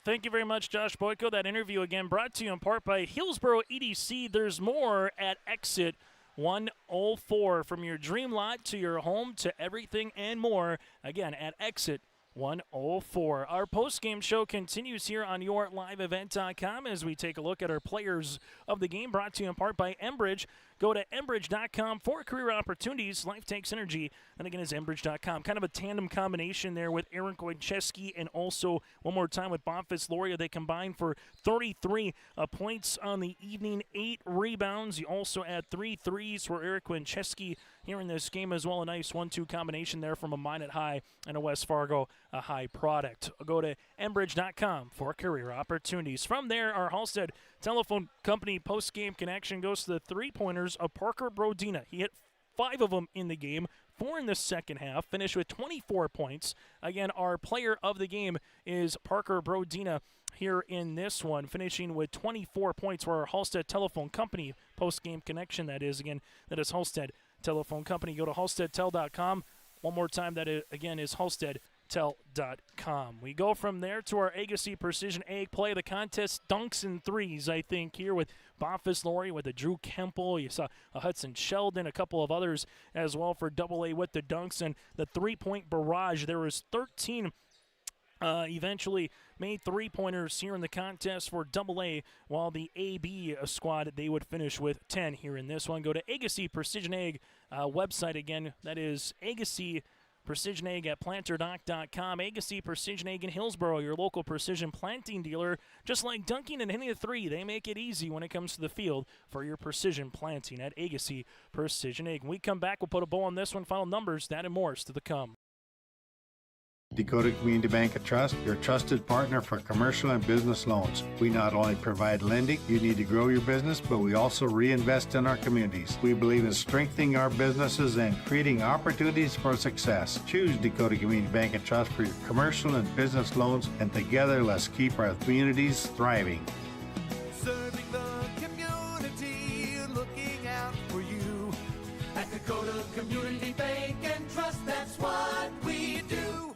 Thank you very much, Josh Boyko. That interview again brought to you in part by Hillsboro EDC. There's more at exit 104. From your dream lot to your home to everything and more. Again, at exit 104. Our post-game show continues here on YourLiveEvent.com as we take a look at our players of the game, brought to you in part by Enbridge. Go to Enbridge.com for career opportunities. Life takes energy. And again, it's Enbridge.com. Kind of a tandem combination there with Aaron Wojcicki and also one more time with Bonfils Loria. They combine for 33 points on the evening, 8 rebounds. You also add 3 threes for Eric Wojcicki here in this game as well. A nice 1-2 combination there from a Minot High and a West Fargo High product. Go to Enbridge.com for career opportunities. From there, our Halstead Telephone Company post-game connection goes to the three-pointers of Parker Brodina. He hit 5 of them in the game, 4 in the second half, finished with 24 points. Again, our player of the game is Parker Brodina here in this one, finishing with 24 points for our Halstead Telephone Company post-game connection. That is Halstead Telephone Company. Go to halsteadtel.com. One more time, that again is halsteadtel.com. We go from there to our Agassi Precision Egg play. The contest dunks and threes, I think, here with Bonfils Loria, with a Drew Kemple. You saw a Hudson Sheldon, a couple of others as well for AA with the dunks. And the three-point barrage, there was 13 eventually made three-pointers here in the contest for AA, while the AB squad, they would finish with 10 here in this one. Go to Agassi Precision Egg website again. That is Agassi Precision Egg at planterdoc.com. Agassi Precision Egg in Hillsboro, your local precision planting dealer. Just like dunking and hitting a three, they make it easy when it comes to the field for your precision planting at Agassi Precision Egg. When we come back, we'll put a bow on this one. Final numbers, that and more is to the come. Dakota Community Bank and Trust, your trusted partner for commercial and business loans. We not only provide lending you need to grow your business, but we also reinvest in our communities. We believe in strengthening our businesses and creating opportunities for success. Choose Dakota Community Bank and Trust for your commercial and business loans, and together let's keep our communities thriving. Serving the community, looking out for you. At Dakota Community Bank and Trust, that's what we do.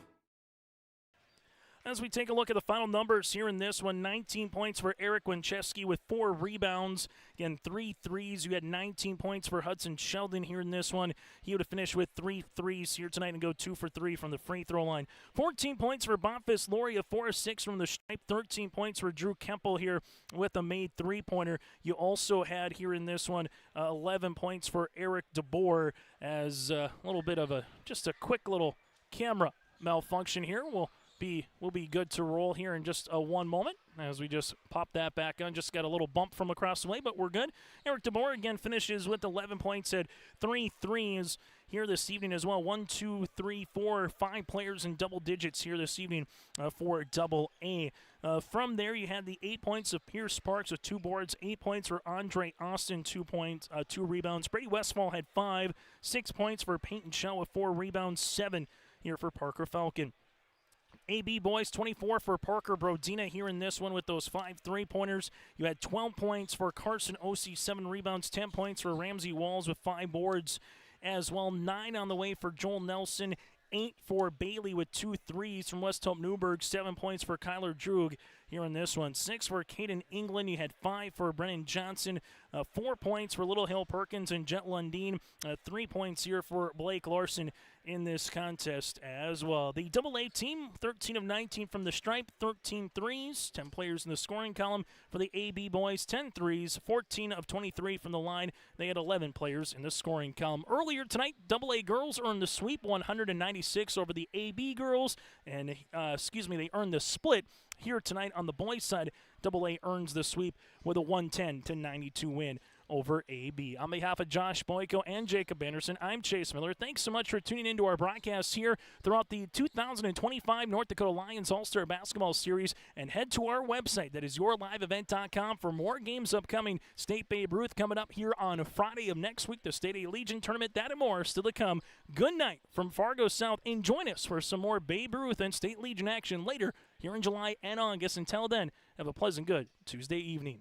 As we take a look at the final numbers here in this one, 19 points for Eric Wojcicki with 4 rebounds. Again, 3 threes. You had 19 points for Hudson Sheldon here in this one. He would have finished with 3 threes here tonight and go 2 for 3 from the free throw line. 14 points for Bonfils Loria, 4 of 6 from the stripe. 13 points for Drew Kemple here with a made three-pointer. You also had here in this one 11 points for Eric DeBoer, as a little bit of just a quick little camera malfunction here. We'll be good to roll here in just one moment as we just pop that back on. Just got a little bump from across the way, but we're good. Eric DeBoer again finishes with 11 points at 3 threes here this evening as well. 1, 2, 3, 4, 5 players in double digits here this evening for AA. From there, you had the 8 points of Pierce Sparks with 2 boards, 8 points for Andre Austin, 2 points, 2 rebounds. Brady Westfall had 5, 6 points for Peyton Shell with 4 rebounds, 7 here for Parker Falcon. AB boys, 24 for Parker Brodina here in this one with those 5 three-pointers. You had 12 points for Carson Ossie, 7 rebounds, 10 points for Ramsey Walls with 5 boards as well. 9 on the way for Joel Nelson, 8 for Bailey with 2 threes from West Hope Newburgh, 7 points for Kyler Droog here in this one. 6 for Caden England. You had 5 for Brennan Johnson. 4 points for Little Hill Perkins and Jet Lundeen. 3 points here for Blake Larson in this contest as well. The AA team, 13 of 19 from the stripe, 13 threes, 10 players in the scoring column. For the AB boys, 10 threes, 14 of 23 from the line. They had 11 players in the scoring column. Earlier tonight, AA girls earned the sweep, 196 over the AB girls, and they earned the split. Here tonight on the boys' side, AA earns the sweep with a 110-92 win over AB. On behalf of Josh Boyko and Jacob Anderson, I'm Chase Miller. Thanks so much for tuning into our broadcast here throughout the 2025 North Dakota Lions All-Star Basketball Series. And head to our website, that is yourliveevent.com, for more games upcoming. State Babe Ruth coming up here on Friday of next week, the State A Legion Tournament, that and more still to come. Good night from Fargo South, and join us for some more Babe Ruth and State Legion action later here in July and August. Until then, have a pleasant, good Tuesday evening.